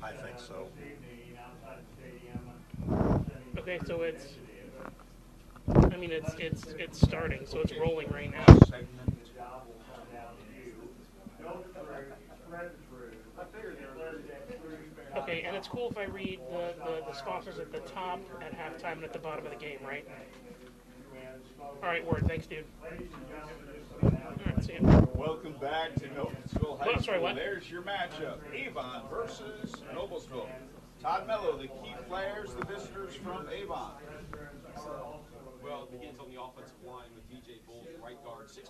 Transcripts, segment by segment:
I think so. Okay, so I mean, it's starting, so it's rolling right now. Segment. Okay, and it's cool if I read the sponsors at the top, at halftime, and at the bottom of the game, right? All right, word. Thanks, dude. All right, see ya. Welcome back to Noblesville High Oh, sorry, School. what? There's your matchup, Avon versus Noblesville. Todd Mello, the key players, the visitors from Avon. Well, it begins on the offensive line with DJ Bulls, right guard, 6'3",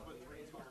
200.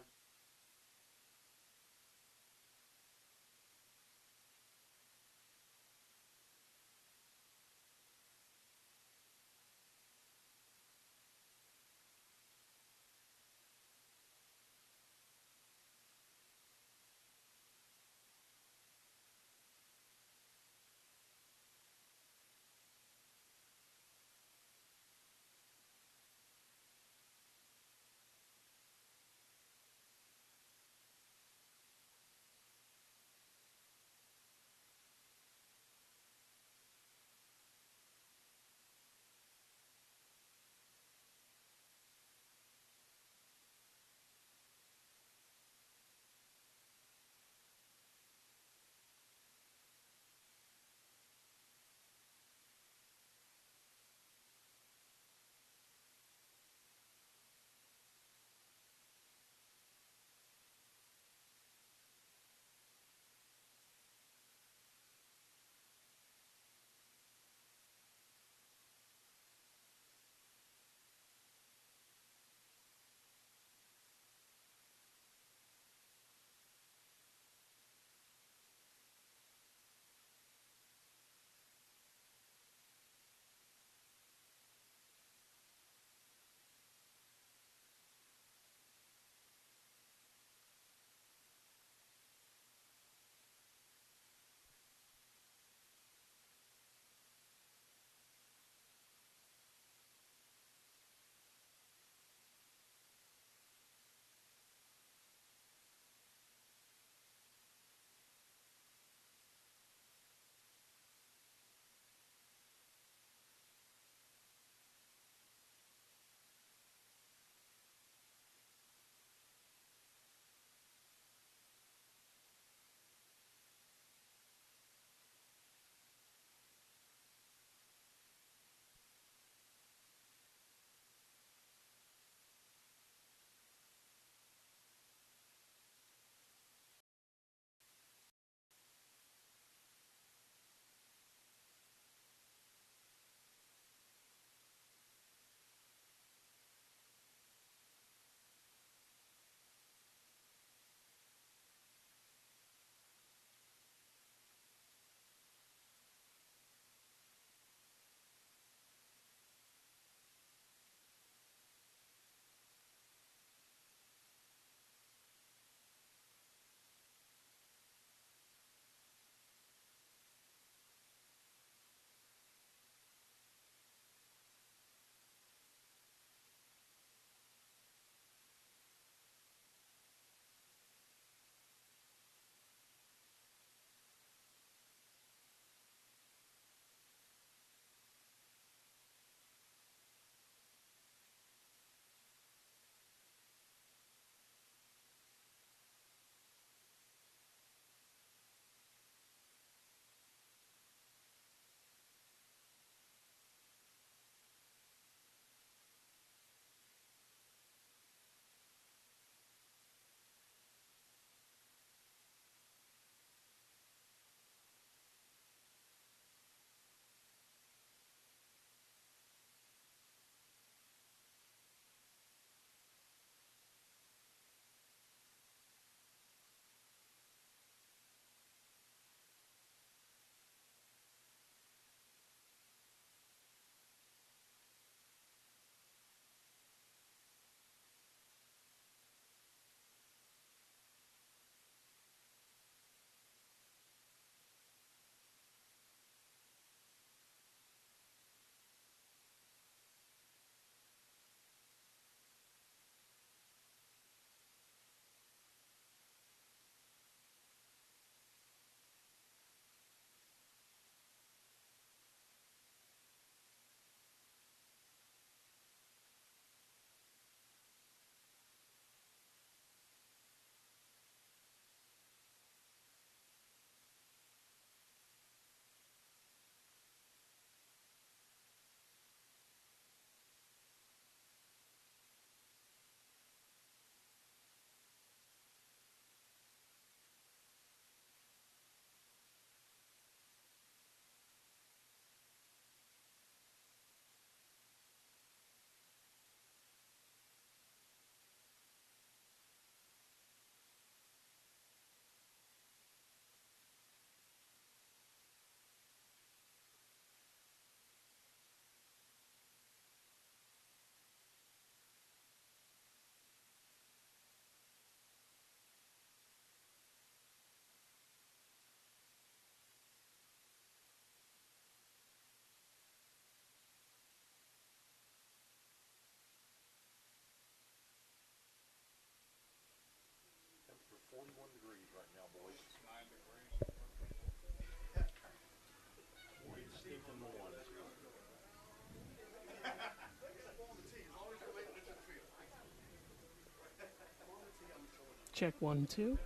Check 1, 2.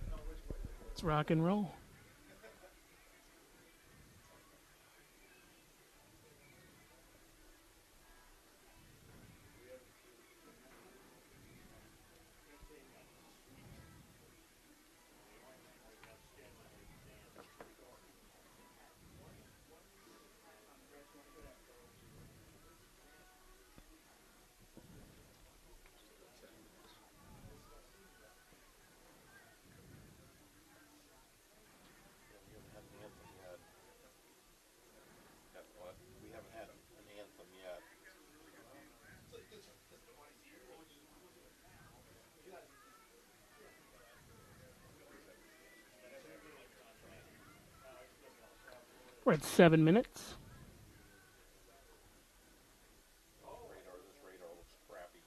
Let's rock and roll. We haven't had an anthem yet. We're at 7 minutes. This radar looks crappy.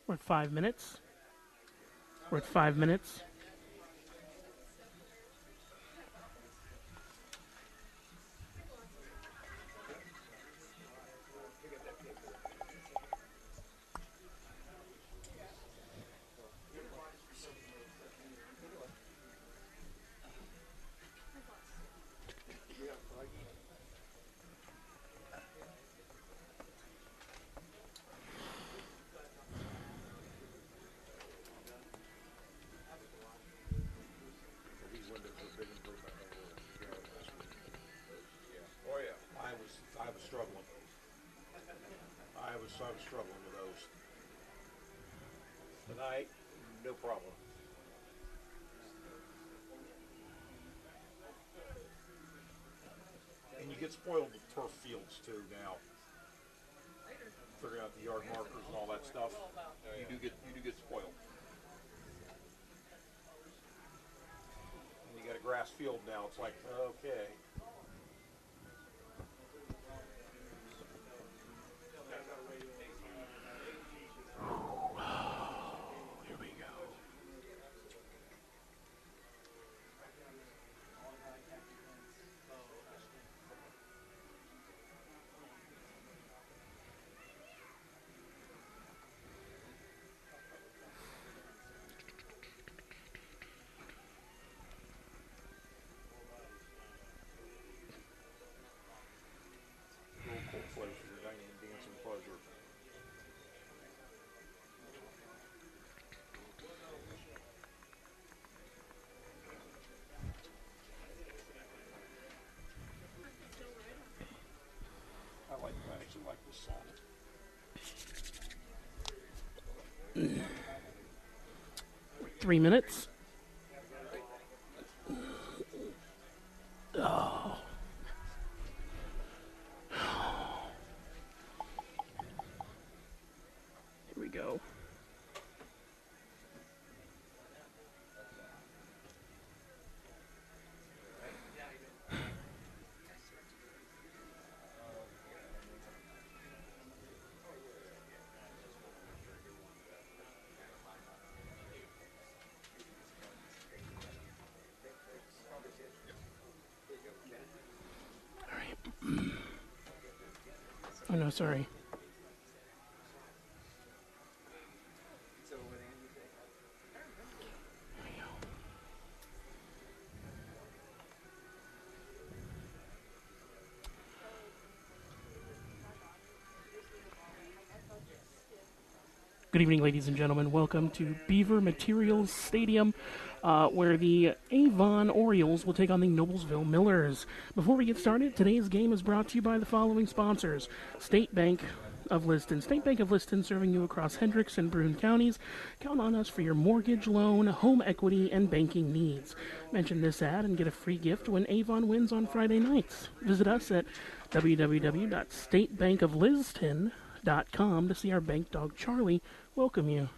We're at 5 minutes. We're at 5 minutes. Oh yeah, I was struggling. I was struggling with those. Tonight, no problem. And you get spoiled with turf fields too now. Figuring out the yard markers and all that stuff. You do get spoiled. And you got a grass field now. It's like, okay. Here we go. Real cool place for your dining and dancing pleasure. I actually like this song. 3 minutes. Oh. go. Oh no, sorry. Good evening, ladies and gentlemen. Welcome to Beaver Materials Stadium, where the Avon Orioles will take on the Noblesville Millers. Before we get started, today's game is brought to you by the following sponsors: State Bank of Liston. State Bank of Liston, serving you across Hendricks and Broome counties. Count on us for your mortgage, loan, home equity, and banking needs. Mention this ad and get a free gift when Avon wins on Friday nights. Visit us at www.statebankofliston.com to see our bank dog Charlie welcome you.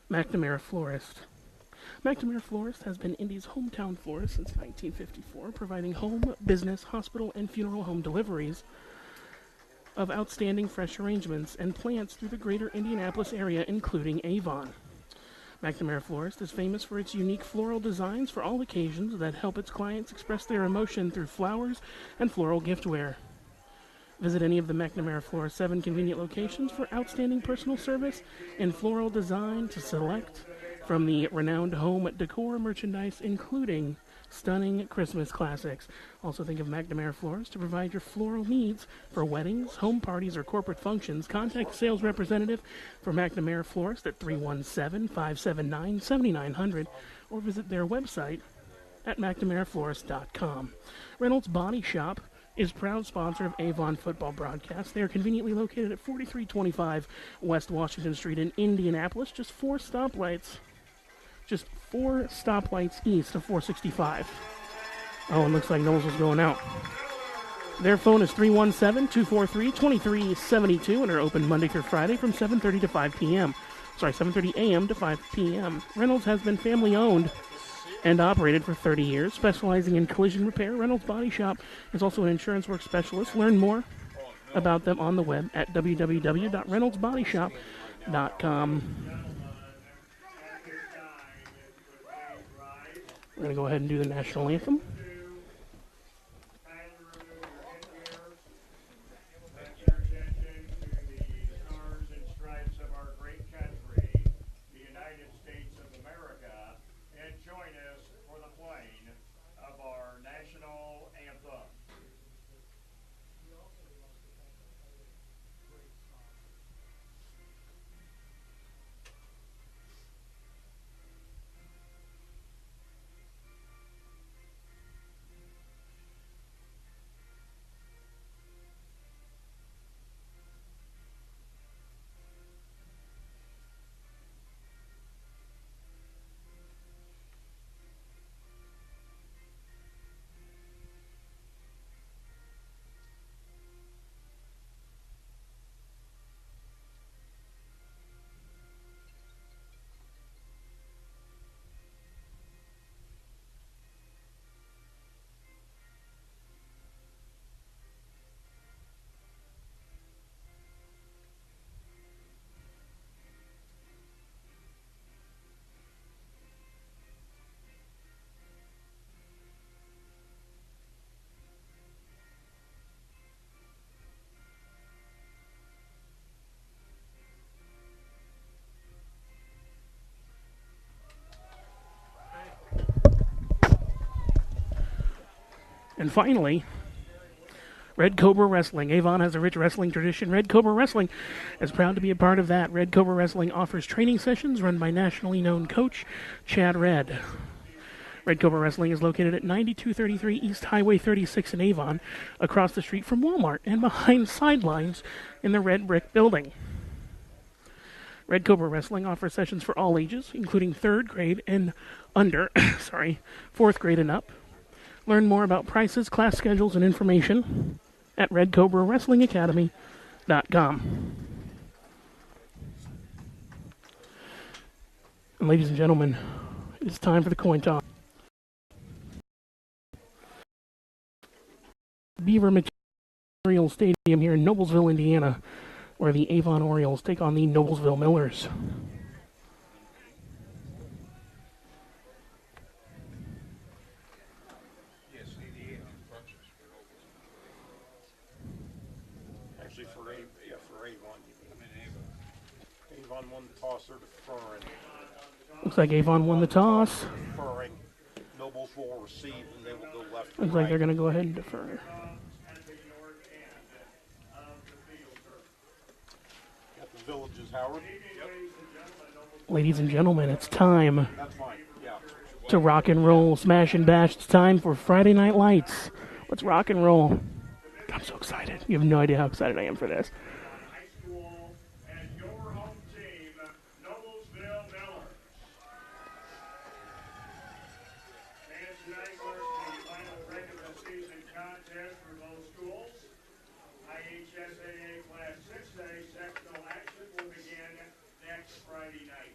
McNamara Florist. McNamara Florist has been Indy's hometown florist since 1954, providing home, business, hospital, and funeral home deliveries of outstanding fresh arrangements and plants through the greater Indianapolis area, including Avon. McNamara Florist is famous for its unique floral designs for all occasions that help its clients express their emotion through flowers and floral giftware. Visit any of the McNamara Florist 7 convenient locations for outstanding personal service and floral design to select from the renowned home decor merchandise, including stunning Christmas classics. Also think of McNamara Florist to provide your floral needs for weddings, home parties, or corporate functions. Contact a sales representative for McNamara Florist at 317-579-7900 or visit their website at McNamaraFlorist.com. Reynolds Body Shop is proud sponsor of Avon football broadcast. They are conveniently located at 4325 West Washington Street in Indianapolis, just four stoplights east of 465. Oh, it looks like Knowles was going out. Their phone is 317-243-2372, and are open Monday through Friday from 7:30 to 5 p.m. 7:30 a.m. to 5 p.m. Reynolds has been family owned and operated for 30 years, specializing in collision repair. Reynolds Body Shop is also an insurance work specialist. Learn more about them on the web at www.reynoldsbodyshop.com. We're going to go ahead and do the national anthem. And finally, Red Cobra Wrestling. Avon has a rich wrestling tradition. Red Cobra Wrestling is proud to be a part of that. Red Cobra Wrestling offers training sessions run by nationally known coach Chad Red. Red Cobra Wrestling is located at 9233 East Highway 36 in Avon, across the street from Walmart and behind sidelines in the red brick building. Red Cobra Wrestling offers sessions for all ages, including 3rd grade and under, 4th grade and up. Learn more about prices, class schedules, and information at RedCobraWrestlingAcademy.com. And ladies and gentlemen, it's time for the coin toss. Beaver Memorial Stadium here in Noblesville, Indiana, where the Avon Orioles take on the Noblesville Millers. Actually, for Avon. Avon won the toss. They're deferring. Looks like Avon won the toss. Deferring. Nobles will receive, and they will go left. Looks like they're going to go ahead and defer. Got the Villages, Howard. Ladies and gentlemen, it's time That's fine. Yeah. to rock and roll, smash and bash. It's time for Friday Night Lights. Let's rock and roll. I'm so excited. You have no idea how excited I am for this. High school and your home team, Noblesville Millers. And tonight marks the final regular season contest for both schools. IHSAA Class 6A sectional action will begin next Friday night.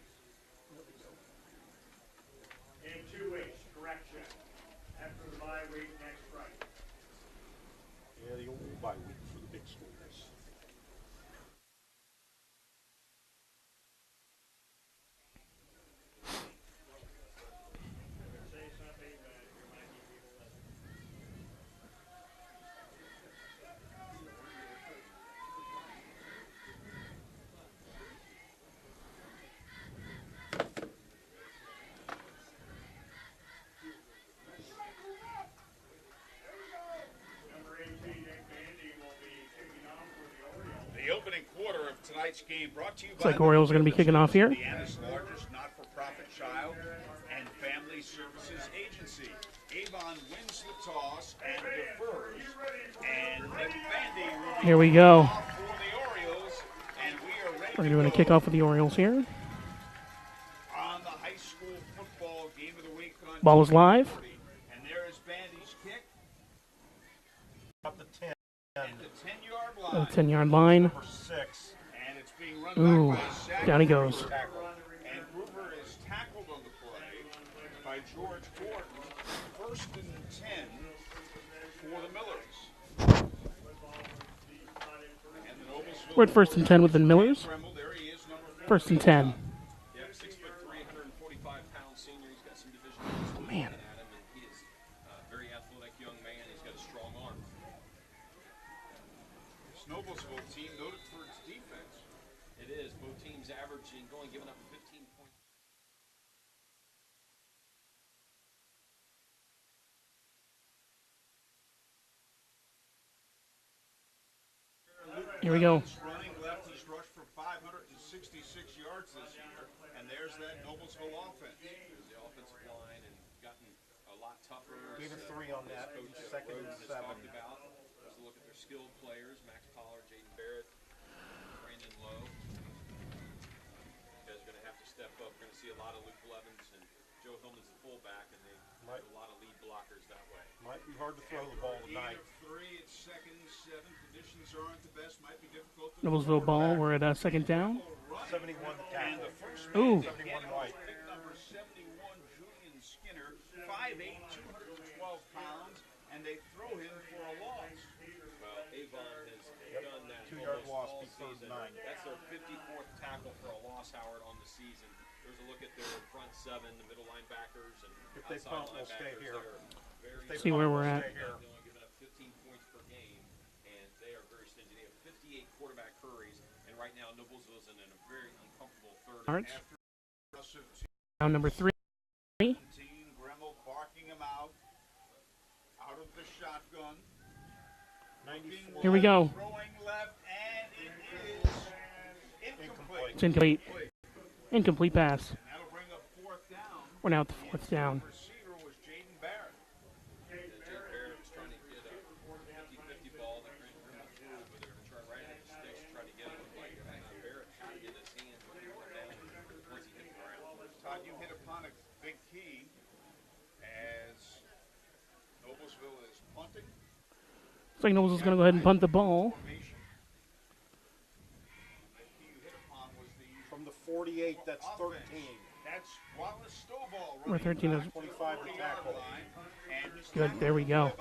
In 2 weeks, correction. After the bye week next Friday. Yeah, the old bye week for the big schools. The opening quarter of tonight's game brought to you Looks like Orioles are going to be kicking off here. Indiana's largest not-for-profit child and family services agency. Avon wins the toss and defers, and Vandy will be Here we go. off for the Orioles, and we are ready We're to doing a go kickoff with the Orioles here. on the high school football game of the week on Ball is live. and there is Vandy's kick Up the 10. at the 10-yard The line, 10-yard line. Number 6. and it's being run Ooh, back by Sack. down he goes. Tackle. And Gruber is tackled on the play by George Gordon. First and 10 for the Millers. And the Noblesville We're at first and 10 with the Millers. Tremble, there he is, number 4. First and 10. Yeah, 6'3", 145-pound senior. He's got some division Man. at him, and he is a very athletic young man. He's got a strong arm. This Noblesville team noted for its defense. It is. Both teams averaging, going, giving up 15 points. Here we go. Running left, he's rushed for 566 yards this year. And there's that Noblesville offense. The offensive line and gotten a lot tougher. Gave it 3 on that. Coach Second and Rhodes has 7. talked about. There's a look at their skilled players: Max Pollard, Jaden Barrett, Brandon Lowe. You guys are going to have to step up. We're going to see a lot of Luke Blevins and Joe Hillman's the fullback, and they have a lot of lead blockers that way. Might be hard to throw the ball tonight. 3, it's second and 7. Conditions aren't the best. Might be difficult to Noblesville ball. We're at second down. 71 the And tackle. the first Ooh. 71 White. pick number 71, Julian Skinner, 5'8", 212 pounds, and they throw him for a loss. Well, Avon has done that 2-yard almost loss, all be third season. and 9. That's their 54th tackle for a loss, Howard, on the season. There's a look at their front 7, the middle linebackers, and If they outside punt, we'll stay linebackers. here. They're very If they See where punt, we're we'll at. stay here. They're only giving up 15 points per game, and they are very stingy. They have 58 quarterback hurries, and right now Noblesville's in a very uncomfortable third. Yards. Aggressive Down number 3. 17, Gremmel barking him out of the shotgun. 94. Here we go. Throwing left, and it is incomplete. It's incomplete. Incomplete pass. And that'll bring up 4th down. We're now at the 4th down. Receiver was Jaden Barrett. Jake Barrett was trying to get a 50-50 ball that Graham threw, but they were trying right at the sticks, trying to get it. Like Barrett had to get his hands when he went down once he hit the ground. Todd, you hit upon a big key as Noblesville is punting. Looks like Noblesville's going to go ahead and punt the ball. Formation. The key you hit upon was the From the 48, that's 13. That That's Wallace Stovall. Number 13 is 25 to tackle. good. There we go.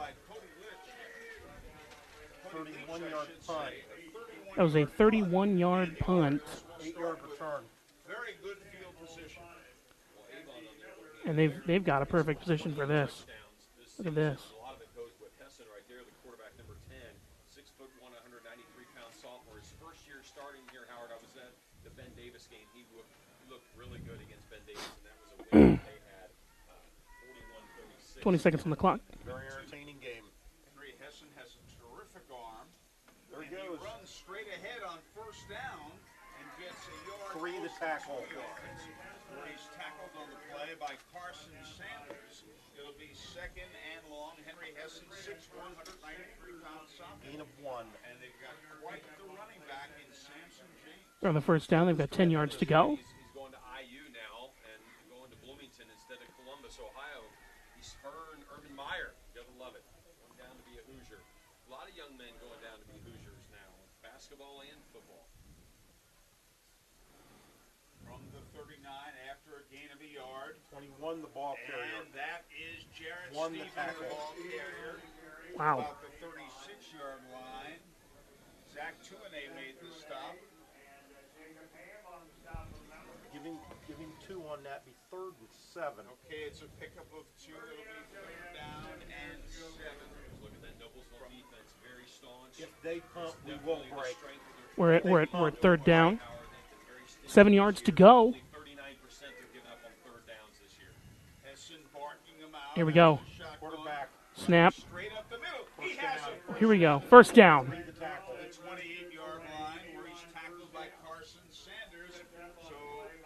31-yard punt. That was a 31-yard punt, 8-yard return. Very good field position. and they've got a perfect position for this. Look at this. A lot of it goes with Hessen right there, the quarterback number 10, 6'1", 193-pound sophomore. His first year starting here, Howard, I was at the Ben Davis game. He looked really good against Ben Davis, and that was a win that they had, 41-36. 20 seconds on the clock. Very entertaining game. Henry Hessen has a terrific arm. There he He goes. runs straight ahead on first down and gets a yard. 3 to close tackle. 2 yards. Where he's tackled on the play by Carson Sanders. It'll be second and long. Henry Hessen, 6'1", 193-pound sophomore. Gain of 1. And they've got quite the running back in Samson James. They're on the first down. They've got 10 yards to go. He's going to IU now and going to Bloomington instead of Columbus, Ohio. He's Urban Meyer. Gotta love it. Going down to be a Hoosier. A lot of young men going down to be Hoosiers now, basketball and football. From the 39 after a gain of a yard. 21, the ball carrier. And that is Jared Won the Stevens, tackle. the ball carrier. Wow. About the 36-yard line. Zach Tuanay made the stop. Give him 2 on that. Be 3rd and 7. Okay, it's a pickup of 2. It'll be 3rd down and 7. Look at that Noblesville defense, very staunch. If they punt, we will Definitely the break. strength of their We're at third down. power. Very steady 7 yards to this year. go. Only 39% have given up on third downs this year. Hessen barking him out. Here we go. Shotgun. Quarterback. Snap. Straight up the middle. He has it. Here we go. First down. 3 to tackle. The 28-yard line where he's tackled by Carson Sanders. So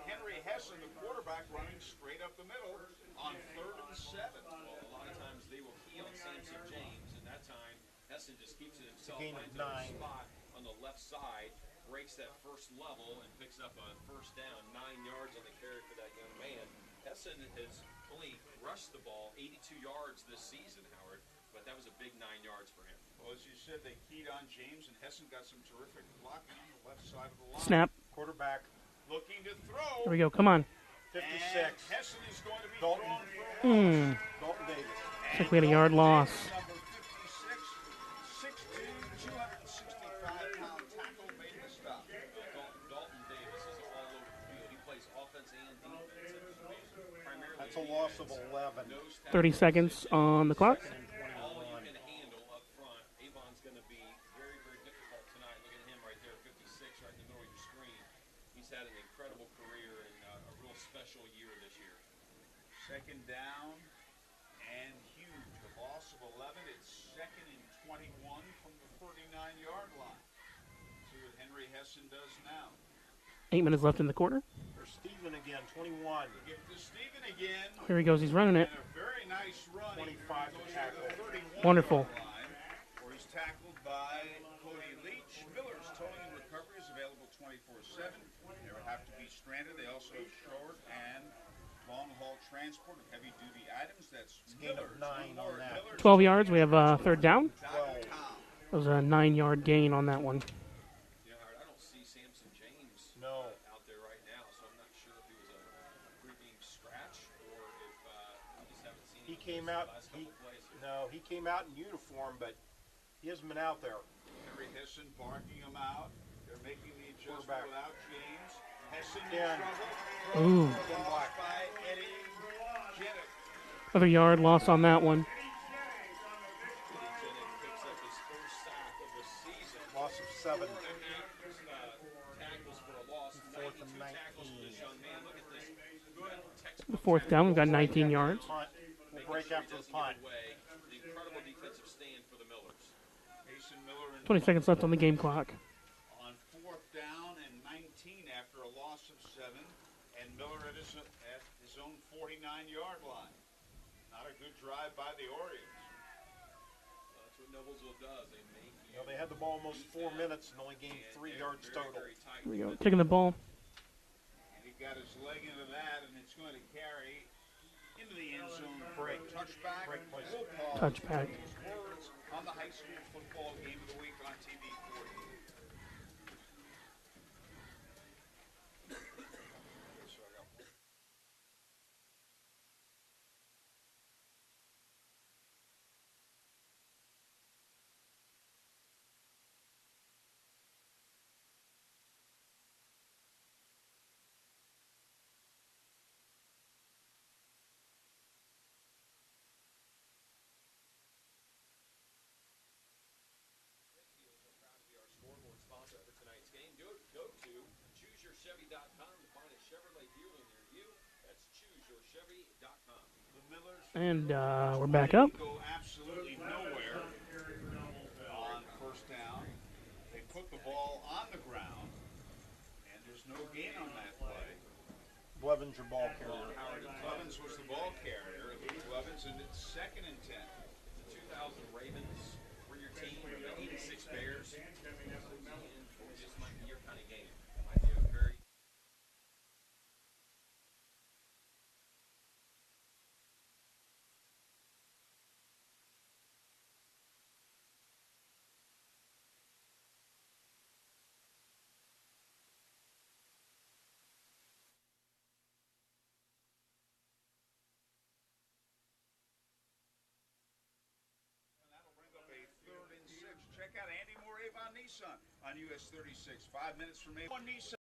Henry Hessen, the quarterback, running straight up the middle on 3rd and 7. Well, a lot of times they will key on Samson James, and that time Hessen just keeps it himself, gain of finds a 9. spot on the left side, breaks that first level, and picks up a first down, 9 yards on the carry for that young man. Hessen has only rushed the ball 82 yards this season, Howard, but that was a big 9 yards for him. Well, as you said, they keyed on James, and Hessen got some terrific blocking on the left side of the line. Snap. Quarterback. Looking to throw. Here we go. Come on. 56. And Hessen is going to be Dalton. thrown for a loss. Dalton Davis. Looks like we had a yard loss. Number 56, 6'2", 265-pound tackle made the stop. Dalton Davis is all over the field. He plays offense and defense. And primarily That's a loss of 11. 30 seconds on the clock. all you can handle up front. Avon's going to be very, very difficult tonight. Look at him right there, 56, right in the middle of your screen. He's had an incredible career and a real special year this year. Second down and huge. A loss of 11. It's 2nd and 21 from the 39-yard line. See what Henry Hessen does now. 8 minutes left in the quarter. There's Steven again, 21. Give it to Stephen again. Here he goes. He's running it. And a very nice run. 25 to tackle. Wonderful. Line, where he's tackled by Cody Leach. Miller's towing and recovery is available 24/7. They would have to be stranded. They also have short and long-haul transport of heavy-duty items. That's gain of Miller's. 9 on that. 12 yards. We have third down. 12. That was a 9-yard gain on that one. You know, Howard, I don't see Samson James No. out there right now, so I'm not sure if he was a pre-game scratch or if we just haven't seen He him came the out. last couple plays here. No, he came out in uniform, but he hasn't been out there. Henry Hessen barking him out. They're making the adjustment Quarterback. without James. Hessen in Again. trouble. Ooh. Lost by Eddie Jennett. Another yard loss on that one. Jennings picks up his first sack of the season. Loss of 7. 4.5 tackles for a loss. 4th 92 and tackles for this young man. Look at this. Good textbook The fourth down. We've got 19 yards. Punt. We'll making break sure he after the doesn't punt. give away. An incredible defensive stand for the Millers. Mason Miller in 20 seconds left on the game clock. on 4th down and 19 after a loss of 7, and Miller at his own 49-yard line. Not a good drive by the Orioles. That's what Noblesville does. They make you. They had the ball almost 4 minutes and only gained 3 yards very, total. very tight. Here we go. Taking the ball. And he got his leg into that, and it's going to carry into the end zone. Break. Touchback. Break play. We'll call Touchback. words on the high school football game of the week on TV 40. ChooseYourChevy.com to find a Chevrolet dealer near you. That's ChooseYourChevy.com. And we're back up. Go absolutely nowhere on first down. They put the ball on the ground, and there's no gain on that play. Blevins your ball carrier. Blevins was the ball carrier. Luke Blevins, and it's 2nd and 10. The 2000 Ravens were your team. The 86 Bears. This might be your kind of game. It might be a very That'll bring up a 3rd and 6. Check out Andy Moore, Avon Nissan on US 36. 5 minutes from Avon Nissan.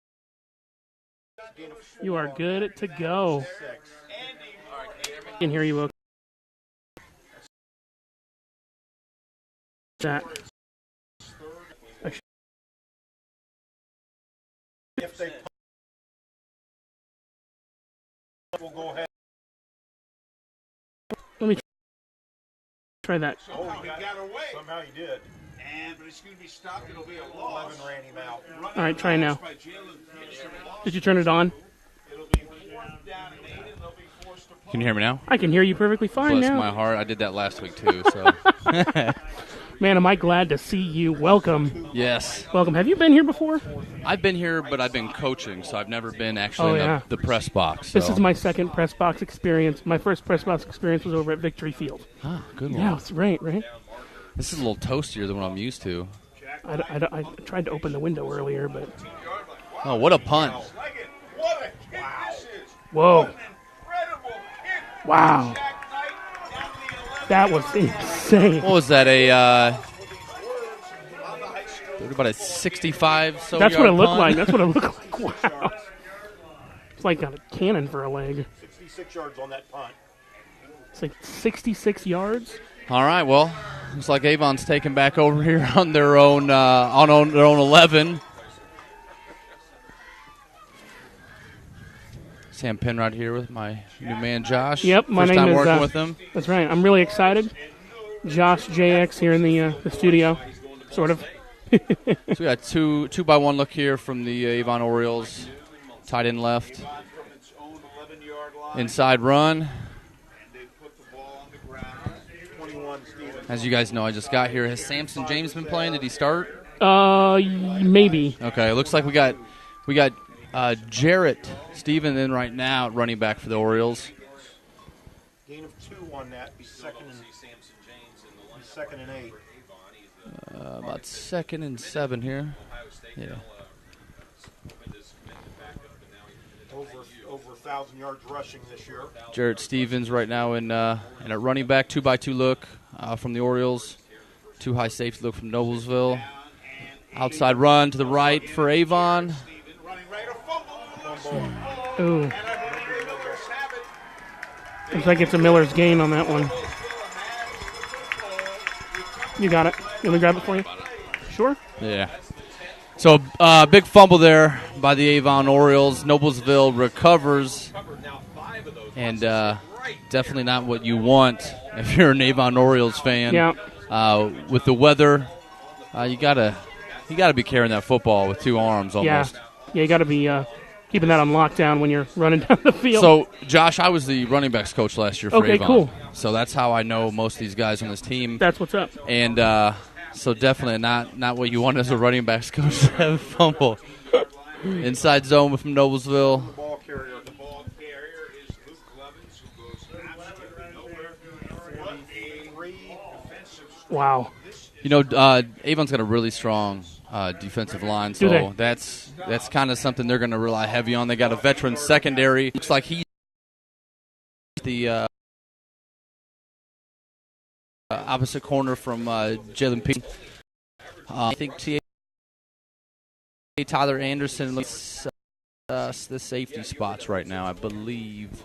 You are good to go. Andy Moore, I can hear you okay. That. If they we'll go ahead. Let me try that. somehow he got away. Somehow he did. But it's going to be stopped. It'll be a loss. 11 ran him out. All right, try now. By Jalen Pitcher. Did you turn it on? It'll be 4th down and 8, and they'll be forced to punt. Can you hear me now? I can hear you perfectly fine Bless now. my heart. I did that last week too. So Man, am I glad to see you. Welcome. yes, Welcome. Have you been here before? I've been here, but I've been coaching, so I've never been actually in the press box. So. This is my second press box experience. My first press box experience was over at Victory Field. Ah, good one. Yeah, it's right? This is a little toastier than what I'm used to. I tried to open the window earlier, but... Oh, what a punt! What a kick this is. Whoa. What an incredible kick. Wow. Jack Knight down to the 11. That was insane. What was that? About a 65. So That's what it looked punt? like. That's what it looked like. Wow. It's like got a cannon for a leg. 66 yards on that punt. It's like 66 yards. All right. Well, looks like Avon's taking back over here on their own their own 11. Sam Penrod here with my new man Josh. Yep, my First name time is, working with him. That's right. I'm really excited. Josh JX here in the studio, sort of. So we got two by one look here from the Avon Orioles. Tight end left. Inside run. As you guys know, I just got here. Has Samson James been playing? Did he start? Maybe. Okay, it looks like we got Jarrett Stephen in right now at running back for the Orioles. Gain of 2 on that. Be second and 8. About 2nd and 7 here. Yeah. Over 1,000 yards rushing this year. Jarrett Stevens right now in a running back 2x2 look from the Orioles. 2 high safety look from Noblesville. Outside run to the right for Avon. Ooh. Looks like it's a Miller's gain on that one. You got it. You want me to grab it for you? Sure. Yeah. So big fumble there by the Avon Orioles. Noblesville recovers. And definitely not what you want if you're an Avon Orioles fan. Yeah. With the weather, you gotta be carrying that football with 2 arms almost. Yeah, you got to be keeping that on lockdown when you're running down the field. So, Josh, I was the running backs coach last year for Okay, Avon. cool. So that's how I know most of these guys on this team. That's what's up. And so definitely not what you want as a running backs coach to have a fumble. Inside zone from Noblesville. The ball carrier. The ball carrier is Luke Blevins, who goes absolutely nowhere. What a defensive Wow. You know, Avon's got a really strong defensive line, Do so they? that's kind of something they're going to rely heavy on. They got a veteran secondary. Looks like he's the opposite corner from Jalen P. I think Tyler Anderson looks the safety spots right now, I believe.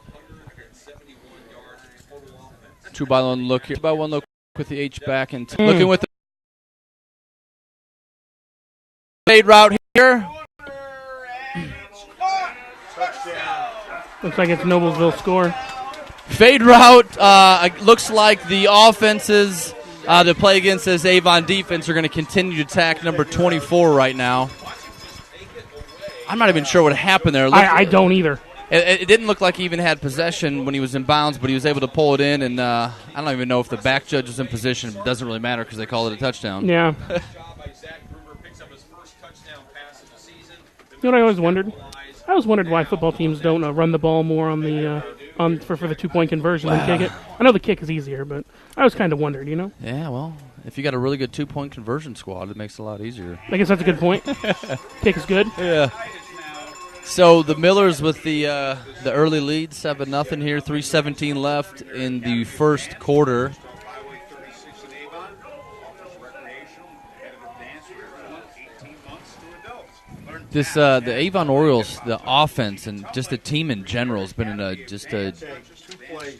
2 by 1 look here. 2 by 1 look with the H back and looking with the fade route here. Touchdown. Looks like it's Noblesville score. Fade route. Looks like the offenses that play against this Avon defense are going to continue to attack number 24 right now. I'm not even sure what happened there. I don't either. It didn't look like he even had possession when he was in bounds, but he was able to pull it in, and I don't even know if the back judge was in position. It doesn't really matter because they call it a touchdown. Yeah. You know what I always wondered? I always wondered why football teams don't run the ball more on the for the 2-point conversion than kick it. I know the kick is easier, but I always kind of wondered, you know? Yeah, well, if you got a really good 2-point conversion squad, it makes it a lot easier. I guess that's a good point. Kick is good. Yeah. So the Millers with the early lead, 7-0 here, 3:17 left in the first quarter. Highway 36 in Avon offers recreational and competitive dance from 18 months to adults. Learn This the Avon Orioles, the offense and just the team in general has been in a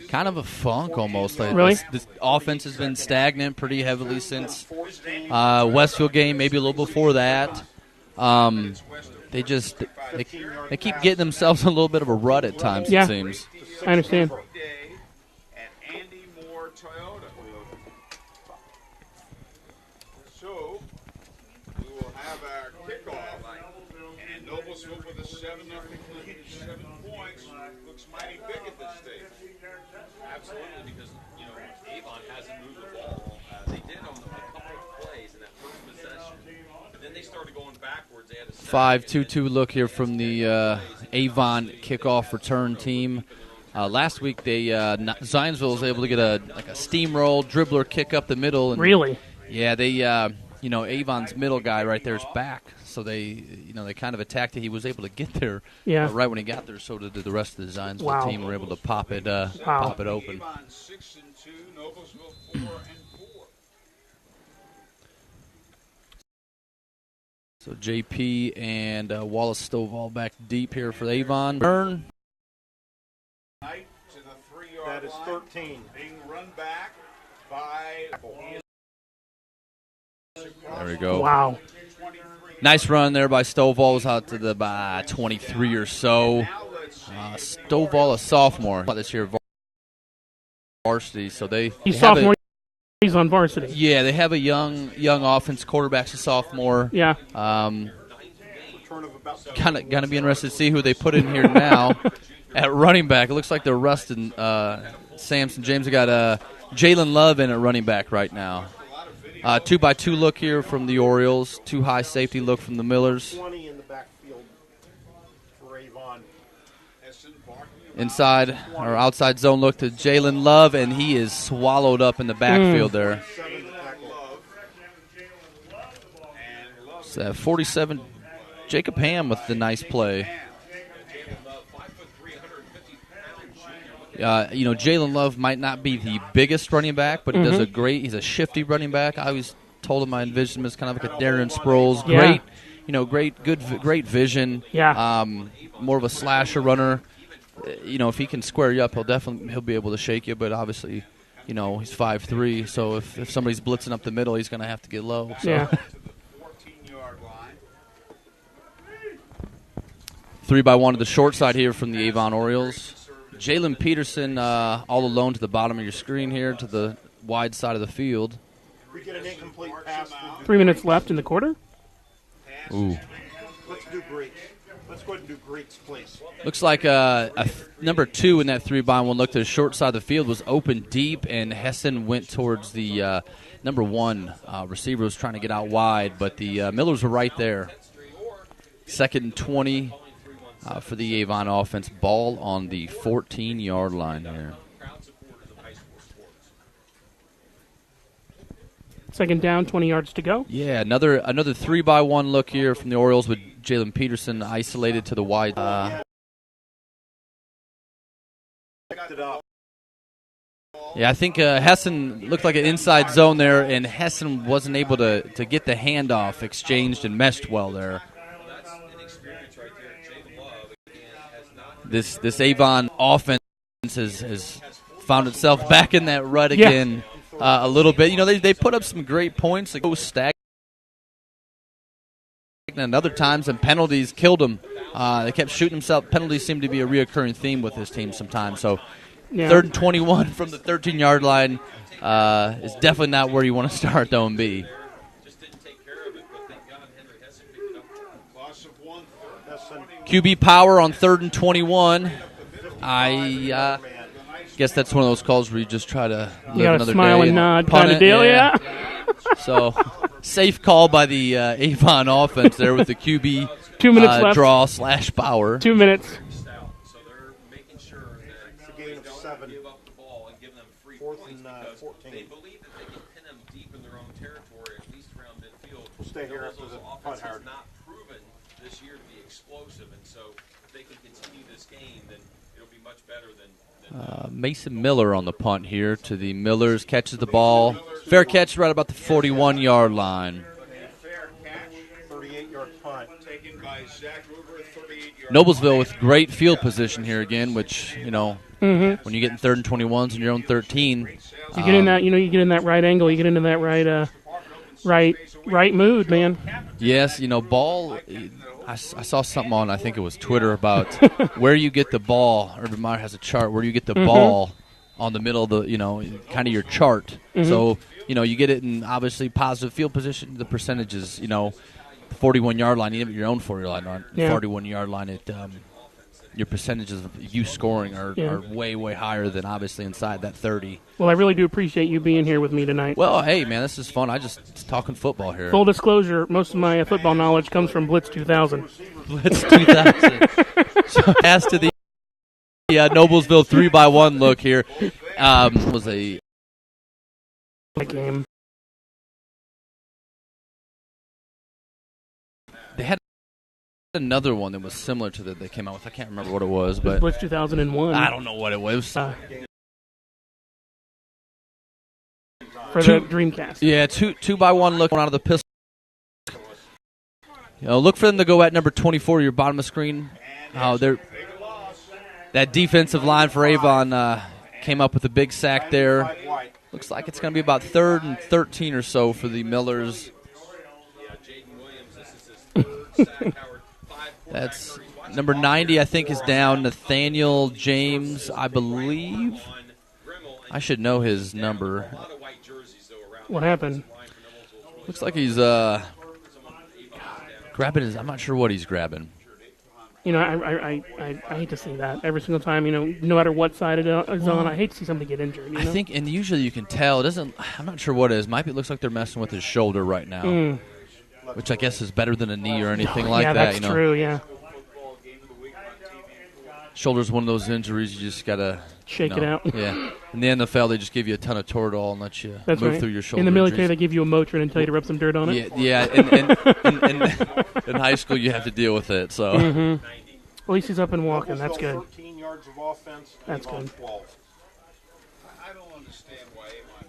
kind of a funk almost. Like Really? This offense has been stagnant pretty heavily since Westfield game, maybe a little before that. They keep getting themselves a little bit of a rut at times, Yeah. it seems. I understand. Day at Andy Moore Toyota. So we will have our kickoff, and Noblesville with a 7-0 lead, 7 points. Looks mighty big at this stage. Absolutely, because Avon hasn't moved the ball. They did on a couple of plays in that first possession, but then they started going backwards. They had a 5-2-2 look here from the Avon kickoff return team. Last week, Zionsville was able to get a steamroll dribbler kick up the middle. And Really? Yeah, they Avon's middle guy right there is back, so they kind of attacked it. He was able to get there right when he got there. So did the rest of the Zionsville team were able to pop it open. Avon 6-2, Noblesville 4-4. So JP and Wallace Stovall back deep here for Avon. Burn. Knight to the 3-yard That is line, 13. being run back by There we go. Wow. 23. Nice run there by Stovall. Was out to the 23 or so. Now let's see. Stovall, a sophomore this year, varsity. So He's have sophomore. He's on varsity. Yeah, they have a young offense. Quarterback's a sophomore. Yeah. Return of about Kind of going to be interested to see who they put in here now at running back. It looks like they're rusting Samson James. They got Jalen Love in at running back right now. 2-by-2 look here from the Orioles. 2 high safety look from the Millers. 20 in the backfield for Avon. Inside or outside zone look to Jalen Love, and he is swallowed up in the backfield there. 7 to tackle. So 47, Jacob Ham with the nice play. Jalen Love might not be the biggest running back, but he does he's a shifty running back. I always told him I envisioned him as kind of like a Darren Sproles. Great vision. Yeah. More of a slasher runner. If he can square you up, he'll be able to shake you. But obviously, he's 5'3", so if somebody's blitzing up the middle, he's going to have to get low. So. Yeah. 14-yard line. 3-by-1 to the short side here from the Avon Orioles. Jalen Peterson all alone to the bottom of your screen here to the wide side of the field. We get an incomplete pass. 3 minutes left in the quarter. Ooh. Let's do Greeks. Let's go ahead and do Greeks, please. Looks like number 2 in that 3-by-1 look to the short side of the field was open deep, and Hessen went towards the number 1 receiver was trying to get out wide, but the Millers were right there. 2nd and 20 for the Avon offense. Ball on the 14-yard line here. Second down, 20 yards to go. Yeah, another 3-by-1 look here from the Orioles with Jalen Peterson isolated to the wide. Yeah, I think Hessen looked like an inside zone there, and Hessen wasn't able to get the handoff exchanged and meshed well there. This Avon offense has found itself back in that rut again. A little bit. They put up some great points. Like, stagnant. And other times, and penalties killed them. They kept shooting themselves. Penalties seem to be a reoccurring theme with this team sometimes. So Yeah. 3rd and 21 from the 13-yard line is definitely not where you want to start, though, and be. Just didn't take care of it, but thank God Henry Hessen picked it up. Loss of 1. QB power on 3rd and 21. I guess that's one of those calls where you just try to live You got another a smile day and nod punt kind of it, deal, yeah. So, safe call by the Avon offense there with the QB 2 minutes left. draw / power. 2 minutes. So they're making sure that Gain they of don't 7. give up the ball and give them free 4th points and, because 14. they believe that they can pin them deep in their own territory, at least around midfield. Stay here after Noblesville's the offense punt, Howard. has not proven this year to be explosive, and so if they can continue this game, then it'll be much better than Mason Miller on the punt here to the Millers. Catches the ball. Fair catch right about the 41-yard line. Fair catch 38-yard punt. taken by Zach Ruber, 38-yard. Noblesville with great field position here again, which, when you get in 3rd and 21s in your own 13. You get in that, you get in that right angle. You get into that right mood, man. Yes, ball. I saw something on, I think it was Twitter, about where you get the ball. Urban Meyer has a chart where you get the ball on the middle of the, kind of your chart. So, you get it in obviously positive field position. The percentages, the 41-yard line, even your own 40-yard line, 41-yard line, your percentages of you scoring are way, way higher than obviously inside that 30. Well, I really do appreciate you being here with me tonight. Well, hey, man, this is fun. It's talking football here. Full disclosure, most of my football knowledge comes from Blitz 2000. Blitz 2000. So as to the Noblesville 3-by-1 look here, was a Game. they had another one that was similar to that they came out with. I can't remember what it was, but Blitz 2001. I don't know what it was. For the Dreamcast. Yeah, 2-by-1 look out of the pistol. Look for them to go at number 24, your bottom of the screen. That defensive line for Avon came up with a big sack there. Looks like it's going to be about 3rd and 13 or so for the Millers. That's number 90, I think, is down. Nathaniel James, I believe. I should know his number. What happened? Looks like he's grabbing his. I'm not sure what he's grabbing. I hate to see that every single time. No matter what side it is on, I hate to see somebody get injured. I think, and usually you can tell. It doesn't. I'm not sure what it is. It looks like they're messing with his shoulder right now, which I guess is better than a knee or anything like yeah, that. That's true. Yeah. Shoulder's one of those injuries you just gotta shake it out. Yeah. In the NFL, they just give you a ton of Toradol and let you That's move right. through your shoulder. In the military, injuries. they give you a Motrin and tell you to rub some dirt on it. Yeah. In high school, you have to deal with it. So. At least he's up and walking. That's good. 13 yards of offense. That's Avon good. 12. I don't understand why Avon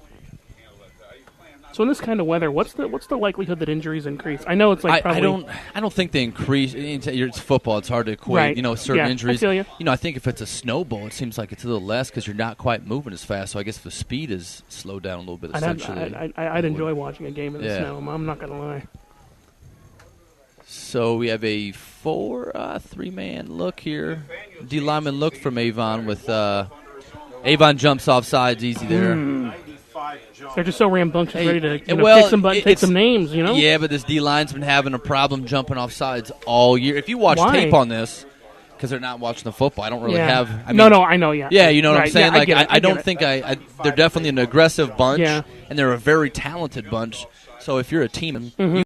handled that. Are you playing not So in this kind of weather, what's the likelihood that injuries increase? I know it's like probably. I don't think they increase. It's football. It's hard to equate. Right. Certain Yeah, injuries. I feel you. I think if it's a snowball, it seems like it's a little less because you're not quite moving as fast. So I guess the speed is slowed down a little bit. Essentially, I'd enjoy watching a game in the Yeah. snow. I'm not gonna lie. So we have a 3-man look here. D lineman look from Avon with Avon jumps off sides easy there. 95 jump. They're just so rambunctious, Hey, ready to well, kick some butt, take some names. Yeah, but this D line's been having a problem jumping off sides all year. If you watch Why? tape on this, because they're not watching the football, I don't really have. No, I know. Yeah. Yeah, you know what Right, I'm saying. yeah, Like get it, I get don't it. think they're definitely an aggressive bunch, Yeah. and they're a very talented bunch. So if you're a team, you have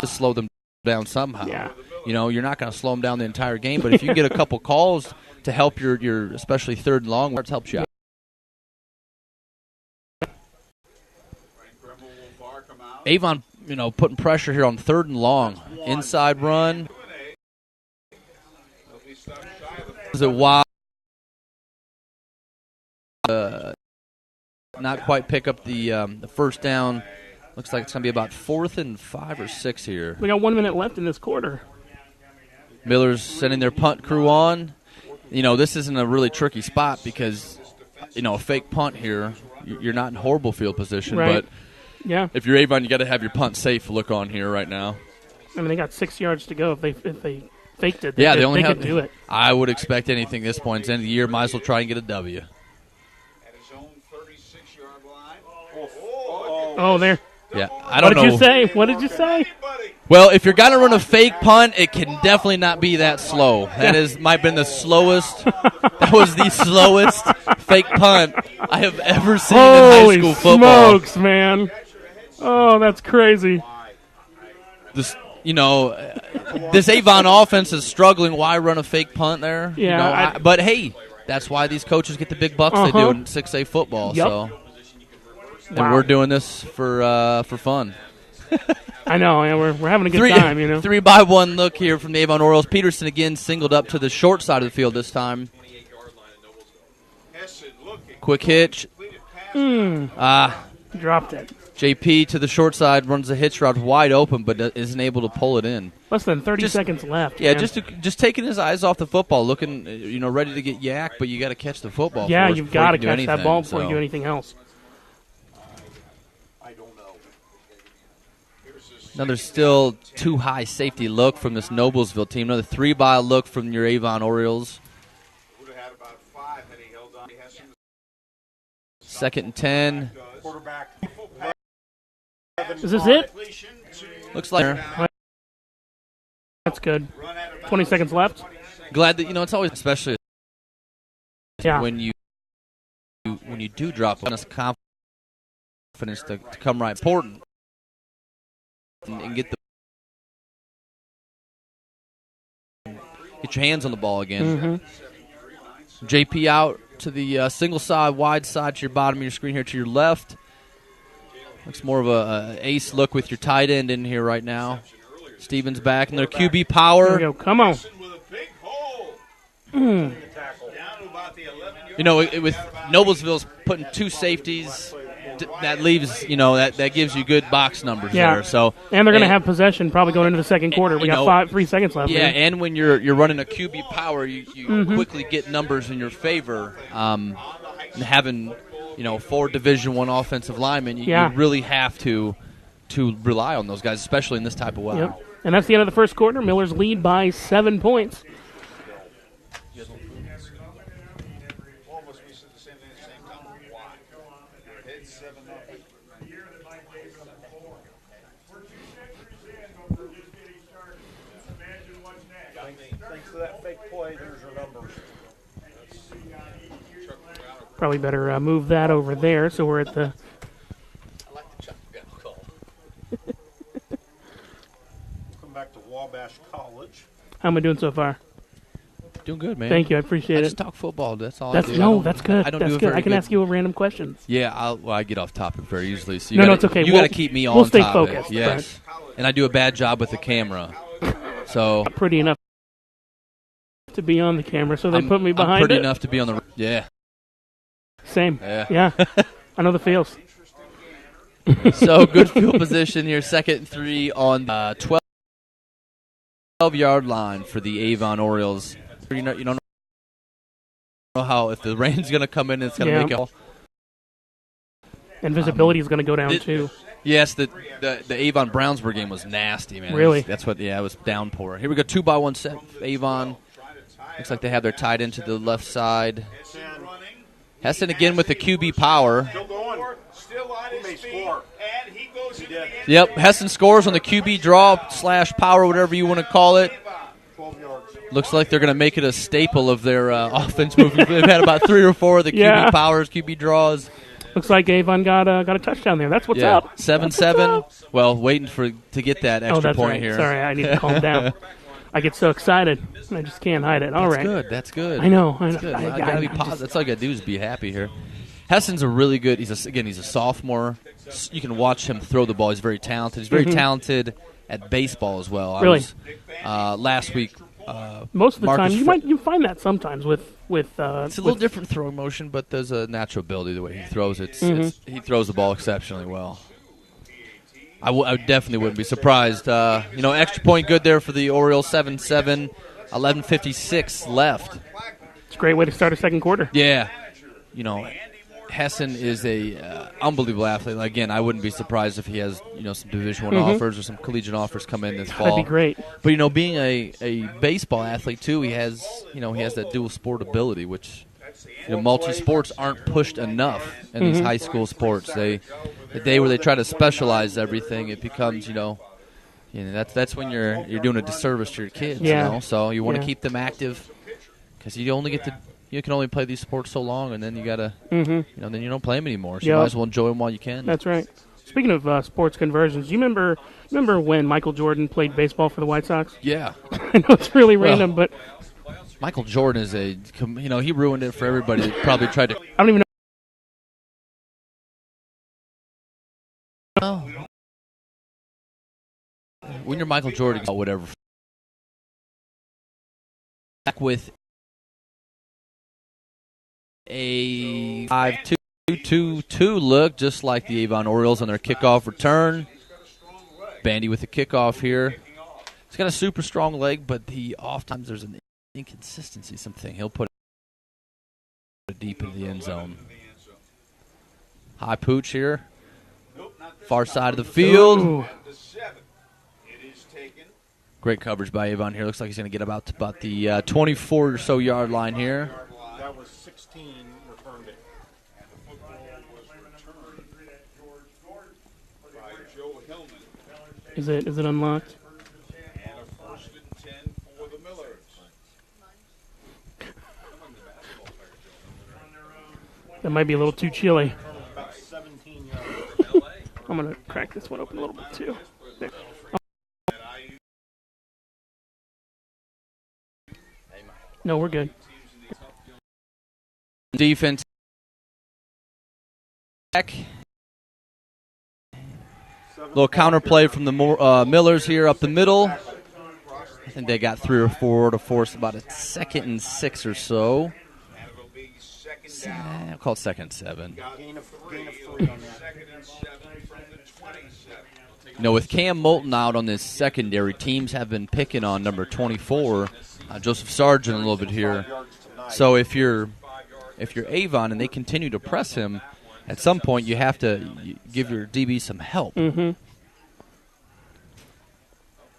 to slow them down somehow. Yeah. You're not going to slow them down the entire game, but if you get a couple calls to help your especially 3rd and long, it helps you out. Avon, putting pressure here on 3rd and long. Inside run. Is it wild? Not quite pick up the first down. Looks like it's going to be about 4th and 5 or 6 here. We got 1 minute left in this quarter. Miller's sending their punt crew on. This isn't a really tricky spot because, a fake punt here, you're not in horrible field position. Right. But Yeah. if you're Avon, you got to have your punt safe look on here right now. I mean, they got 6 yards to go. If they faked it. They only they have. could do it. I would expect anything this point. It's the end of the year. Might as well try and get a W. At his own 36-yard line. Oh, there. Yeah, I don't know. What did you say? What did you say? Well, if you're gonna run a fake punt, it can definitely not be that slow. That might have been the slowest. That was the slowest fake punt I have ever seen in high school football. Holy smokes, man! Oh, that's crazy. This, this Avon offense is struggling. Why run a fake punt there? Yeah, but hey, that's why these coaches get the big bucks they do in 6A football. Yep. So, and we're doing this for fun. I know, and we're having a good time, 3-by-1 look here from the Avon Orioles. Peterson again singled up to the short side of the field this time. Quick hitch. Dropped it. JP to the short side runs the hitch route wide open, but isn't able to pull it in. Less than 30 seconds left. Yeah, man. just taking his eyes off the football, looking, ready to get yak, but you got to catch the football. Yeah, you've got to catch that ball before you do anything else. Another still too high safety look from this Noblesville team. Another 3-by look from your Avon Orioles. Would have had about 5 had he held on. 2nd and 10. Quarterback. Is this it? Looks like. That's good. 20 seconds left. Glad that it's always especially Yeah. when you do drop on us confidence to come right important and get your hands on the ball again. JP out to the single side, wide side to your bottom of your screen here to your left. Looks more of a ace look with your tight end in here right now. Stevens back and their QB power. Here we go. Come on. With Noblesville's putting 2 safeties, that leaves, that gives you good box numbers there. So, and they're going to have possession probably going into the second quarter. We got 3 seconds left. Yeah, and when you're running a QB power, you quickly get numbers in your favor. And having 4 Division I offensive linemen, you really have to rely on those guys, especially in this type of weather. Yep. And that's the end of the first quarter. Millers lead by 7 points. Thanks to that fake play, there's your numbers. Probably better move that over there so we're at the... Come back to Wabash College. How am I doing so far? Doing good, man. Thank you. I appreciate I it. just talk football. That's all That's I do. No, that's good. I don't that's do it good. very I can good. ask you random questions. Yeah, I get off topic very easily. So No, it's okay. You got to keep me on we'll stay topic. focused, Yes. And I do a bad job with the camera. So Not pretty enough to be on the camera, so they put me behind I'm pretty it. enough to be on the... Yeah. Same. Yeah. I know the feels. So good field position here. 2nd and 3 on the 12-yard line for the Avon Orioles. You don't know how, if the rain's going to come in, it's going to make it all. And visibility is going to go down, too. Yes, the Avon Brownsburg game was nasty, man. Really? It was downpour. Here we go, 2-by-1 set. Avon. Looks like they have their tight end to the left side. Heston again with the QB power. Still going. Still on his feet, and he goes into the end. Yep, Heston scores on the QB draw / power, whatever you want to call it. 12 yards. Looks like they're going to make it a staple of their offense moving. They've had about 3 or 4 of the QB powers, QB draws. Looks like Avon got a touchdown there. That's what's up. 7-7. Well, waiting to get that extra that's point right. here. Sorry, I need to calm down. I get so excited. I just can't hide it. All right. That's good. I know. That's good. I gotta be positive. That's all I got to do is be happy here. Heston's a really good. He's a sophomore. You can watch him throw the ball. He's very talented. He's very talented at baseball as well. Really? Last week. Most of the Marcus time, you find that sometimes with. It's a little different throwing motion, but there's a natural ability the way he throws it. He throws the ball exceptionally well. I definitely wouldn't be surprised. Extra point good there for the Orioles. 7-7. 11:56 left. It's a great way to start a second quarter. Yeah. Hessen is a unbelievable athlete. Again, I wouldn't be surprised if he has some Division I offers or some collegiate offers come in this fall. That'd be great. But being a baseball athlete too, he has that dual sport ability, which multi-sports aren't pushed enough in these high school sports. The day where they try to specialize everything, it becomes that's when you're doing a disservice to your kids. Yeah. So you want to keep them active because you can only play these sports so long, and then you gotta then you don't play them anymore. So you might as well enjoy them while you can. That's right. Speaking of sports conversions, you remember when Michael Jordan played baseball for the White Sox? Yeah. I know it's really random, but Michael Jordan is he ruined it for everybody that probably tried to. I don't even know. When you're Michael Jordan, whatever. Back with a 5-2-2-2 look, just like the Avon Orioles on their kickoff return. Bandy with the kickoff here. He's got a super strong leg, but oftentimes there's an inconsistency, something. He'll put it deep into the end zone. High pooch here. Far side of the field. Ooh. Great coverage by Avon here. Looks like he's going to get about the 24 or so yard line here. That was 16 returned it. And the football was returned by Joe Hillman. Is it unlocked? And a 1st and 10 for the Millers. That might be a little too chilly. About 17 yards. I'm going to crack this one open a little bit too. There. No, we're good. Defense. Little counterplay from the Millers here up the middle. I think they got 3 or 4 to force about a 2nd and 6 or so. I'll call it 2nd and 7. Gain of 3 on that. With Cam Moulton out on this secondary, teams have been picking on number 24, Joseph Sargent, a little bit here. So if you're Avon and they continue to press him, at some point you have to give your DB some help.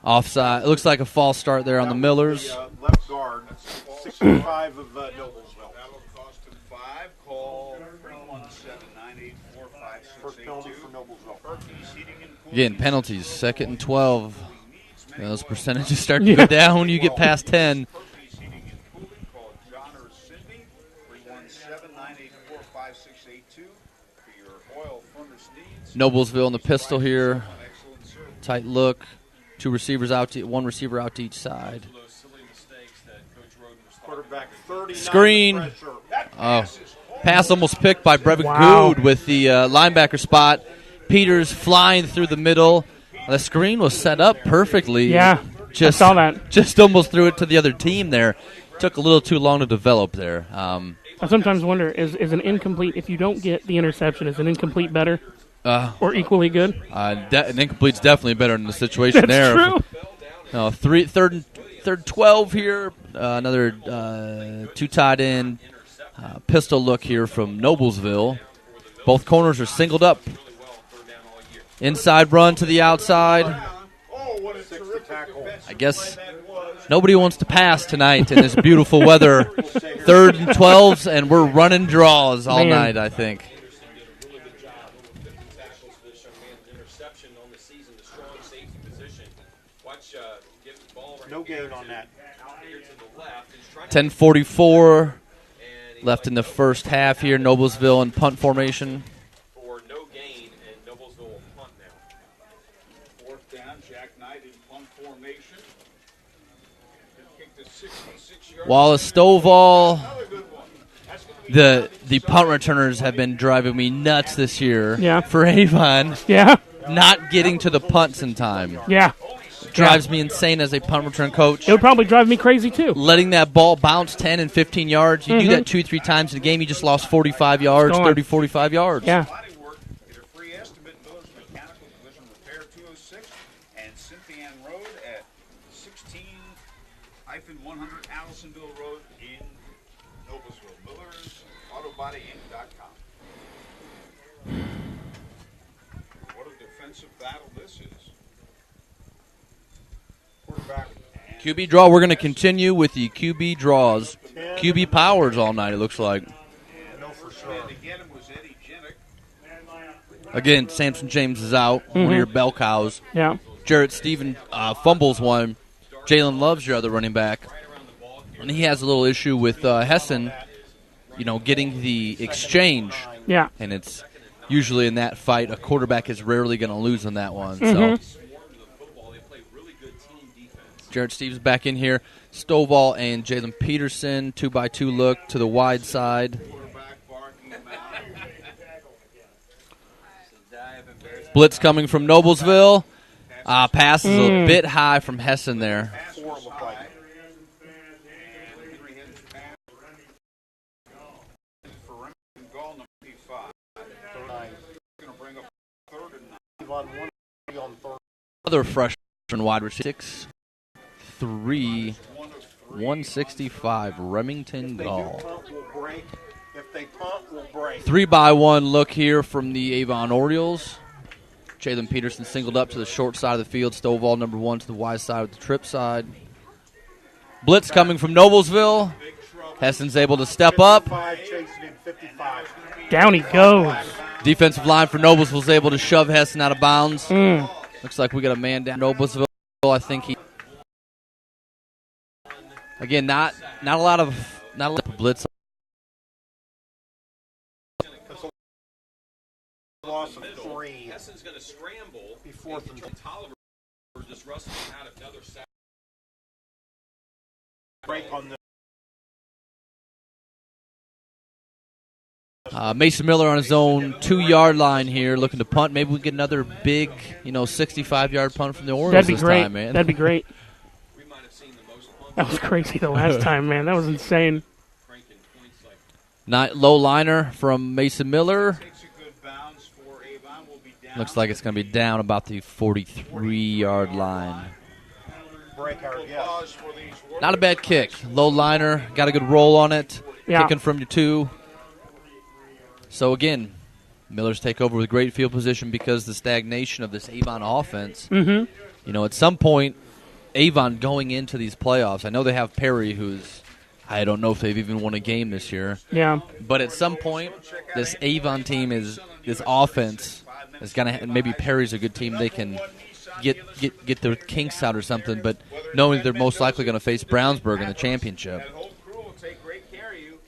Offside. It looks like a false start there on the Millers. Left guard, 65 of Noblesville. That will cost him 5. Call 317-984-5682. First penalty for Noblesville. Again, penalties, 2nd and 12. Those percentages start to go down when you get past 10. Noblesville in the pistol here. Tight look. 2 receivers out to 1 receiver out to each side. Quarterback 39. Screen. Pass almost picked by Brevin Wow. Good with the linebacker spot. Peters flying through the middle. The screen was set up perfectly. Yeah, I saw that. Just almost threw it to the other team there. Took a little too long to develop there. I sometimes wonder, is an incomplete, if you don't get the interception, is an incomplete better or equally good? An incomplete's definitely better in the situation That's there. true. No, third 12 here. Another 2 tight end. Pistol look here from Noblesville. Both corners are singled up. Inside run to the outside. I guess nobody wants to pass tonight in this beautiful weather. 3rd and 12s, and we're running draws all night, I think. No gain on that. 10:44 left in the first half here. Noblesville in punt formation. For no gain, and Noblesville will punt now. 4th down, Jack Knight in punt formation. Kicked a 66-yard. Wallace Stovall. The punt returners have been driving me nuts this year for Avon. Yeah. Not getting to the punts in time. Yeah. Drives me insane as a punt return coach. It would probably drive me crazy, too. Letting that ball bounce 10 and 15 yards. You do that 2-3 times in a game, you just lost 45 yards, 30, 45 yards. Yeah. Get a free estimate, Miller's Mechanical Collision Repair 206 and Cynthia Road at 16-100 Allisonville Road in Noblesville. MillersAutoBodyInc.com. defensive battle this is. Quarterback. QB draw. We're going to continue with the QB draws. QB powers all night, it looks like. I know for sure. And again, it was Eddie Jennick. Again, Samson James is out. One of your bell cows. Yeah. Jarrett Stephen fumbles one. Jalen Love's your other running back. And he has a little issue with Hessen, getting the exchange. Yeah. And it's usually in that fight, a quarterback is rarely going to lose on that one. So Jarrett Stevens back in here. Stovall and Jalen Peterson, 2x2 look to the wide side. Blitz coming from Noblesville. Pass is a bit high from Hessen there. Other freshman wide receiver, 6'3", 165, Remington Gall. If they punt, we'll break. 3x1 look here from the Avon Orioles. Jalen Peterson singled up to the short side of the field. Stovall, number 1, to the wide side with the trip side. Blitz coming from Noblesville. Hessen's able to step up. 55, chasing him 55. Down he goes. Defensive line for Noblesville is able to shove Hessen out of bounds. Looks like we got a man down Noblesville. I think he. Again, not a lot of blitz. Loss of 3. Hessen's going to scramble. Be fourth and Tolliver just wrestling out of another sack. break on the. Mason Miller on his own 2-yard line here, looking to punt. Maybe we get another big, 65-yard punt from the Orioles That'd be this great. time, man. That'd be great. We might have seen the most punts. That was crazy the last time, man. That was insane. Cranking points like Low liner from Mason Miller. Takes a good bounce for Avon. Will be down. Looks like it's going to be down about the 43-yard line. Break our guess. Pause for these Not a bad kick. Low liner, got a good roll on it. Yeah. Kicking from your 2. So, again, Millers take over with great field position because the stagnation of this Avon offense. At some point, Avon going into these playoffs, I know they have Perry, who's, I don't know if they've even won a game this year. Yeah. But at some point, this Avon team this offense is going to, maybe Perry's a good team. They can get their kinks out or something, but knowing they're most likely going to face Brownsburg in the championship. That whole crew will take great care of you.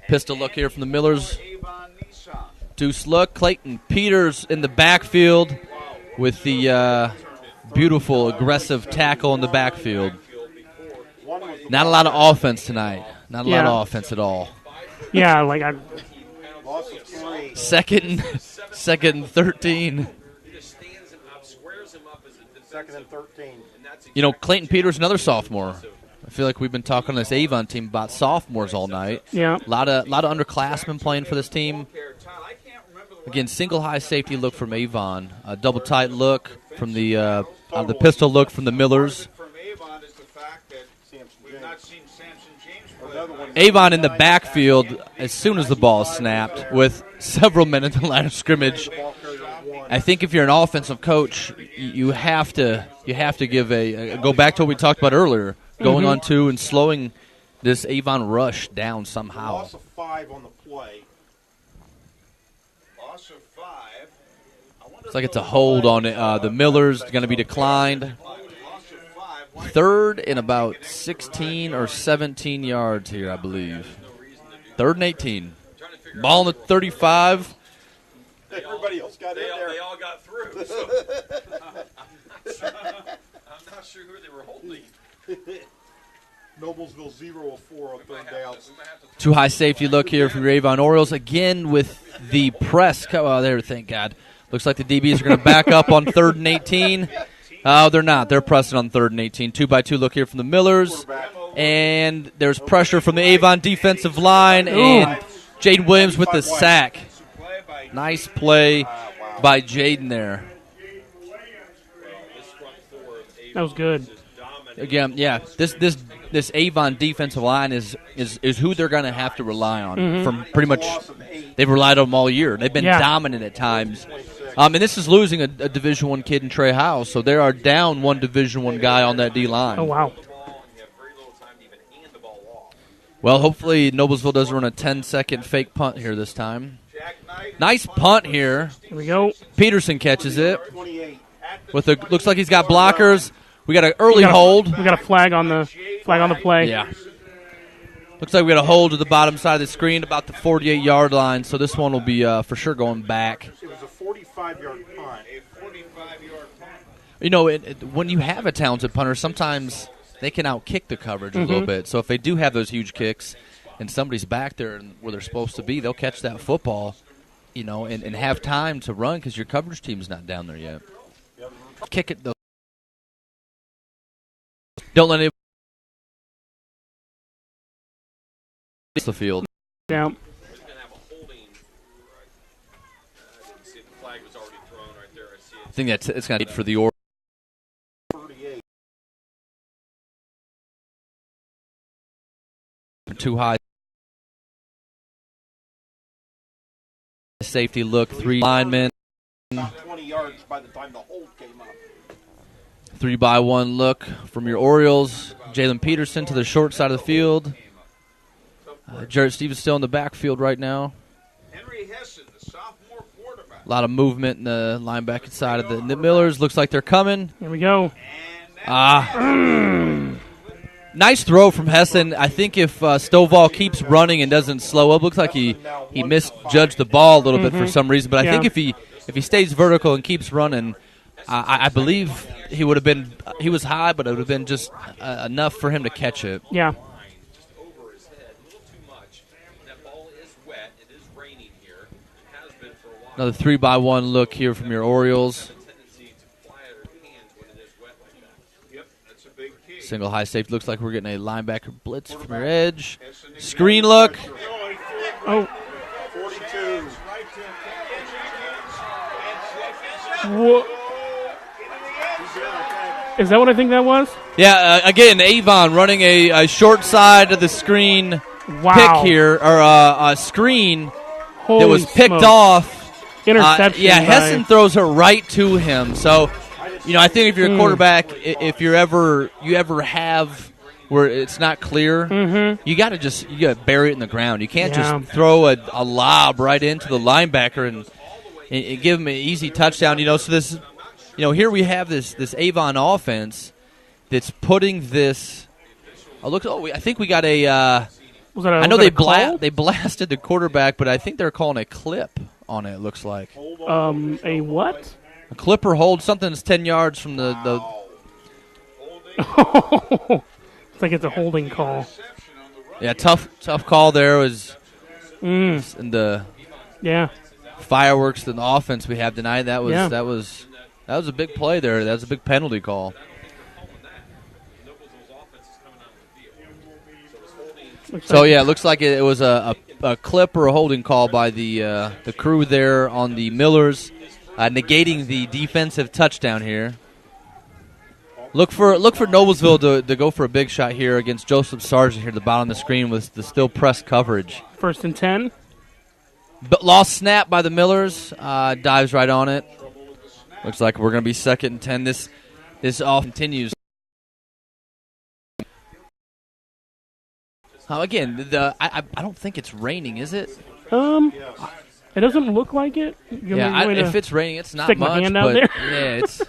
Pistol look here from the Millers. Avon Nissan. Deuce look. Clayton Peters in the backfield with the beautiful, aggressive tackle in the backfield. Not a lot of offense tonight. Not a lot of offense at all. Yeah, Loss of 3. Second and 13. he just stands him up, squares him up as a Second defensive. and 13. You know, Clayton Peters, another sophomore. I feel like we've been talking on this Avon team about sophomores all night. Yeah. A lot of underclassmen playing for this team. Again, single high safety look from Avon. A double tight look from the pistol look from the Millers. From Avon is the fact that we've not seen Samson James play. Avon in the backfield as soon as the ball is snapped with several men in the line of scrimmage. I think if you're an offensive coach, you have to give go back to what we talked about earlier, going on to and slowing this Avon rush down somehow. Loss of 5 on the play. Loss of 5. Looks like it's a hold on the Millers, going to be declined. Loss of 5. Third and about 16 or 17 yards here, I believe. Third and 18. Ball on the 35. Everybody else got in there. They all got through. So I'm not sure who they were holding. Noblesville 0 of 4 on third down. Too high safety look here from your Avon Orioles. Again with the press. Oh, there, thank God. Looks like the DBs are going to back up on 3rd and 18. Oh, they're not. They're pressing on 3rd and 18. 2x2 look here from the Millers. And there's pressure from the Avon defensive line. And Jaden Williams with the sack. Nice play by Jaden there. That was good. Again, yeah, this Avon defensive line is who they're going to have to rely on from pretty much. They've relied on them all year. They've been dominant at times. And this is losing a Division I kid in Trey House, so they are down one Division I guy on that D-line. Oh, wow. Well, hopefully Noblesville doesn't run a 10-second fake punt here this time. Nice punt here. Here we go. Peterson catches it. Looks like he's got blockers. We got an early hold. We got a flag on the play. Yeah. Looks like we got a hold to the bottom side of the screen, about the 48-yard line. So this one will be for sure going back. It was a 45-yard punt. You know, when you have a talented punter, sometimes they can out-kick the coverage a little bit. So if they do have those huge kicks and somebody's back there where they're supposed to be, they'll catch that football, you know, and have time to run because your coverage team's not down there yet. Kick it, though. Don't let it the field. Yeah. I think it's going to be for the order. Too high. Safety look, 3 linemen. 20 yards by the time the hold came up. 3-by-1 look from your Orioles. Jalen Peterson to the short side of the field. Jarrett Stevens still in the backfield right now. Henry Hessen, the sophomore quarterback. A lot of movement in the linebacker side of the Millers. Looks like they're coming. Here we go. Nice throw from Hessen. I think if Stovall keeps running and doesn't slow up, looks like he misjudged the ball a little bit for some reason. But I think if he stays vertical and keeps running, I believe he would have been. He was high, but it would have been just enough for him to catch it. Yeah. Another 3-by-1 look here from your Orioles. Single high safety. Looks like we're getting a linebacker blitz from your edge. Screen look. Oh. 42. Whoa. Is that what I think that was? Yeah, again, Avon running a short side of the screen Wow. pick here, or a screen Holy that was picked smokes. off. Interception. Yeah, by- Hessen throws her right to him. So, you know, I think if you're a quarterback, if you ever have where it's not clear, you got to bury it in the ground. You can't just throw a lob right into the linebacker and give him an easy touchdown. You know, so this, you know, here we have this Avon offense that's putting this. I think we got a. Was that a I know was that a call? they blasted the quarterback, but I think they're calling a clip on it. It looks like A what? a clip or hold. Something that's 10 yards from the. It's like it's a holding call. Yeah, tough call there was. And the Yeah. fireworks in the offense we have tonight. That was Yeah. that was a big play there. That was a big penalty call. So yeah, it looks like it was a clip or a holding call by the crew there on the Millers, negating the defensive touchdown here. Look for Noblesville to go for a big shot here against Joseph Sargent here at the bottom of the screen with the still press coverage. 1st and 10. But lost snap by the Millers, dives right on it. Looks like we're going to be 2nd and 10. This all continues. Again, I don't think it's raining, is it? It doesn't look like it. If it's raining, it's not stick my much. hand out but there? yeah, it's.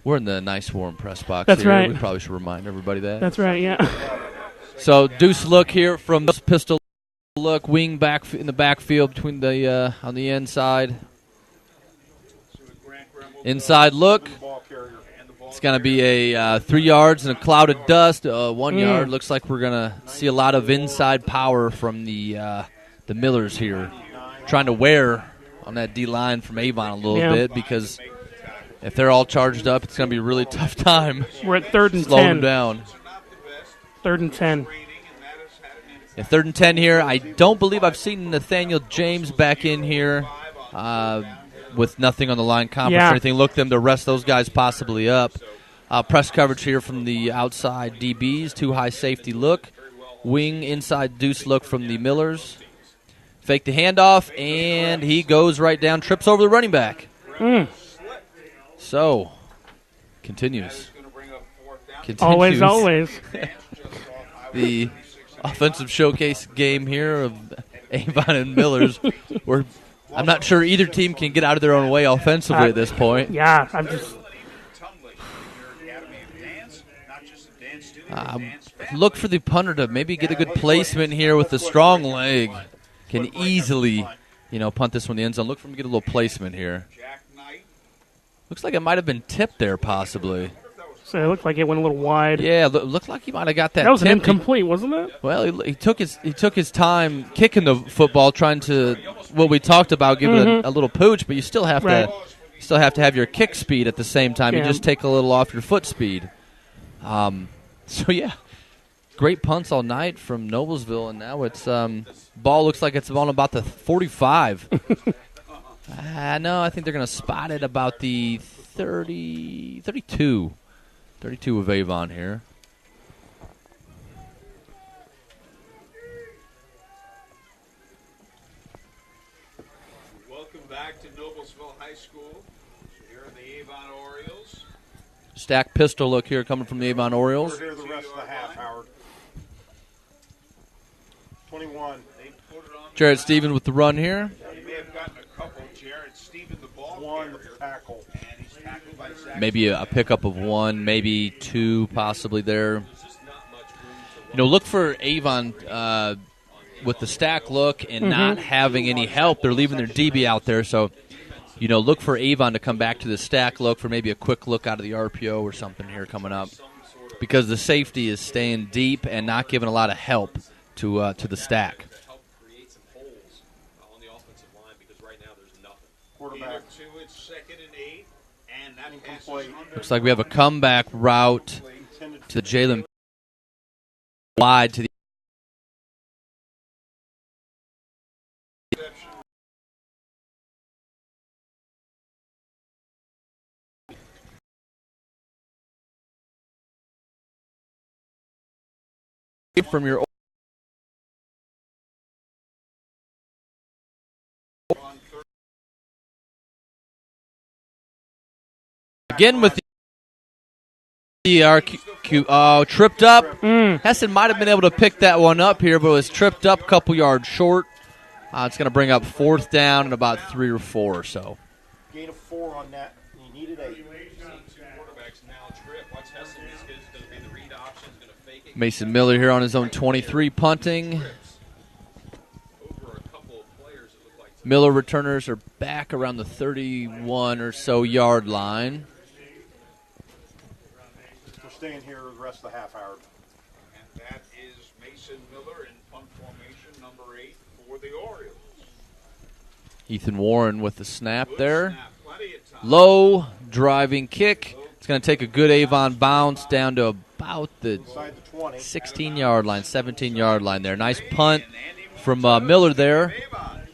We're in the nice warm press box. That's here. right. We probably should remind everybody that. That's right. Yeah. So deuce look here from this pistol look, wing back in the backfield between the on the inside. Inside look. It's going to be a 3 yards and a cloud of dust. 1 yard. Looks like we're going to see a lot of inside power from the Millers here, trying to wear on that D line from Avon a little bit because if they're all charged up, it's going to be a really tough time. We're at 3rd and 10. Slow them down. 3rd and 10. Yeah, 3rd and 10 here. I don't believe I've seen Nathaniel James back in here with nothing on the line conference or anything. Look them to rest those guys possibly up. Press coverage here from the outside DBs. 2 high safety look. Wing inside deuce look from the Millers. fake the handoff, and he goes right down, trips over the running back. So, continues. Always. The offensive showcase game here of Avon and Millers. I'm not sure either team can get out of their own way offensively at this point. Yeah, I'm just... Look for the punter to maybe get a good placement here with the strong leg. Can easily, punt this one in the end zone. Look for him to get a little placement here. Looks like it might have been tipped there, possibly. So it looked like it went a little wide. Yeah, looked like he might have got that. That was an tip. incomplete, wasn't it? Well, he took his time kicking the football, trying to what we talked about, give it a little pooch, but you still have to have your kick speed at the same time. Yeah. You just take a little off your foot speed. So yeah, great punts all night from Noblesville, and now it's ball looks like it's on about the 45. No, I think they're going to spot it about the 32 of Avon here. Welcome back to Noblesville High School. Here are the Avon Orioles. Stack pistol look here coming from the Avon Orioles. We're here the rest of the half, Howard. 21. Jared Stevens with the run here. He may have gotten a couple. Jared Stevens, the ball One carrier, tackle. and he's tackled by Zach. Maybe a pickup of one, maybe two possibly there. Look for Avon with the stack look and not having any help. They're leaving their DB out there, so look for Avon to come back to the stack look for maybe a quick look out of the RPO or something here coming up, because the safety is staying deep and not giving a lot of help to the stack. Quarterback. It's 2nd and 8, and that pass is under. Looks like we have a comeback route to Jalen wide to the from your again with the RQ, tripped up. Hessen might have been able to pick that one up here, but was tripped up a couple yards short. It's going to bring up 4th down and about 3 or 4 or so. Gain of 4 on that. You needed 8. Mason Miller here on his own 23 punting. Miller returners are back around the 31 or so yard line. We're staying here the rest of the half, Howard. And that is Mason Miller in punt formation number 8 for the Orioles. Ethan Warren with the snap there. Low driving kick. It's going to take a good Avon bounce down to about the 16-yard line, 17-yard line there. Nice punt from Miller there. 5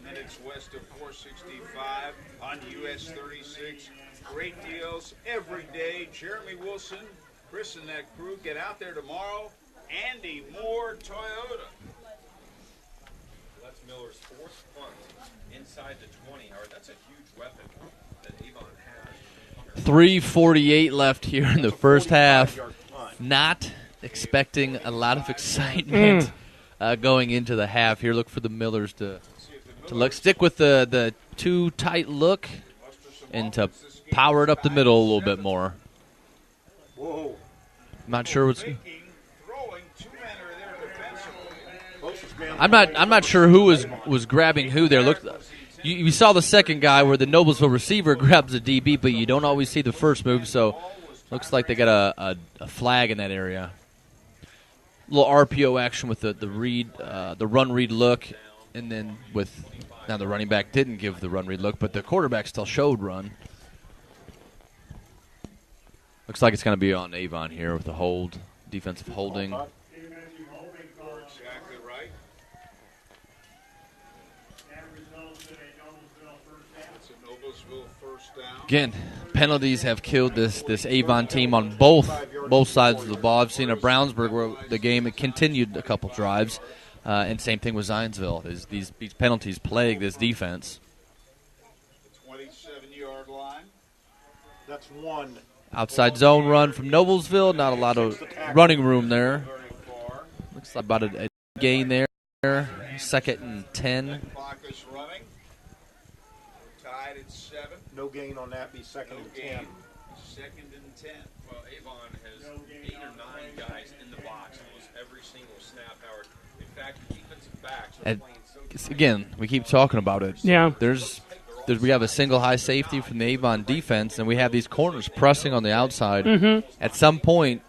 minutes west of 465 on US 36. Great deals every day. Jeremy Wilson, Chris and that crew get out there tomorrow. Andy Moore, Toyota. That's Miller's 4th punt inside the 20. Howard, that's a huge weapon that Avon has. 3:48 left here in the first half. Not expecting a lot of excitement going into the half here. Look for the Millers to stick with the too tight look and to power it up the middle a little bit more. Whoa. Not sure what's. Throwing, 2 men are there defensively. I'm not sure who was grabbing who there. Look, you saw the second guy where the Noblesville receiver grabs a DB, but you don't always see the first move. So looks like they got a flag in that area. A little RPO action with the read, the run read look, and then now the running back didn't give the run read look, but the quarterback still showed run. Looks like it's going to be on Avon here with the hold, defensive holding. Exactly right. It's a Noblesville first down. Again, penalties have killed this Avon team on both sides of the ball. I've seen at Brownsburg where the game it continued a couple drives, And same thing with Zionsville. These penalties plague this defense. The 27-yard line. That's one. Outside zone run from Noblesville. Not a lot of running room there. Very far. Looks like about a gain there. 2nd and 10. Clock is running. We're tied at 7. No gain on that. Be second and 10. 2nd and 10. Well, Avon has 8 or 9 guys in the box almost every single snap, Howard. In fact, the defensive backs are And playing so again, we keep talking about it. Yeah. We have a single high safety from the Avon defense, and we have these corners pressing on the outside. Mm-hmm. At some point,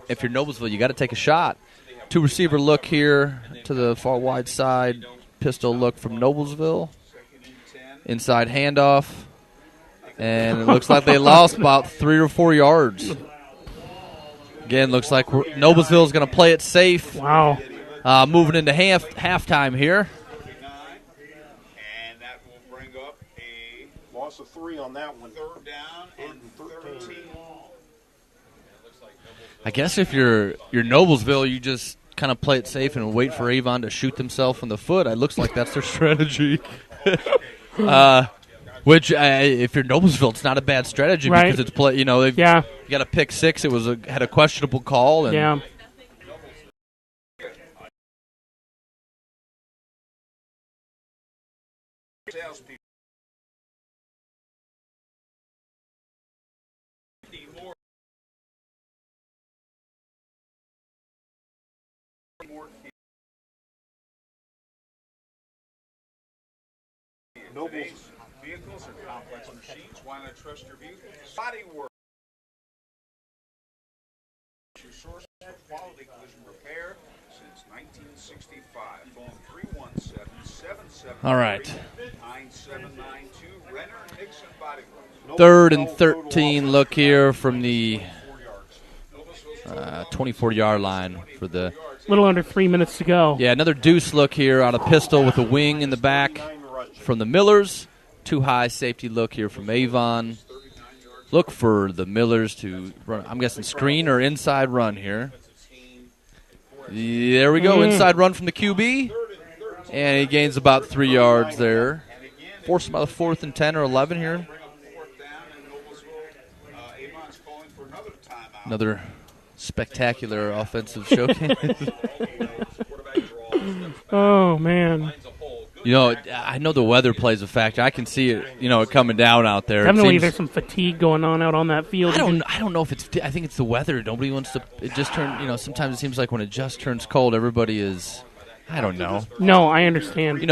if you're Noblesville, you got to take a shot. 2 receiver look here to the far wide side. Pistol look from Noblesville. Inside handoff. And it looks like they lost about 3 or 4 yards. Again, looks like Noblesville is going to play it safe. Wow. Moving into halftime here. And that will bring up a Loss of 3 on that one. 3rd down and 13. I guess if you're Noblesville, you just kind of play it safe and wait for Avon to shoot themselves in the foot. It looks like that's their strategy. Which, if you're Noblesville, it's not a bad strategy Right. because it's play. You know, you got a pick 6. It was had a questionable call. And Yeah. Salespeople. Today's vehicles are complex machines. Why not trust your vehicle? Body Work. Your source for quality collision repair since 1965. Phone 317-773-9792. All right. Renner Nixon Body Works. 3rd and 13 look here from the 24-yard line for the. A little under 3 minutes to go. Yeah, another deuce look here on a pistol with a wing in the back from the Millers. 2 high safety look here from Avon. Look for the Millers to run. I'm guessing screen or inside run here. There we go. Inside run from the QB. And he gains about 3 yards there. Force about a 4th and 10 or 11 here. Another spectacular offensive showcase. Oh, man. You know, I know the weather plays a factor. I can see it, it coming down out there. Definitely there's some fatigue going on out on that field. I don't know if it's – I think it's the weather. Nobody wants to – it just turns – sometimes it seems like when it just turns cold, everybody is – I don't know. No, I understand.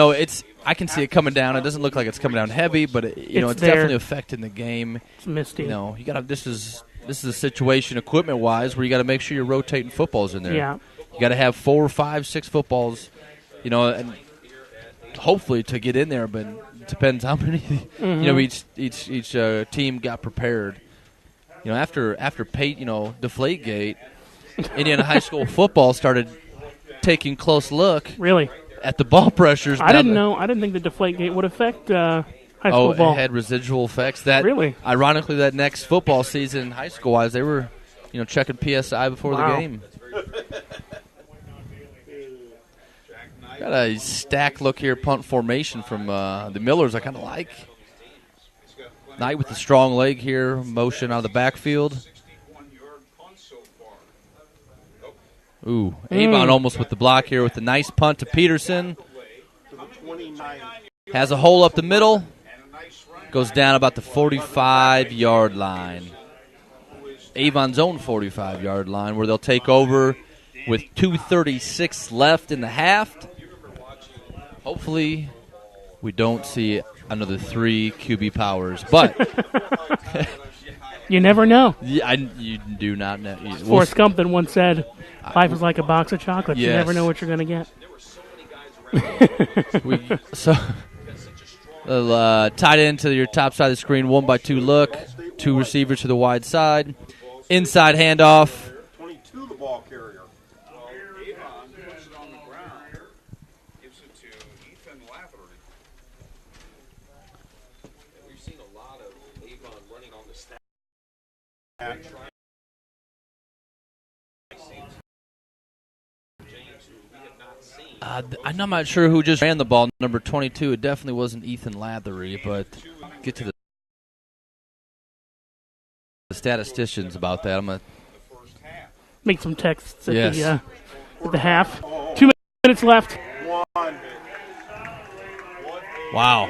I can see it coming down. It doesn't look like it's coming down heavy, but it's definitely affecting the game. It's misty. You got to – this is a situation equipment-wise where you got to make sure you're rotating footballs in there. Yeah. You got to have 4, 5, 6 footballs, and – hopefully to get in there, but it depends how many each team got prepared. After Deflategate, Indiana high school football started taking close look. Really? At the ball pressures. I didn't know. I didn't think the Deflategate would affect high school ball. It had residual effects. That really? Ironically, that next football season, high school wise, they were checking PSI before the game. Got a stack look here, punt formation from the Millers. I kind of like. Knight with the strong leg here, motion out of the backfield. Ooh, Avon almost with the block here with the nice punt to Peterson. Has a hole up the middle. Goes down about the 45-yard line. Avon's own 45-yard line where they'll take over with 2:36 left in the half. Hopefully, we don't see another 3 QB powers, but you never know. You do not know. Forrest Gump once said, "Life is like a box of chocolates. Yes. You never know what you're going to get." Tied into your top side of the screen, 1x2 look, 2 receivers to the wide side, inside handoff. 22, the ball carrier. We've seen a lot of Avon running on the stack. I'm not sure who just ran the ball. Number 22. It definitely wasn't Ethan Lathery, but get to the statisticians about that. I'm gonna make some texts at Yes. the half. 2 minutes left. Wow.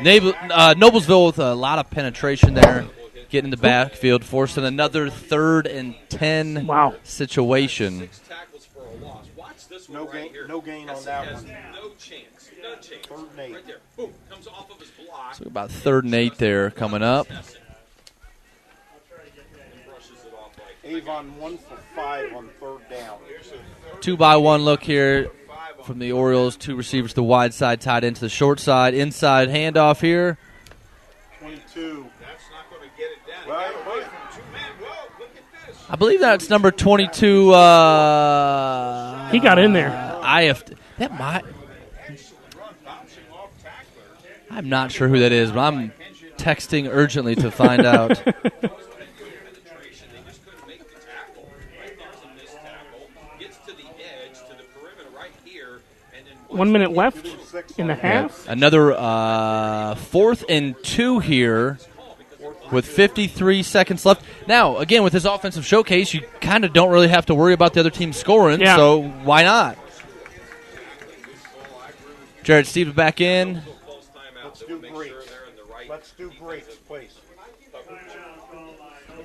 Noblesville with a lot of penetration there, getting in the backfield, forcing another 3rd and 10 situation. 6 tackles for a loss. Watch this one No right gain, here. no gain on that has one. no chance. No chance. 3rd and 8. Right there. Boom. Comes off of his block. So about 3rd and 8 there coming up. Brushes it off like Avon 1 for 5 on 3rd down. 2-by-1 look here from the Orioles. 2 receivers to the wide side, tied into the short side. Inside handoff here. 22. that's not going to get it down. Right, Got away from 2 men. Whoa, look at this. I believe that's number 22. He got in there. That might. Excellent run, bouncing off tackler. I'm not sure who that is, but I'm texting urgently to find out. Penetration. They just couldn't make the tackle. Right there's a missed tackle. Gets to the edge, to the perimeter right here, and then 1 minute left in the half. Another 4th and 2 here with 53 seconds left. Now, again, with this offensive showcase, you kind of don't really have to worry about the other team scoring, so why not? Jared Stevens back in. Let's do breaks. Let's do breaks, please.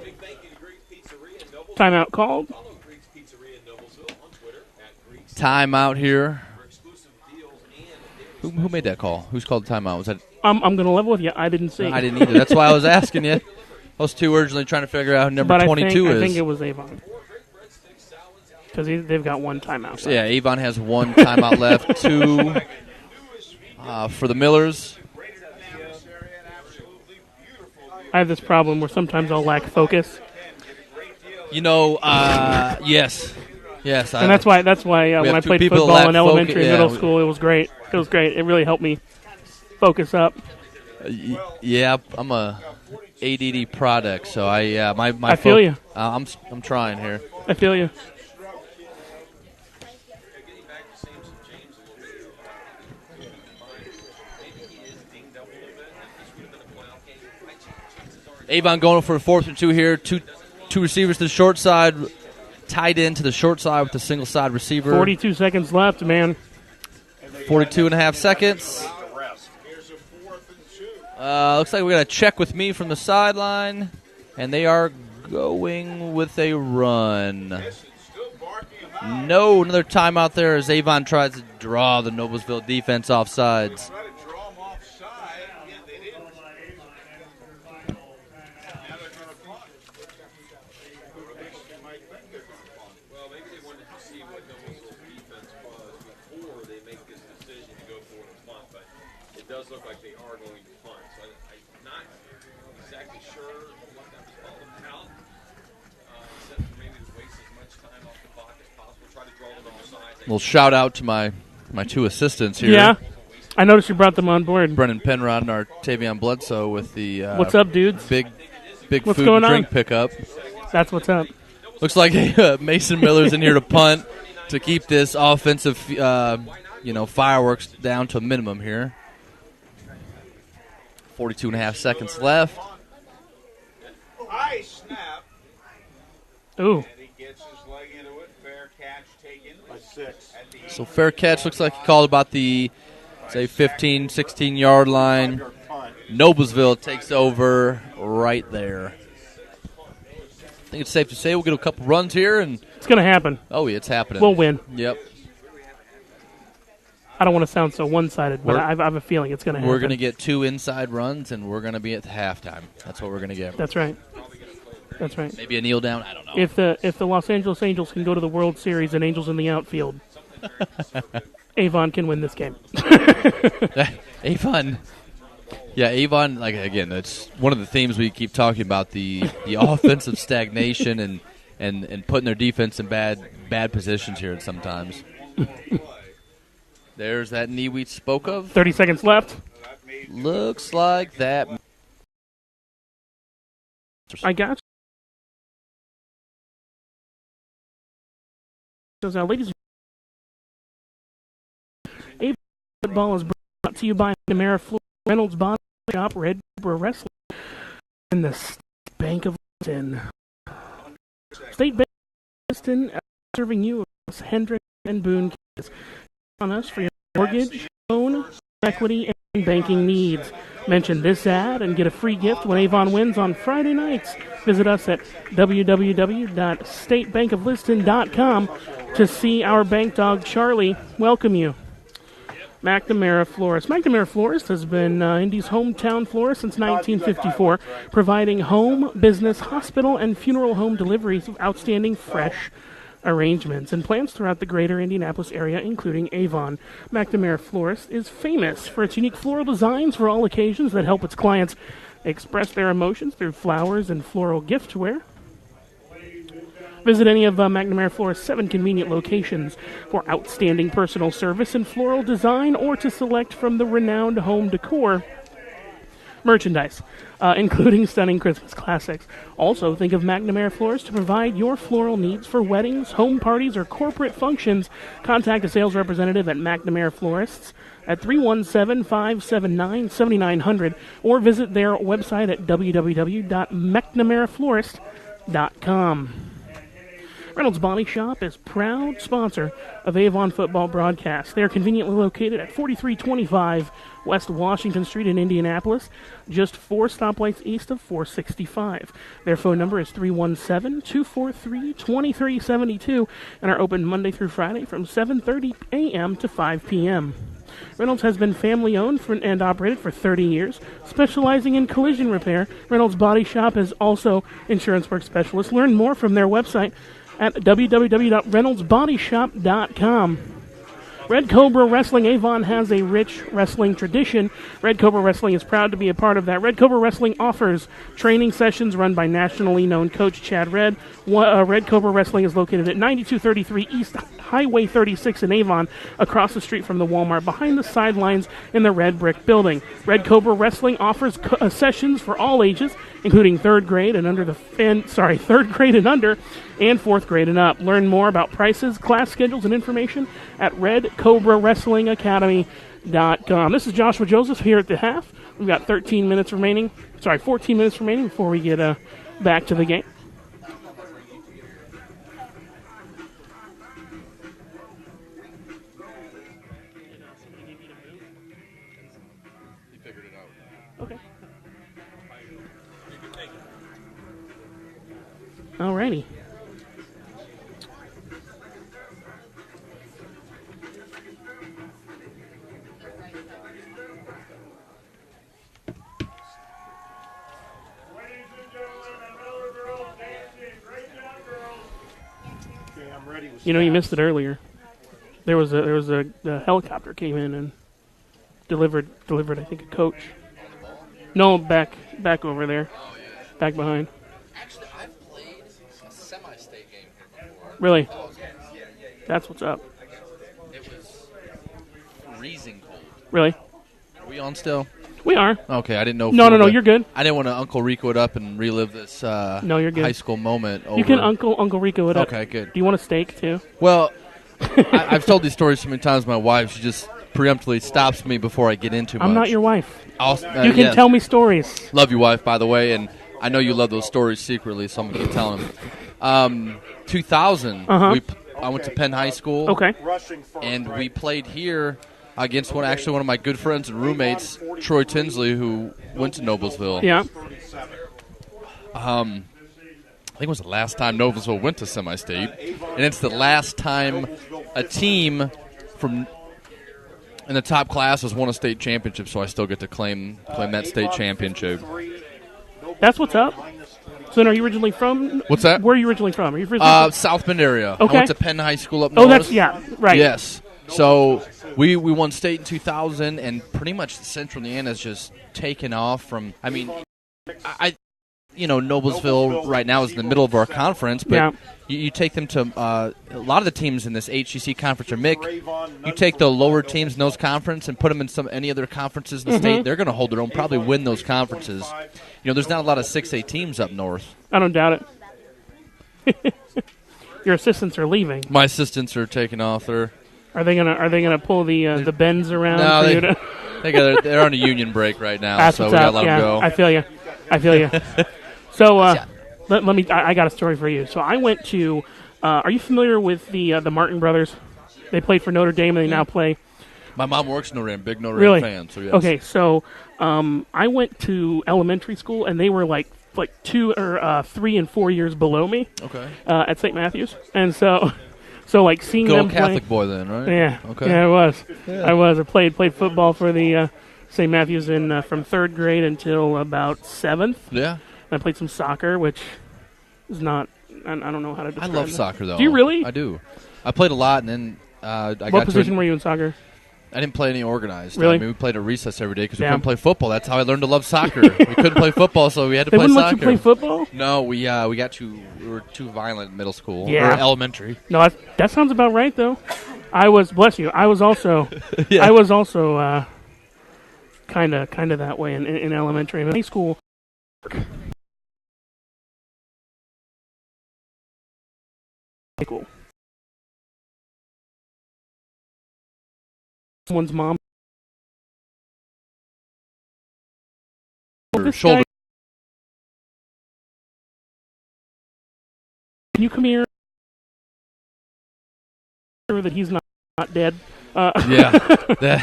Big thank you to Greek's Pizzeria in Noblesville. Timeout called. Follow Greek's Pizzeria in Noblesville on Twitter at Greek's Timeout here. for exclusive deals and Who made that call? Who's called the timeout? Was that? I'm going to level with you. I didn't see. I didn't either. That's why I was asking you. I was too urgently trying to figure out who number But 22 I is. think it was Avon. Because they've got 1 timeout. So, yeah, Avon has 1 timeout left. 2 for the Millers. I have this problem where sometimes I'll lack focus. You know, yes. And that's why when I two played people that football lack in elementary and focus. middle school, it was great. It was great. It really helped me focus up. Yeah, I'm a ADD product, so my I feel you. I'm trying here. I feel you. getting back to Samson James a little bit here. Maybe he is dinged up a little bit. This would have been a playoff game. Chances are Avon going for a 4th and 2 here. Two receivers to the short side, tied in to the short side with the single side receiver. 42 seconds left, man. 42 and a half seconds. Here's a 4th and 2. Looks like we got a check with me from the sideline, and they are going with a run. Still barking high. No, another timeout there as Avon tries to draw the Noblesville defense off sides. Try to draw him offside. Yeah, they didn't. Now they're going to punt. Who makes you might think they're going to punt? well, maybe they wanted to see what Noblesville's defense was before they make this decision to go for a punt. But it does look like they are going to punt. So I'm not exactly sure what that was all about. Except for maybe to waste as much time off the clock as possible. Try to draw them offside. Little shout out to my 2 assistants here. Yeah. I noticed you brought them on board. Brennan Penrod and Artavion Bledsoe with the What's up, dudes? big What's food going and drink on? pickup. That's what's up. Looks like Mason Miller's in here to punt to keep this offensive fireworks down to a minimum here. 42 and a half seconds left. High snap. Ooh. And he gets his leg into it. Fair catch taken. By 6. At the So fair catch. Looks like he called about the, say, 15, 16-yard line. Punt. Noblesville takes over right there. I think it's safe to say we'll get a couple runs here, and It's going to happen. oh yeah, it's happening. We'll win. Yep. I don't want to sound so one-sided, but We're- I have a feeling it's going to happen. We're going to get 2 inside runs, and we're going to be at halftime. That's what we're going to get. That's right. That's right. Maybe a kneel down. I don't know. If the Los Angeles Angels can go to the World Series and Angels in the outfield, Avon can win this game. Avon. Yeah, Avon, like, again, that's one of the themes we keep talking about, the offensive stagnation and putting their defense in bad positions here sometimes. There's that knee we spoke of. 30 seconds left. Looks like that. I got you. Now, ladies Football is brought to you by McNamara Florist, Reynolds Body Shop, Red Cobra Wrestling, and the State Bank of Liston. State Bank of Liston, serving you as Hendrick and Boone kids. On us for your mortgage, loan, equity, and banking needs. Mention this ad and get a free gift when Avon wins on Friday nights. Visit us at www.statebankofliston.com to see our bank dog Charlie welcome you. McNamara Florist. McNamara Florist has been Indy's hometown florist since 1954, providing home, business, hospital, and funeral home deliveries of outstanding fresh arrangements and plants throughout the greater Indianapolis area, including Avon. McNamara Florist is famous for its unique floral designs for all occasions that help its clients express their emotions through flowers and floral giftware. Visit any of McNamara Florist's 7 convenient locations for outstanding personal service and floral design, or to select from the renowned home decor merchandise, including stunning Christmas classics. Also, think of McNamara Florist to provide your floral needs for weddings, home parties, or corporate functions. Contact a sales representative at McNamara Florists at 317-579-7900 or visit their website at www.mcnamaraflorist.com. Reynolds Body Shop is proud sponsor of Avon football broadcasts. They are conveniently located at 4325 West Washington Street in Indianapolis, just 4 stoplights east of 465. Their phone number is 317-243-2372 and are open Monday through Friday from 7:30 a.m. to 5 p.m. Reynolds has been family-owned and operated for 30 years, specializing in collision repair. Reynolds Body Shop is also insurance work specialist. Learn more from their website at www.reynoldsbodyshop.com. Red Cobra Wrestling Avon has a rich wrestling tradition. Red Cobra Wrestling is proud to be a part of that. Red Cobra Wrestling offers training sessions run by nationally known coach Chad Red. Red Cobra Wrestling is located at 9233 East Highway 36 in Avon, across the street from the Walmart, behind the sidelines in the red brick building. Red Cobra Wrestling offers sessions for all ages, including third grade and under, and 4th grade and up. Learn more about prices, class schedules, and information at redcobrawrestlingacademy.com. This is Joshua Joseph here at the half. We've got 14 minutes remaining before we get back to the game. Okay. Alrighty. You know, you missed it earlier. There was a helicopter came in and delivered I think a coach. No, back over there. Oh, yeah. Back behind. Actually, I've played a semi-state game here before. Really? Oh, okay. That's what's up. It was freezing cold. Really? Are we on still? We are. Okay, I didn't know. No, you're good. I didn't want to Uncle Rico it up and relive this no, you're good. high school moment. Over. You can Uncle Rico it up. Okay, good. Do you want a steak, too? Well, I've told these stories so many times. My wife, she just preemptively stops me before I get into much. I'm not your wife. You can tell me stories. Love you, wife, by the way, and I know you love those stories secretly, so I'm going to keep telling them. 2000, I went to Penn High School. Okay. And we played here against one of my good friends and roommates, Troy Tinsley, who went to Noblesville. Yeah. I think it was the last time Noblesville went to semi-state, and it's the last time a team from in the top class has won a state championship, so I still get to claim that state championship. That's what's up. So then are you originally from? What's that? Where are you originally from? Are you from? South Bend area. Okay. I went to Penn High School up north. Oh, that's, yeah, right. Yes. So we won state in 2000, and pretty much Central Indiana has just taken off from, I mean, Noblesville right now is in the middle of our conference, but you take them to a lot of the teams in this HCC conference are Mick. You take the lower teams in those conferences and put them in any other conferences in the state, they're going to hold their own, probably win those conferences. There's not a lot of 6A teams up north. I don't doubt it. Your assistants are leaving. My assistants are taking off. They're Are they gonna pull the bends around No, for they- you to? They're on a union break right now, That's so what's we gotta up. let Yeah, them go. I feel you. So let me. I got a story for you. So I went to. Are you familiar with the Martin brothers? They played for Notre Dame, and they now play. My mom works in Notre Dame, big Notre Really? Dame fan. So yes. Okay, so I went to elementary school, and they were like 2 or 3 and 4 years below me. Okay. At St. Matthews, and so like seeing Good them old Catholic boy then, right? Yeah. Okay. Yeah, I was. I played football for the St. Matthews in from 3rd grade until about 7th. Yeah. I played some soccer, which is not. I don't know how to I describe love it. soccer though. Do you really? I do. I played a lot, and then I got What position were you in soccer? I didn't play any organized. Really? I mean, we played at recess every day because we Yeah. couldn't play football. That's how I learned to love soccer. We couldn't play football, so we had to They play wouldn't soccer. let you play football? No, we were too violent in middle school Yeah. or elementary. No, that sounds about right though. I was bless you. I was also Yeah. I was also kind of that way in elementary and high school. Cool. Someone's mom. This Shoulder. guy- Can you come here? Sure that he's not dead. Yeah.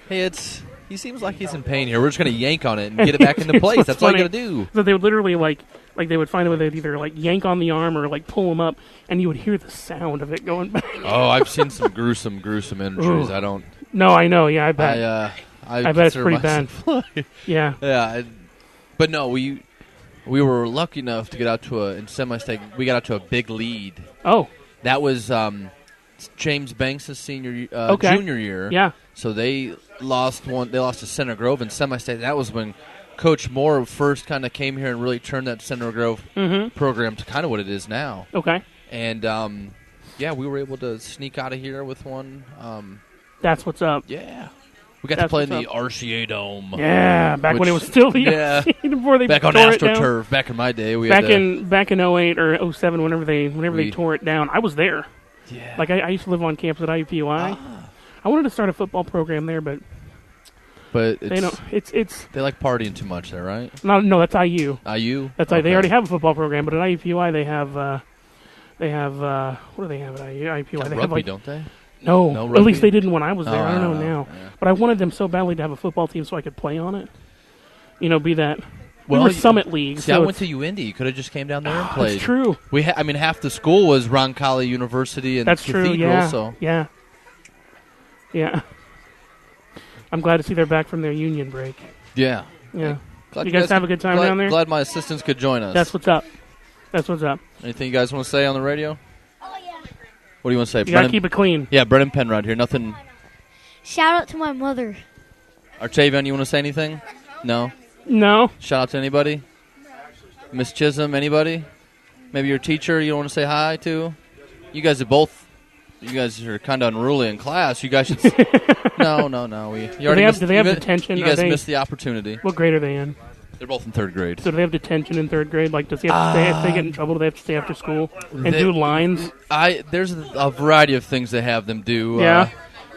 He seems like he's in pain here. We're just gonna yank on it and get it back into place. That's all you gotta do. So they would literally like they would find a way they'd either like yank on the arm or like pull him up, and you would hear the sound of it going back. Oh, I've seen some gruesome injuries. Ooh. I don't. No, I know. Yeah, I bet. I bet it's consider pretty bad. myself- Yeah. Yeah, but no, we were lucky enough to get out to in semi-state. We got out to a big lead. Oh. That was James Banks' Okay. junior year. Yeah. So they lost one. They lost to Center Grove in semi-state. That was when Coach Moore first kind of came here and really turned that Center Grove program to kind of what it is now. Okay. And yeah, we were able to sneak out of here with one. That's what's up. Yeah. We got to That's play in what's the RCA Dome. Yeah, back when it was which- still the yeah. before they Back on tore it down. AstroTurf. Back in my day, we Back had to, in 08 or 07, whenever they tore it down, I was there. Yeah. Like I used to live on campus at IUPUI. I wanted to start a football program there, but But they don't. It's they like partying too much there, right? no, that's IU. IU? That's okay. They already have a football program, but at IUPUI they have what do they have at IUPUI? They Rugby, have like don't they? no, No at rugby? least they didn't when I was there. Oh, I don't know I don't know. now, Yeah. but I wanted them so badly to have a football team so I could play on it. You know, be that. Well, we were Summit League. See, so I went it's- to UIndy. You could have just came down there and played. That's true. I mean, half the school was Roncalli University and That's Cathedral. true. Yeah. So Yeah. I'm glad to see they're back from their union break. yeah. Yeah. Glad You guys have a good time down there? Glad my assistants could join us. That's what's up. That's what's up. Anything you guys want to say on the radio? Oh, yeah. What do you want to say? You gotta keep it clean. Yeah, Brennan Penrod here. Nothing. Shout out to my mother. Artavian, you want to say anything? No? No. Shout out to anybody? Miss Chisholm, anybody? Maybe your teacher you want to say hi to? You guys are kind of unruly in class. You guys should... No. Do they have detention? You guys missed the opportunity. What grade are they in? They're both in 3rd grade. So do they have detention in 3rd grade? Like, does he have to stay? If they get in trouble, do they have to stay after school and do lines? There's a variety of things they have them do. Yeah.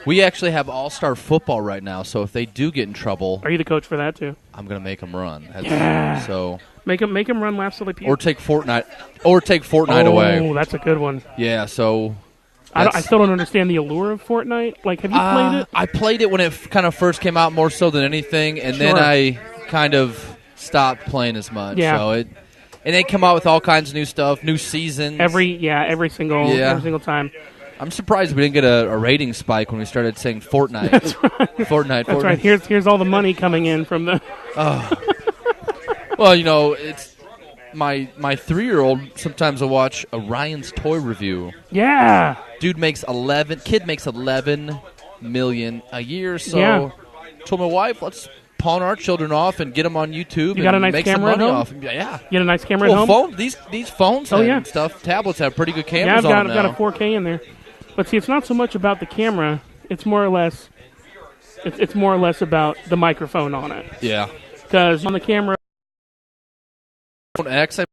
We actually have all-star football right now, so if they do get in trouble... Are you the coach for that, too? I'm going to make them run. Yeah. So... Make them run laps till they puke. Or take Fortnite away. Oh, that's a good one. Yeah, so... I still don't understand the allure of Fortnite. Like, have you played it? I played it when it kind of first came out more so than anything, and then Sure. I kind of stopped playing as much. Yeah. So and they come out with all kinds of new stuff, new seasons. Every single time. I'm surprised we didn't get a rating spike when we started saying Fortnite. That's right. Fortnite. That's right. Here's all the money coming in from the... Well, it's my 3-year-old sometimes will watch a Ryan's Toy Review. Yeah. Kid makes 11 million a year, so Yeah. told my wife, let's pawn our children off and get them on YouTube You got a and nice make some camera at money home? off. Yeah. You get a nice camera at home? Phone, these phones Oh, yeah. and stuff, tablets have pretty good Yeah, cameras I've on them got now. a 4K in there. But see, it's not so much about the camera. It's more or less about the microphone on it. Yeah. Because on the camera, iPhone X, I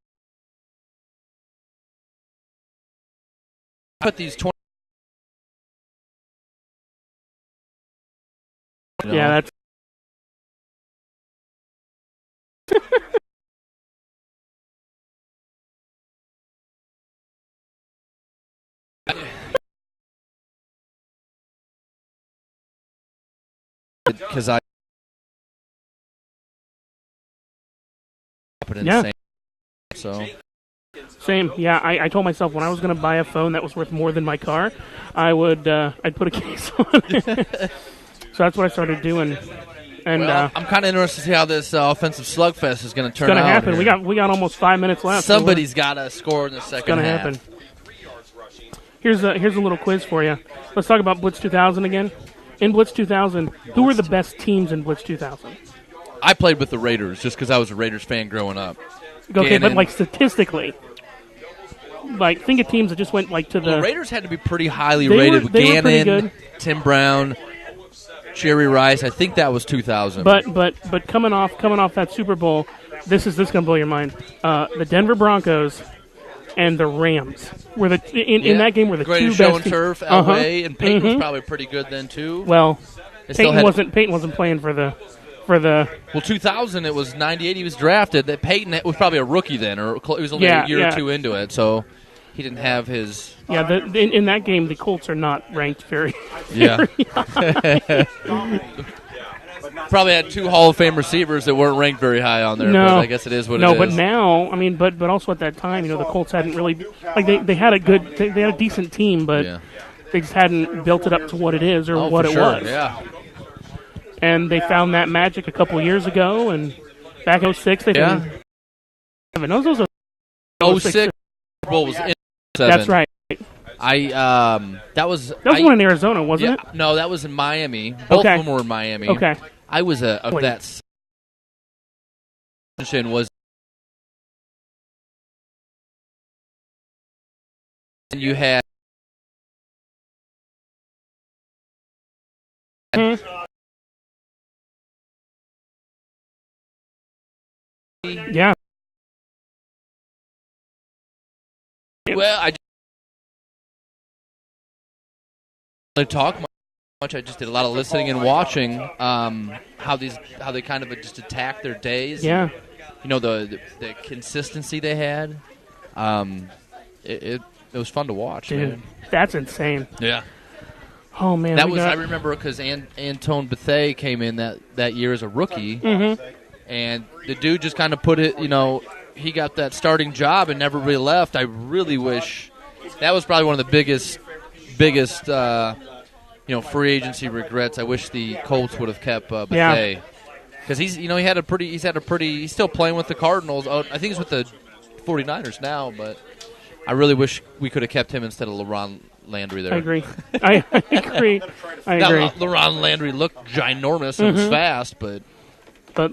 put these 20 You know? Yeah, that's because I Yeah. insane. So same. Yeah, I told myself when I was going to buy a phone that was worth more than my car, I'd put a case on it. So that's what I started doing. And well, I'm kind of interested to see how this offensive slugfest is going to turn it's going to out. happen. Here. We got almost 5 minutes left. Somebody's got to score in the second It's going to half. happen. Here's a little quiz for you. Let's talk about Blitz 2000 again. In Blitz 2000, who were the best teams in Blitz 2000? I played with the Raiders just because I was a Raiders fan growing up. Okay, Gannon. but like statistically, like think of teams that just went like to The Raiders had to be pretty highly They rated were- with they were pretty Gannon, good. Tim Brown, Jerry Rice. I think that was 2000. But coming off that Super Bowl, this gonna blow your mind. The Denver Broncos and the Rams were in that game were the Greatest two show best and teams. turf, Elway, and Peyton was probably pretty good then too. Well, They still Peyton wasn't playing for the. Well, 2000 it was 98. He was drafted. That Peyton was probably a rookie then, or he was only a year or two into it, so he didn't have his. Yeah, in that game, the Colts are not ranked very. Yeah. very Probably had 2 Hall of Fame receivers that weren't ranked very high on there. No, but I guess it is what it is. No, but now, I mean, but also at that time, the Colts hadn't really like they had a good, they had a decent team, but they just hadn't built it up to what it is or what for it sure. was. Yeah. And they found that magic a couple years ago, and back in 06, they didn't. No, those are 06 Super Bowl was in 7. That's right. That was one in Arizona, wasn't it? No, that was in Miami. Both of them were in Miami. Okay. I was of that was and you had Yeah. Well, I didn't talk much. I just did a lot of listening and watching how they kind of just attack their days. Yeah. The consistency they had. It was fun to watch. Dude, man. that's insane. Yeah. Oh man, I remember because Antone Bethea came in that year as a rookie, and the dude just kind of put it. He got that starting job and never really left. I really wish that was probably one of the biggest free agency regrets. I wish the Colts would have kept Bethea because he's still playing with the Cardinals. I think he's with the 49ers now, but I really wish we could have kept him instead of LaRon Landry there. I agree. I agree. Now, LaRon Landry looked ginormous and was fast, but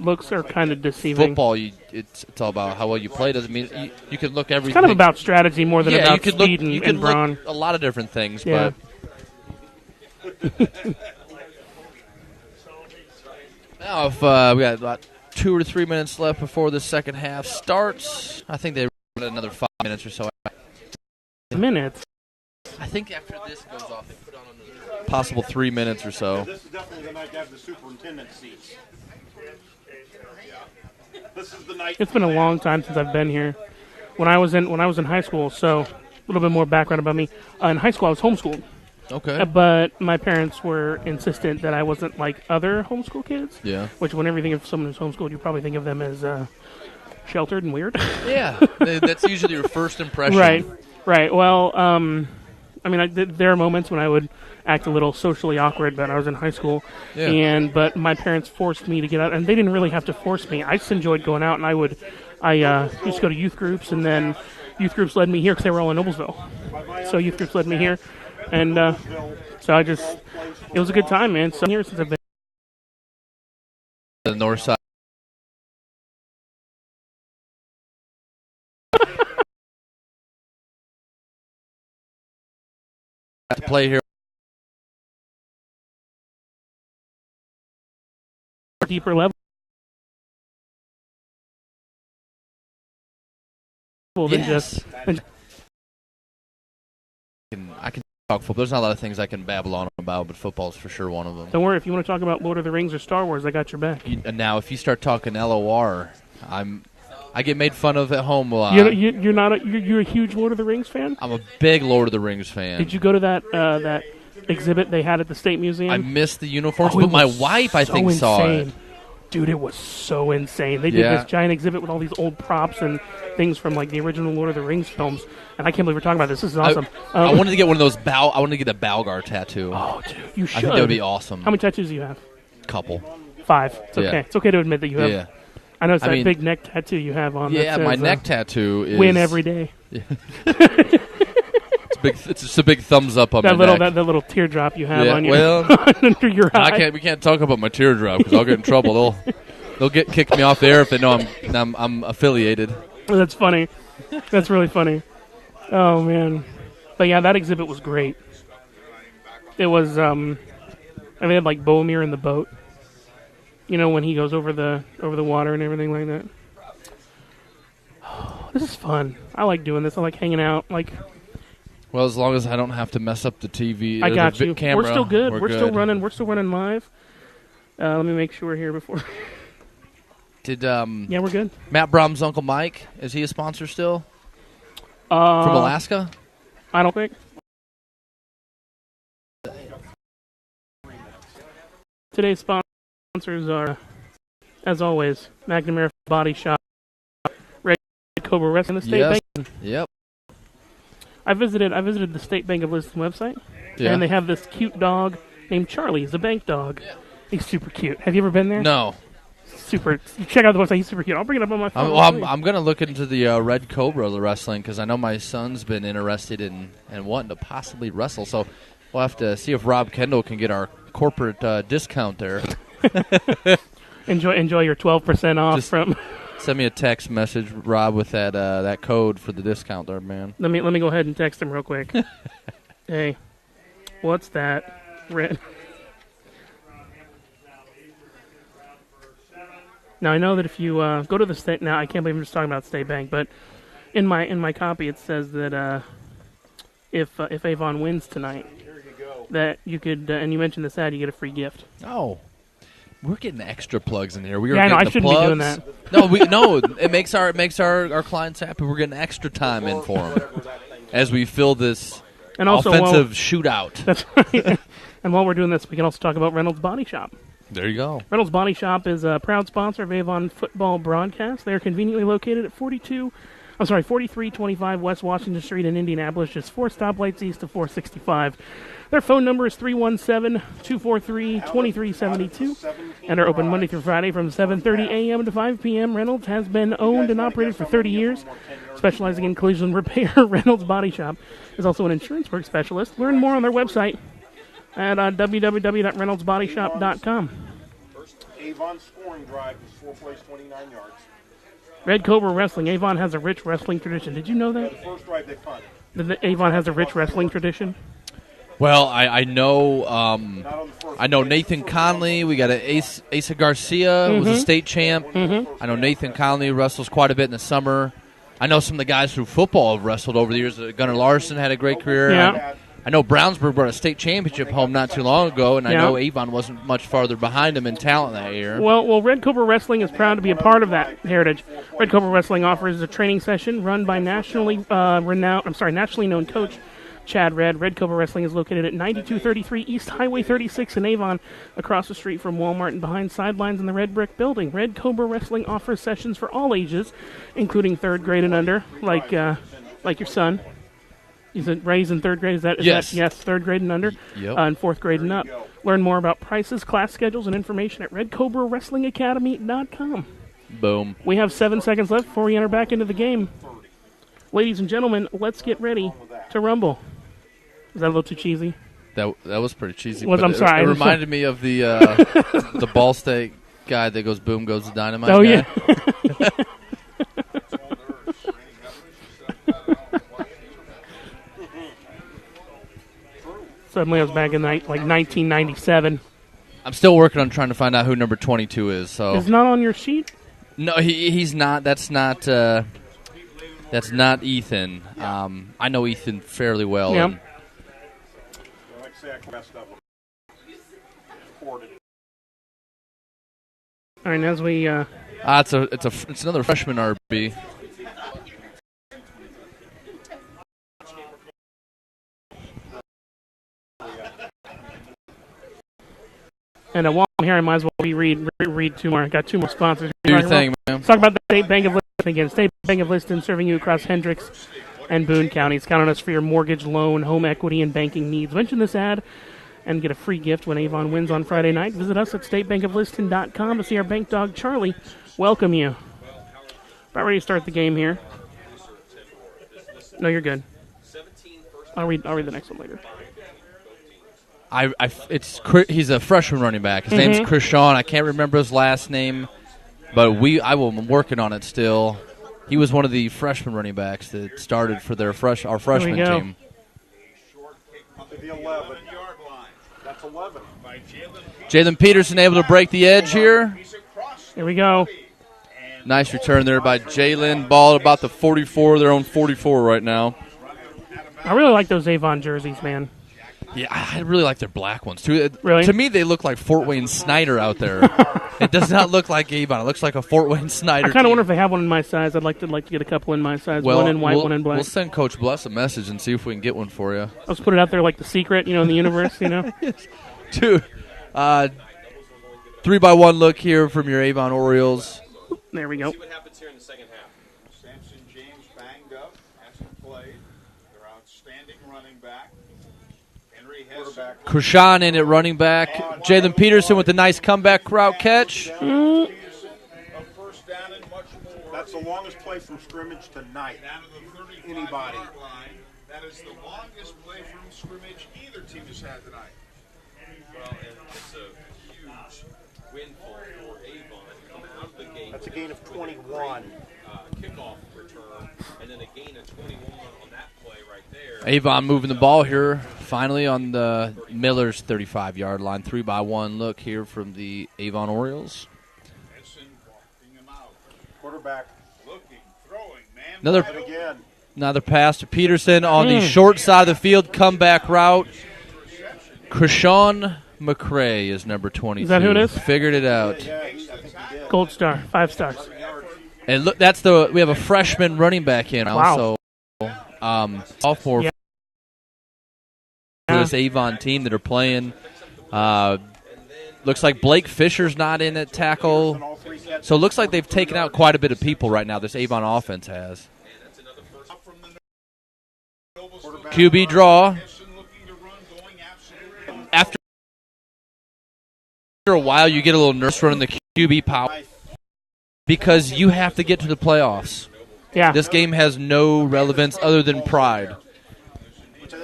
looks are kind of deceiving. Football, it's all about how well you play. Doesn't mean you can look everything. It's kind of about strategy more than about speed and brawn. Look a lot of different things, yeah. but now if we got about 2 or 3 minutes left before the second half starts, I think they run another 5 minutes or so. Minutes. I think after this goes off, they put on another possible 3 minutes or so. This is definitely the night to have the superintendent seats. This is the night. It's been a long time since I've been here. When I was in high school, so a little bit more background about me. In high school, I was homeschooled. Okay. But my parents were insistent that I wasn't like other homeschool kids. Yeah. Which, whenever you think of someone who's homeschooled, you probably think of them as sheltered and weird. Yeah. That's usually your first impression. Right. Well, there are moments when I would act a little socially awkward, but I was in high school, but my parents forced me to get out, and they didn't really have to force me. I just enjoyed going out, and I used to go to youth groups, and then youth groups led me here because they were all in Noblesville. So youth groups led me here, and so it was a good time, man. So I'm here since I've been. The north side. To play here. Deeper level than just. I can talk football. There's not a lot of things I can babble on about, but football's for sure one of them. Don't worry, if you want to talk about Lord of the Rings or Star Wars, I got your back. And now, if you start talking LOR, I get made fun of at home a lot. You're a huge Lord of the Rings fan? I'm a big Lord of the Rings fan. Did you go to that exhibit they had at the State Museum? I missed the uniforms, but my wife, I think, saw it. Dude, it was so insane. They did this giant exhibit with all these old props and things from like the original Lord of the Rings films, and I can't believe we're talking about this. This is awesome. I wanted to get one of those I wanted to get a Balgar tattoo. Oh, dude, you should. I think that would be awesome. How many tattoos do you have? Couple. 5. It's okay. It's okay to admit that you have. Yeah. I know it's that big neck tattoo you have on. Yeah, that says, my neck tattoo is win every day. It's just a big thumbs up on that my neck. That little teardrop you have on your well, under your eye. We can't talk about my teardrop because I'll get in trouble. They'll kick me off the air if they know I'm affiliated. That's funny. That's really funny. Oh man, but yeah, that exhibit was great. It was and they had like Boromir in the boat. You know, when he goes over the water and everything like that. Oh, this is fun. I like doing this. I like hanging out. Well, as long as I don't have to mess up the TV. I got you. Camera, we're still good. We're still running. We're still running live. Let me make sure here before. Yeah, we're good. Matt Brom's Uncle Mike, is he a sponsor still? From Alaska? I don't think. Today's sponsors are, as always, McNamara Body Shop, Red Cobra Wrestling, the State Bank. Yep. I visited the State Bank of Liston website, and they have this cute dog named Charlie. He's a bank dog. Yeah. He's super cute. Have you ever been there? No. Super. Check out the website. He's super cute. I'll bring it up on my phone. I'm going to look into the Red Cobra wrestling because I know my son's been interested in wanting to possibly wrestle. So we'll have to see if Rob Kendall can get our corporate discount there. Enjoy your 12% off from. Send me a text message, Rob, with that code for the discount there, man. Let me go ahead and text him real quick. Hey, what's that? Red. Now I know that if you go to the state, now I can't believe I'm just talking about State Bank, but in my copy it says that if Avon wins tonight, that you could, and you mentioned this ad, you get a free gift. Oh, we're getting extra plugs in here. I know I shouldn't be doing that. No, it makes our clients happy. We're getting extra time in for them as we fill this offensive shootout. That's right. And while we're doing this, we can also talk about Reynolds Body Shop. There you go. Reynolds Body Shop is a proud sponsor of Avon Football Broadcast. They are conveniently located at 4325 West Washington Street in Indianapolis, just 4 stoplights east of 465. Their phone number is 317-243-2372, and are open Monday through Friday from 7:30 a.m. to 5 p.m. Reynolds has been owned and operated for 30 years, specializing in collision repair. Reynolds Body Shop is also an insurance work specialist. Learn more on their website at www.reynoldsbodyshop.com. Avon scoring drive is 4 plays, 29 yards. Red Cobra Wrestling. Avon has a rich wrestling tradition. Did you know that? The first drive they punted. That Avon has a rich wrestling tradition? Well, I know Nathan Conley. We got Asa Garcia, who was a state champ. Mm-hmm. I know Nathan Conley wrestles quite a bit in the summer. I know some of the guys through football have wrestled over the years. Gunnar Larson had a great career. Yeah. I know Brownsburg brought a state championship home not too long ago, and I know Avon wasn't much farther behind him in talent that year. Well, Red Cobra Wrestling is proud to be a part of that heritage. Red Cobra Wrestling offers a training session run by nationally known coach Chad Red. Red Cobra Wrestling is located at 9233 East Highway 36 in Avon, across the street from Walmart and behind sidelines in the Red Brick Building. Red Cobra Wrestling offers sessions for all ages, including 3rd grade and under, like your son. He's in 3rd grade. Is that yes, 3rd grade and under, and 4th grade and up. Learn more about prices, class schedules, and information at redcobrawrestlingacademy.com. Boom. We have 7 seconds left before we enter back into the game. Ladies and gentlemen, let's get ready to rumble. Is that a little too cheesy? That was pretty cheesy. I'm sorry. It reminded me of the the Ball State guy that goes boom goes the dynamite. Oh, guy. yeah. Suddenly I was back in like 1997. I'm still working on trying to find out who number 22 is. So it's not on your sheet? No, he's not. That's not Ethan. I know Ethan fairly well. Yeah. sack the rest of them. Ported. All right, and as we It's another freshman RB. while I'm here, I might as well read two more. I got two more sponsors. Do your thing, man. Let's talk about the State Bank of Liston again. State Bank of Liston serving you across Hendricks and Boone counties. Count on us for your mortgage, loan, home equity, and banking needs. Mention this ad and get a free gift when Avon wins on Friday night. Visit us at statebankofliston.com to see our bank dog, Charlie, welcome you. About ready to start the game here. No, you're good. I'll read the next one later. He's a freshman running back. His name's Chris Shawn. I can't remember his last name, but I'm working on it still. He was one of the freshman running backs that started for our freshman team. The 11. That's 11. Jalen Peterson able to break the edge here. Here we go. Nice return there by Jalen. Ball at about the 44, their own 44 right now. I really like those Avon jerseys, man. Yeah, I really like their black ones, too. Really? To me, they look like Fort Wayne Snyder out there. It does not look like Avon. It looks like a Fort Wayne Snyder I kind of team. wonder if they have one in my size. I'd like to get a couple in my size. One in white, one in black. We'll send Coach Bless a message and see if we can get one for you. Let's put it out there like the secret, in the universe, Two. 3-by-1 look here from your Avon Orioles. There we go. See what happens here in the second half. Samson James banged up, hasn't played. Their outstanding running back. Henry Hess. Krishan in at running back. Jalen Peterson with a nice comeback route catch. A first down and much more. That's the longest play from scrimmage tonight. Down to the 35 Anybody. yard line. That is the longest play from scrimmage either team has had tonight. Well, and it's a huge windfall for Avon coming out of the gate. That's a gain of 21. Kickoff return, and then a gain of 21 on that play right there. Avon moving the ball here, finally on the Miller's 35-yard line. 3-by-1 look here from the Avon Orioles. Hesson walking him out. Quarterback. Looking, throwing, man. Another pass to Peterson on the short side of the field, comeback route. Krishan McCray is number 22. Is that who it is? Figured it out. Yeah, I think he did. Gold star, 5 stars. And look, we have a freshman running back in also. Sophomore for this Avon team that are playing. Looks like Blake Fisher's not in at tackle. So it looks like they've taken out quite a bit of people right now, this Avon offense has. QB draw. After a while, you get a little nervous running the QB power because you have to get to the playoffs. Yeah. This game has no relevance other than pride.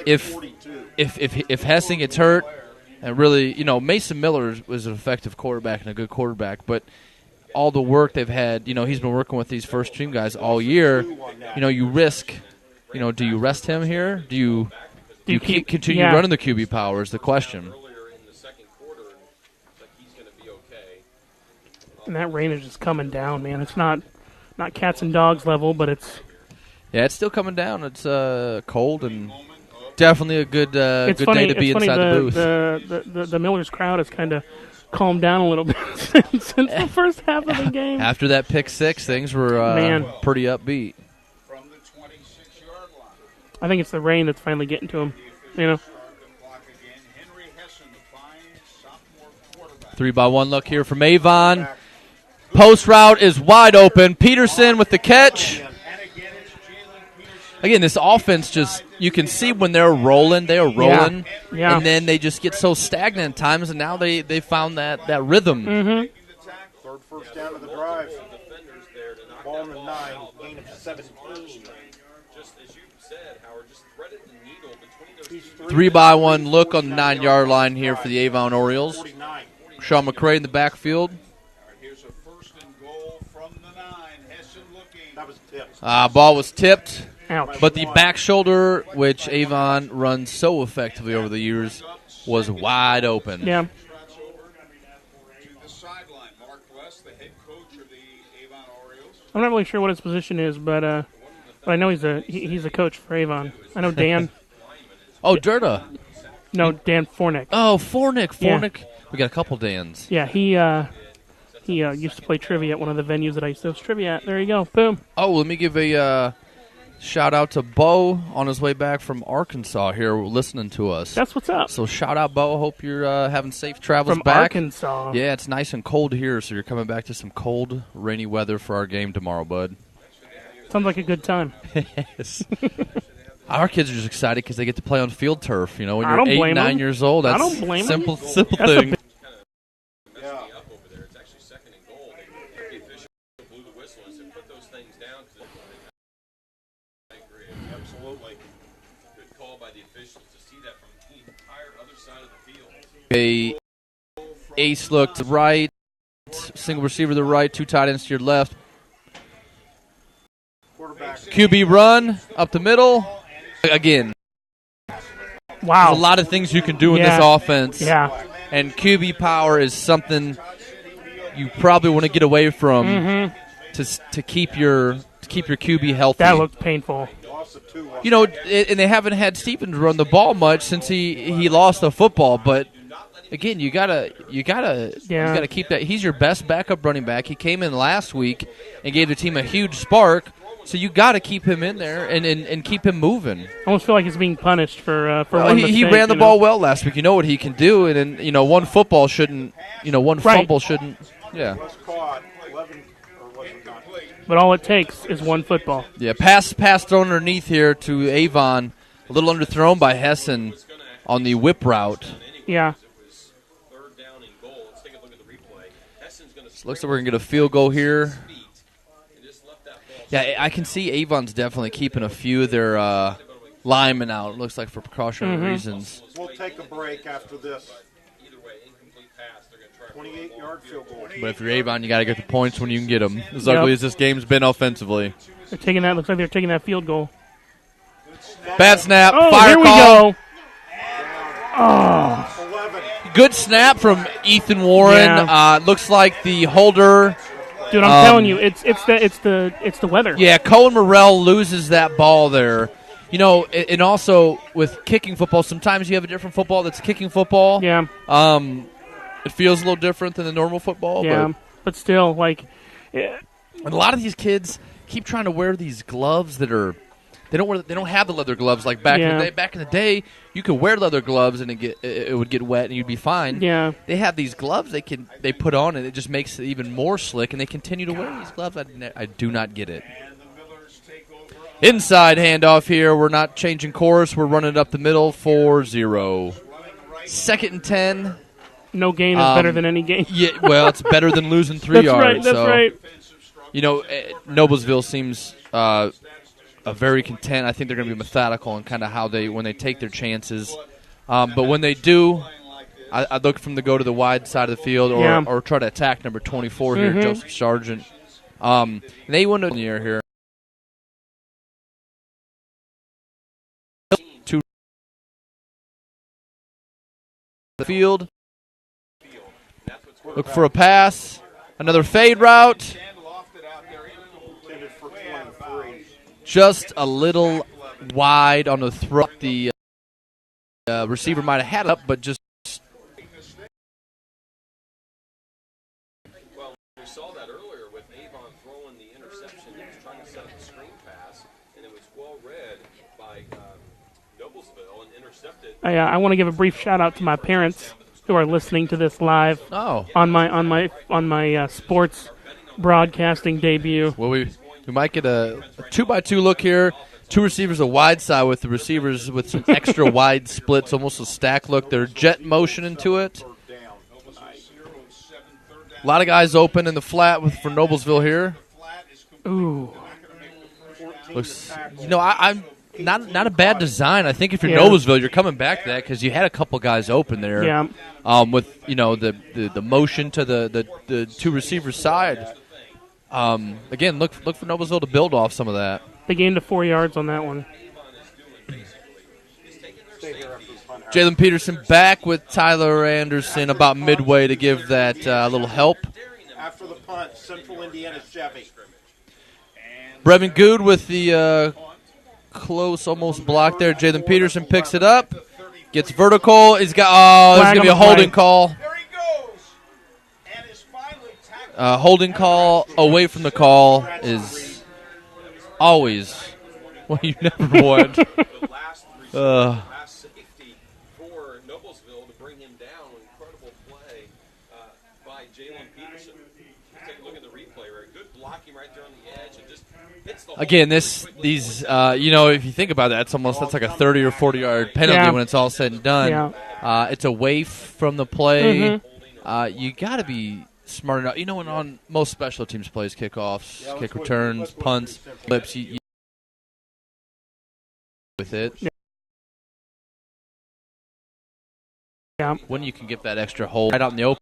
If Hessing gets hurt, and really, Mason Miller was an effective quarterback and a good quarterback, but all the work they've had, he's been working with these first team guys all year. You risk, do you rest him here? Do you continue running the QB power is the question. And that rain is just coming down, man. It's not cats and dogs level, but it's... Yeah, it's still coming down. It's cold and definitely a good day to be inside the booth. The Millers crowd has kind of calmed down a little bit since the first half of the game. After that pick six, things were pretty upbeat. From the 26-yard line. I think it's the rain that's finally getting to him, Henry Hesson, the fine sophomore quarterback. 3-by-1 look here from Avon. Post route is wide open. Peterson with the catch. Again, this offense you can see when they're rolling, they are rolling. Yeah. And then they just get so stagnant at times, and now they found that rhythm. Mm-hmm. Third first down of the drive. Ball on the 9, gain of 17. Just as you said, Howard, just threaded the needle between those 3-by-1 look on the 9-yard line here for the Avon Orioles. 49. Sean McCray in the backfield. Here's a first and goal from the 9. Hesson looking. That was tipped. Ball was tipped. Ouch. But the back shoulder, which Avon runs so effectively over the years, was wide open. Yeah. To the sideline, Mark West, the head coach of the Avon Orioles. I'm not really sure what his position is, but I know he's a coach for Avon. I know Dan. Oh, Dirta. No, Dan Fornick. Oh, Fornick. Yeah. We got a couple Dans. Yeah, he used to play trivia at one of the venues that I used to host trivia at. There you go. Boom. Oh, let me give a shout out to Bo on his way back from Arkansas here listening to us. That's what's up. So shout out, Bo. Hope you're having safe travels From back. Arkansas. Yeah, it's nice and cold here, so you're coming back to some cold, rainy weather for our game tomorrow, bud. Sounds like a good time. Yes. Our kids are just excited because they get to play on field turf. You know, when I you're don't 8, blame 9 them. years old, that's I don't blame them. simple That's a thing. big- Messed me up over there. It's actually 2nd and goal. The official blew the whistle and said, "Put those things down." I agree. Absolutely. Good call by the officials to see that from the entire other side of the field. A ace look to right, single receiver to the right, 2 tight ends to your left. Quarterback. QB run up the middle. Again, Wow. there's a lot of things you can do in Yeah. this offense. Yeah. And QB power is something you probably want to get away from to keep your QB healthy. That looked painful. Lost of 2. You know, and they haven't had Stevens run the ball much since he lost the football. But again, you gotta keep that. He's your best backup running back. He came in last week and gave the team a huge spark. So you got to keep him in there and keep him moving. I almost feel like he's being punished for Well, one he mistake, ran the you ball know? well last week. You know what he can do, and then one football shouldn't. One Right. fumble shouldn't. Yeah. Was caught 11, or was it not? But all it takes is one football. Yeah, pass thrown underneath here to Avon. A little underthrown by Hessen on the whip route. Yeah. Third down and goal. Let's take a look at the replay. Hessen's going to Looks like we're going to get a field goal here. Yeah, I can see Avon's definitely keeping a few of their linemen out. It looks like for precautionary reasons. We'll take a break after this. either way, incomplete pass. They're going to try 28-yard field goal. But if you're Avon, you got to get the points when you can get them. As Yep. ugly as this game's been offensively. They're taking that. Looks like they're taking that field goal. Bad snap. Oh, Fire here we call. go. Oh, 11. Good snap from Ethan Warren. Yeah. Looks like the holder. dude, I'm telling you, it's the weather. Yeah, Cohen Morrell loses that ball there. And also with kicking football, sometimes you have a different football that's kicking football. Yeah. It feels a little different than the normal football. Yeah. But still, like, yeah. And a lot of these kids keep trying to wear these gloves that are they don't have the leather gloves like back in the day. Back in the day, you could wear leather gloves and it would get wet and you'd be fine. Yeah. They have these gloves they put on and it just makes it even more slick and they continue to wear these gloves. I do not get it. Inside handoff here. We're not changing course. We're running it up the middle 4-0. 2nd and 10. No gain is better than any gain. Yeah, well, it's better than losing 3 yards. That's right. Noblesville seems very content. I think they're going to be methodical in kind of how when they take their chances. But when they do, I look for them to go to the wide side of the field or try to attack number 24 here, Joseph Sargent. They won the year here. To the field. Look for a pass. Another fade route. Intended for 23. Just a little wide on the throw. The receiver might have had it up, but just. Well, we saw that earlier with Avon throwing the interception. He was trying to set up a screen pass, and it was well read by Noblesville and intercepted. I want to give a brief shout out to my parents who are listening to this live on my sports broadcasting debut. Well, we might get a 2x2 look here. 2 receivers a wide side with the receivers with some extra wide splits, almost a stack look. They're jet motion into it. A lot of guys open in the flat for Noblesville here. Ooh. Looks, I'm not a bad design. I think if you're Yeah. Noblesville, you're coming back to that because you had a couple guys open there. Yeah. With the motion to the 2 receivers side. Again, look for Noblesville to build off some of that. They gained 4 yards on that one. Jalen Peterson back with Tyler Anderson about midway to give that little help. After the punt, Central Indiana Chevy. Brevin Good with the close, almost block there. Jalen Peterson picks it up. Gets vertical. He's got. Oh, there's gonna be a holding call. There he goes. And is finally tackled. Holding call away from the call is always what you never want. The last safety for Noblesville to bring him down. Incredible play by Jalen Peterson. Take a look at the replay. Right? Good blocking right there on the edge. And just hits the Again, these if you think about that, that's like a 30 or 40-yard penalty when it's all said and done. Yeah. It's away from the play. You got to be smart enough. You know, when on most special teams plays, kickoffs, kick returns, punts, flips, you with it. Yeah. When you can get that extra hold right out in the open.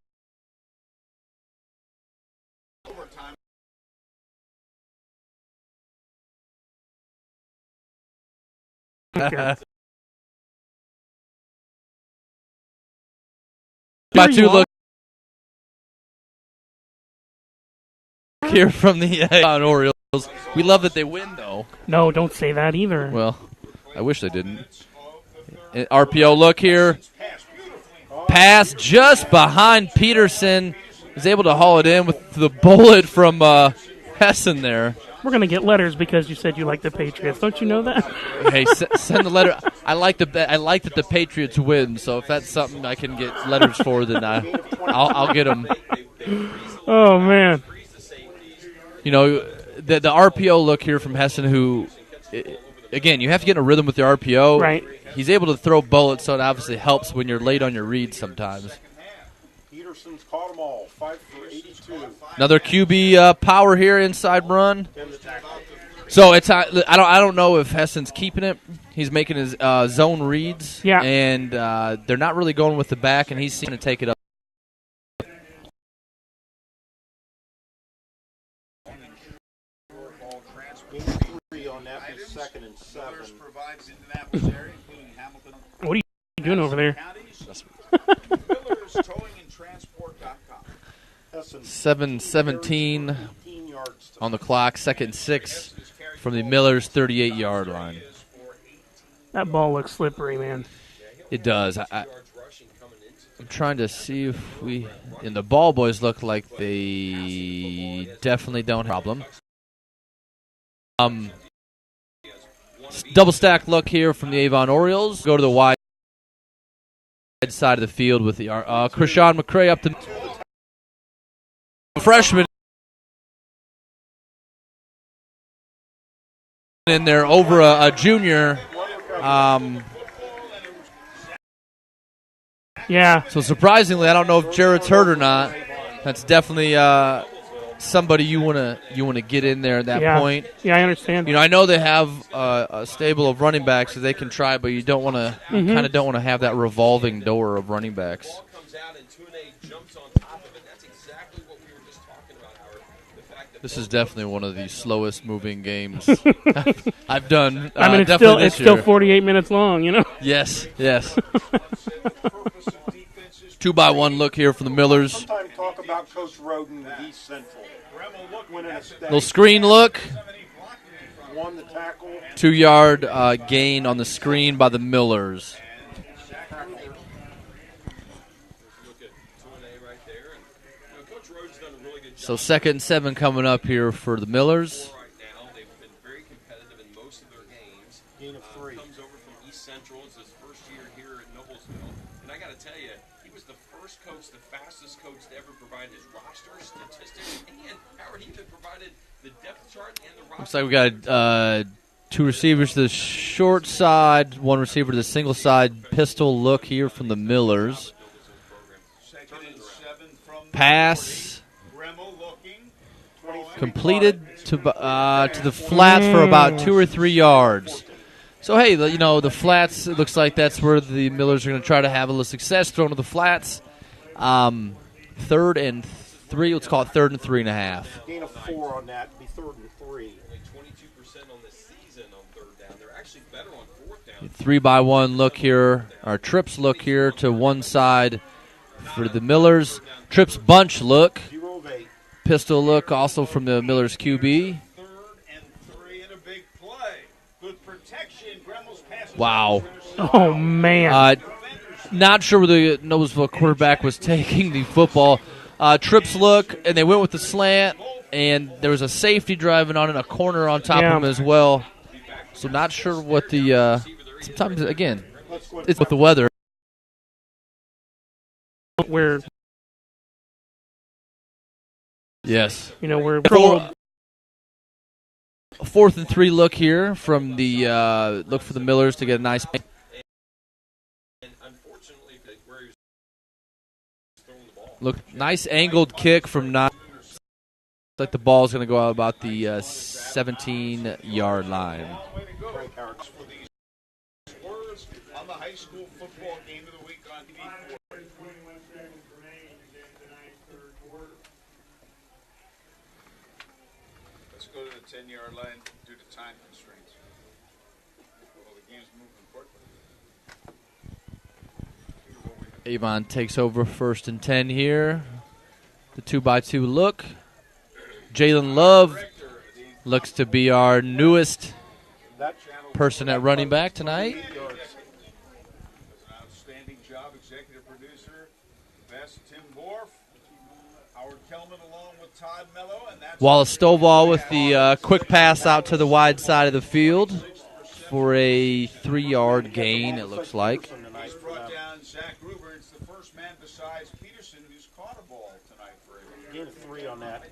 My two look here from the Orioles. We love that they win, though. No, don't say that either. Well, I wish they didn't. RPO look here. Pass just behind Peterson. He's able to haul it in with the bullet from Hessen there. We're going to get letters because you said you like the Patriots. Don't you know that? Hey, send the letter. I like that the Patriots win, so if that's something I can get letters for, then I'll get them. Oh, man. You know, the RPO look here from Hessen, who, again, you have to get in a rhythm with the RPO. Right. He's able to throw bullets, so it obviously helps when you're late on your reads sometimes. Peterson's caught them all, 5 for 82. Another QB power here, inside run. So it's I don't know if Hessen's keeping it. He's making his zone reads, and they're not really going with the back, and he's going to take it up. On that, second and 7. What are you doing over there? 7:17 on the clock, second and 6 from the Millers 38-yard line. That ball looks slippery, man. It does. I'm trying to see if and the ball boys look like they definitely don't have a problem. Double stack look here from the Avon Orioles. Go to the wide side of the field with the Krishan McCray up the freshman in there over a junior. Yeah. So surprisingly, I don't know if Jared's hurt or not. That's definitely somebody you wanna get in there at that point. Yeah, I understand. You know, I know they have a stable of running backs so they can try, but you don't want to kind of don't want to have that revolving door of running backs. This is definitely one of the slowest moving games I've done. I mean, it's still 48 minutes long, you know? Yes. 2-by-1 look here for the Millers. Sometimes talk about Coach Roden, East Central. Little screen look. Won the tackle. 2-yard gain on the screen by the Millers. So 2nd and 7 coming up here for the Millers. They've been very competitive in most of their games. Gain of 3. Comes over from East Central. It's his first year here at Noblesville. And I got to tell you, he was the first coach, the fastest coach to ever provide his roster statistics. And Howard, he even provided the depth chart and the roster. Looks like we got 2 receivers to the short side, 1 receiver to the single side. Pistol look here from the Millers. Pass. Completed to the flats for about 2 or 3 yards. So, hey, you know, the flats, it looks like that's where the Millers are going to try to have a little success, thrown to the flats. 3rd and 3, let's call it 3rd and 3.5. Gain of 4 on that, be 3rd and 3. Only 22% on the season on 3rd down. They're actually better on 4th down. 3-by-1 look here, or trips look here to one side for the Millers. Trips bunch look. 0 of 8. Pistol look also from the Millers QB. 3rd and 3 in a big play. Good protection. Gremmel's passes. Wow. Oh, man. Not sure where the Noblesville quarterback was taking the football. Trips look, and they went with the slant, and there was a safety driving on it, a corner on top of him as well. So not sure what the sometimes, again, it's with the weather. Where Yes. we're 4th and 3 look here from the look for the Millers to get a nice. Look, nice angled kick from 9. Looks like the ball's going to go out about the 17-yard line. On the high school football game of the week on TV4. Let's go to the 10-yard line due to time constraints. Well, the game's moving quickly. Avon takes over 1st and 10 here. The 2x2 look. Jalen Love looks to be our newest person at running back tonight. Outstanding job, executive producer, best Tim Borf, Howard Kelman along with Todd Mello, and that's Wallace Stovall with the quick pass out to the wide side of the field for a 3-yard gain, it looks like. he's brought down Zach Gruber. It's the first man besides Peterson who's caught a ball tonight for him. Gain of 3 on that.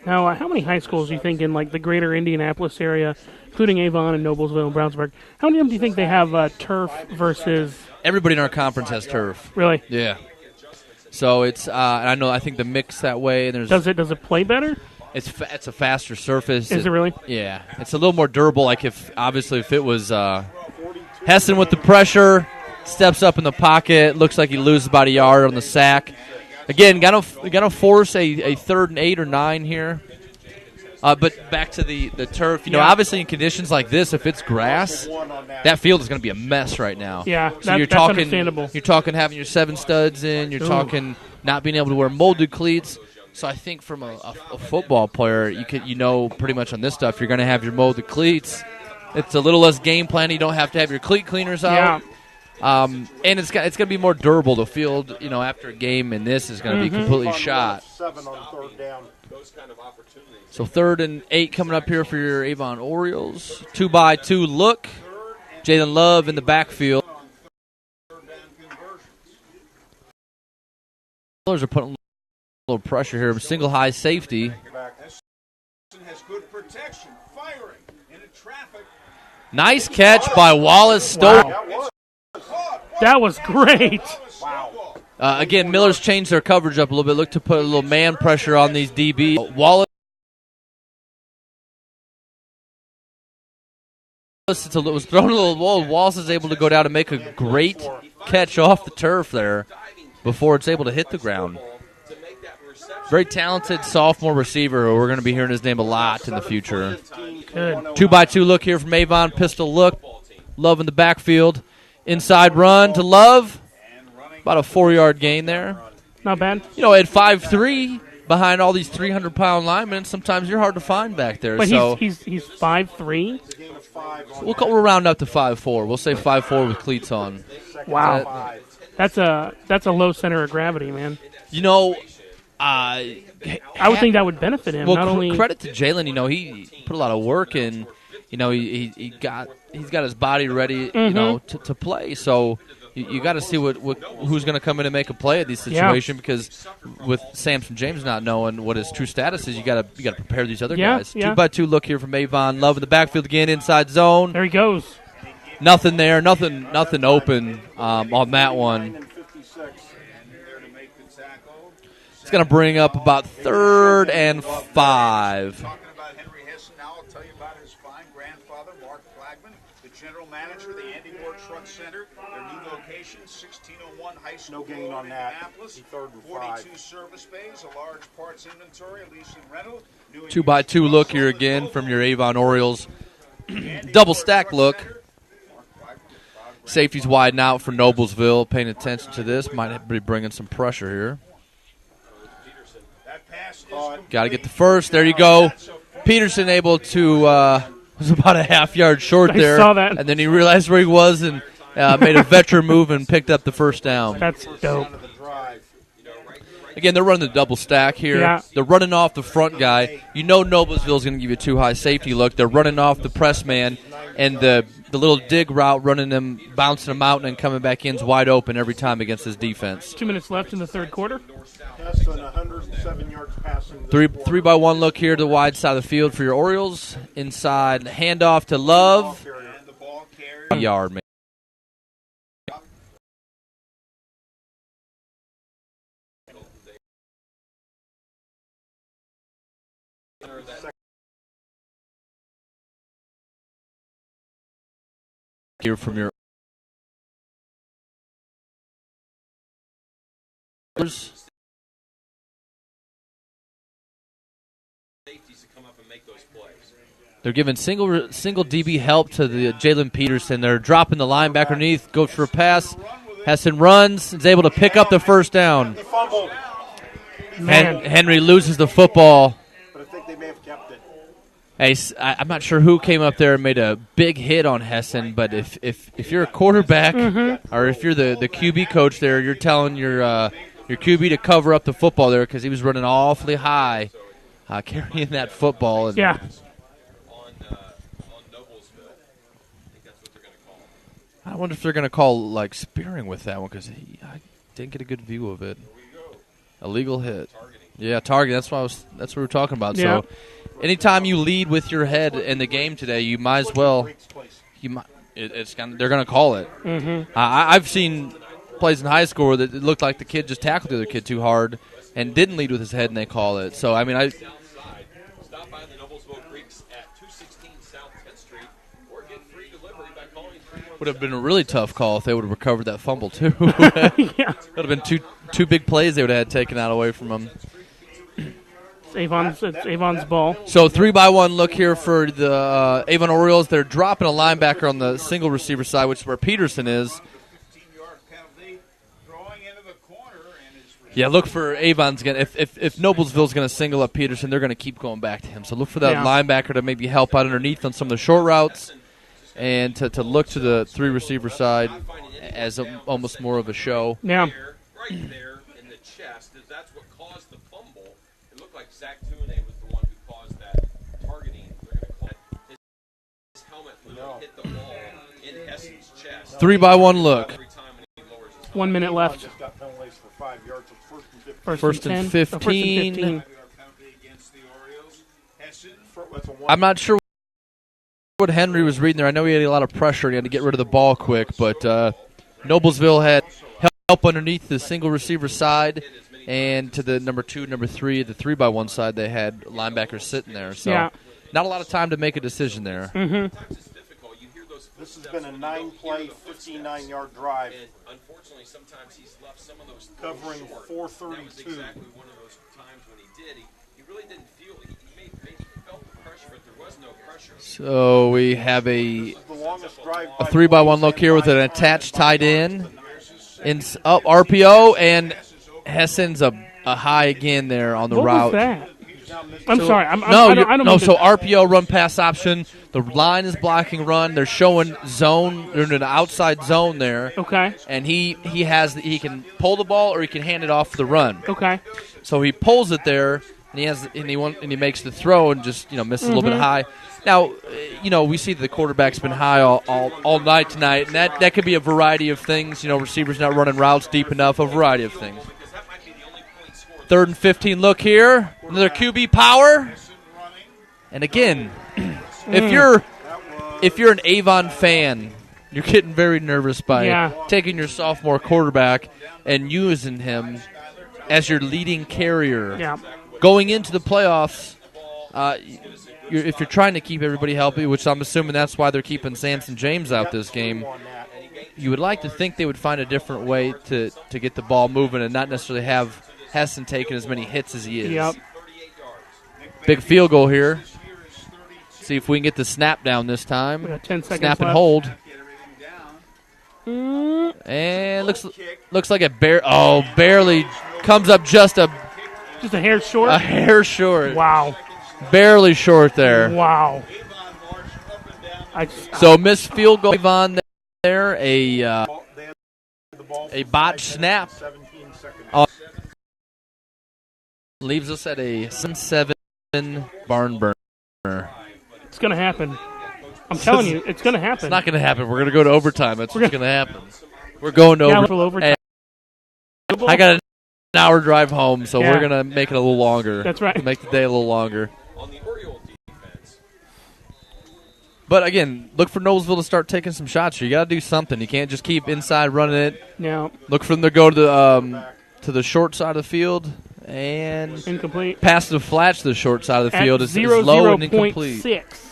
Now, how many high schools do you think in like the greater Indianapolis area, including Avon and Noblesville and Brownsburg, how many of them do you think they have turf versus? Everybody in our conference has turf. Really? Yeah. So it's I think the mix that way. And Does it play better? It's a faster surface. Is it really? Yeah. It's a little more durable. Like if it was Hessen with the pressure, steps up in the pocket, looks like he loses about a yard on the sack. Again, gotta force a 3rd and 8 or 9 here. But back to the turf, obviously in conditions like this, if it's grass, that field is going to be a mess right now. Yeah, so that's understandable. You're talking having your 7 studs in. You're talking not being able to wear molded cleats. So I think from a football player, you know pretty much on this stuff, you're going to have your molded cleats. It's a little less game plan. You don't have to have your cleat cleaners out. Yeah. And it's going to be more durable. The field, after a game, and this is going to be completely shot. 7 on 3rd down. Those kind of opportunities. So 3rd and 8 coming up here for your Avon Orioles. 2x2 look. Jalen Love in the backfield. Millers are putting a little pressure here. Single high safety. Has good protection, firing into traffic. Nice catch by Wallace Stowe. Wow. That was great. Wow. Again, Miller's changed their coverage up a little bit. Look to put a little man pressure on these DB. Wallace was thrown a little wall. Wallace is able to go down and make a great catch off the turf there before it's able to hit the ground. Very talented sophomore receiver. We're going to be hearing his name a lot in the future. Good. 2x2 look here from Avon. Pistol look. Love in the backfield. Inside run to Love. About a 4-yard gain there. Not bad. At 5'3", behind all these 300-pound linemen, sometimes you're hard to find back there. But so he's 5'3". we'll round up to 5'4". We'll say 5'4" with cleats on. Wow. That's a low center of gravity, man. I would think that would benefit him. Well, not only credit to Jalen. He put a lot of work in. He's got his body ready. To play. So you got to see who's going to come in and make a play at these situations because with Samson James not knowing what his true status is, you got to prepare these other guys. 2x2 look here from Avon. Love in the backfield again, inside zone. There he goes. Nothing there. Nothing open on that one. It's going to bring up about 3rd and 5. Talking about Henry Hessen now, I'll tell you about his fine grandfather, Mark Flagman, the general manager of the Andy Ward Truck Center. Their new location, 1601 High School No gain Road on in that. Indianapolis. 3rd and 42 5. service bays, a large parts inventory, lease and rental. 2x2 look here again from your Avon Orioles. Double stack look. Safety's widen out for Noblesville. Paying attention to this. Might be bringing some pressure here. Got to get the first. There you go. Peterson able to was about a half-yard short there. I saw that. And then he realized where he was and made a veteran move and picked up the first down. That's dope. The drive. Again, they're running the double stack here. Yeah. They're running off the front guy. You know Noblesville's going to give you a too high safety look. They're running off the press man, and the little dig route, running them, bouncing them out, and then coming back in's wide open every time against this defense. 2 minutes left in the third quarter. Hesson, 107 yards passing. Three by one look here to the wide side of the field for your Orioles. Inside, handoff to Love. And the ball carrier. Yard, man. Here from your Safeties to come up and make those plays. they're giving single DB help to the Jalen Peterson. They're dropping the linebacker underneath, goes for a pass. Hesson runs, is able to pick up the first down. He fumbled, Man. Henry loses the football. but I think they may have kept it. Hey, I'm not sure who came up there and made a big hit on Hesson, but if you're a quarterback or if you're the QB coach there, you're telling your QB to cover up the football there because he was running awfully high, carrying that football. And Yeah. On Noblesville. I think that's what they're going to call it. I wonder if they're going to call like spearing with that one because I didn't get a good view of it. Illegal hit. Yeah, target. That's what we were talking about. Yeah. So, anytime you lead with your head in the game today, you might as well. They're going to call it. Mm-hmm. I've seen plays in high school that it looked like the kid just tackled the other kid too hard and didn't lead with his head, and they call it. So I mean, Stop by the Noblesville Creeks at 216 South 10th Street or get free delivery by calling 317. would have been a really tough call if they would have recovered that fumble too. Yeah. Would have been two big plays they would have had taken out away from them. It's Avon's ball. So 3-by-1 look here for the Avon Orioles. They're dropping a linebacker on the single receiver side, which is where Peterson is. 15-yard penalty. Throwing into the corner and is Yeah, look for Avon's going to if Noblesville's going to single up Peterson, they're going to keep going back to him. So look for that linebacker to maybe help out underneath on some of the short routes and to look to the three receiver side as almost more of a show. Yeah. Right there in the chest, that's what caused the fumble. It looked like Zach Tune was the one who caused that targeting. They're going to call it. His helmet literally hit the ball in Hesson's chest. 3-by-1 look. Every time when he lowers his 1 minute left. Just got penalized for 5 yards. It's first and 15. First and 10. 15. First and 15. 5-yard penalty against the Orioles. Hesson. That's a one. I'm not sure what Henry was reading there. I know he had a lot of pressure and he had to get rid of the ball quick, but Noblesville had help underneath the single receiver side, and to the number 2, number 3, the 3-by-1 side, they had linebackers sitting there. So not a lot of time to make a decision there. Mm-hmm. This has been a 9-play, 59-yard drive. And unfortunately, sometimes he's left some of those Covering short. 432. That was exactly one of those times when he did. He really didn't feel it. He maybe felt the pressure, but there was no pressure. So we have a The longest drive. 3-by-1 look here with an attached tight end. Up RPO, and Hesson's a high again there on the What route. was that? I'm sorry. I don't no. mean So to- RPO run pass option. The line is blocking run. They're showing zone. They're in an outside zone there. Okay. And he can pull the ball or he can hand it off for the run. Okay. So he pulls it there, and he makes the throw and just misses a little bit high. Now, we see the quarterback's been high all night tonight, and that could be a variety of things. Receivers not running routes deep enough, a variety of things. 3rd and 15 look here. Another QB power. And again, if you're an Avon fan, you're getting very nervous by taking your sophomore quarterback and using him as your leading carrier. Yeah. Going into the playoffs, if you're trying to keep everybody healthy, which I'm assuming that's why they're keeping Samson James out this game, you would like to think they would find a different way to get the ball moving and not necessarily have Hesson taking as many hits as he is. Yep. Big field goal here. See if we can get the snap down this time. We got 10 seconds Snap and left. hold. And looks like it barely comes up just a hair short. A hair short. Wow. Barely short there. Wow. So missed field goal Avon there. center, They had the ball a for botch 5 snap. minutes and 17 seconds. Leaves us at a 7 barn burner. It's going to happen. I'm telling you, it's going to happen. It's not going to happen. We're going to go to overtime. That's what's going to happen. We're going to overtime. I got an hour drive home, so Yeah. we're going to make it a little longer. That's right. Make the day a little longer. On the Oriole defense, But, again, look for Noblesville to start taking some shots. You got to do something. You can't just keep inside running it. Now, Look for them to go to the short side of the field and incomplete. pass the flat to the short side of the At field. It's low and incomplete. 0.6.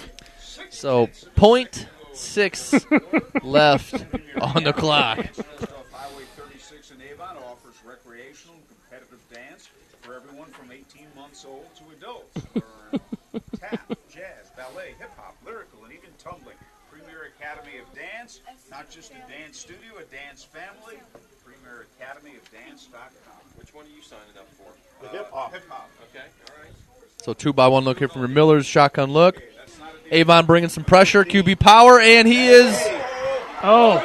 So, 0.6 left on the clock. Highway 36 in Avon offers recreational and competitive dance for everyone from 18 months old to adults. Learn tap, jazz, ballet, hip-hop, lyrical, and even tumbling. Premier Academy of Dance, not just a dance studio, a dance family. PremierAcademyOfDance.com. which one are you signing up for? The hip-hop. Hip-hop. Okay, all right. So 2-by-1 look here from your Millers. Shotgun look. Avon bringing some pressure. QB power, and he is. Oh,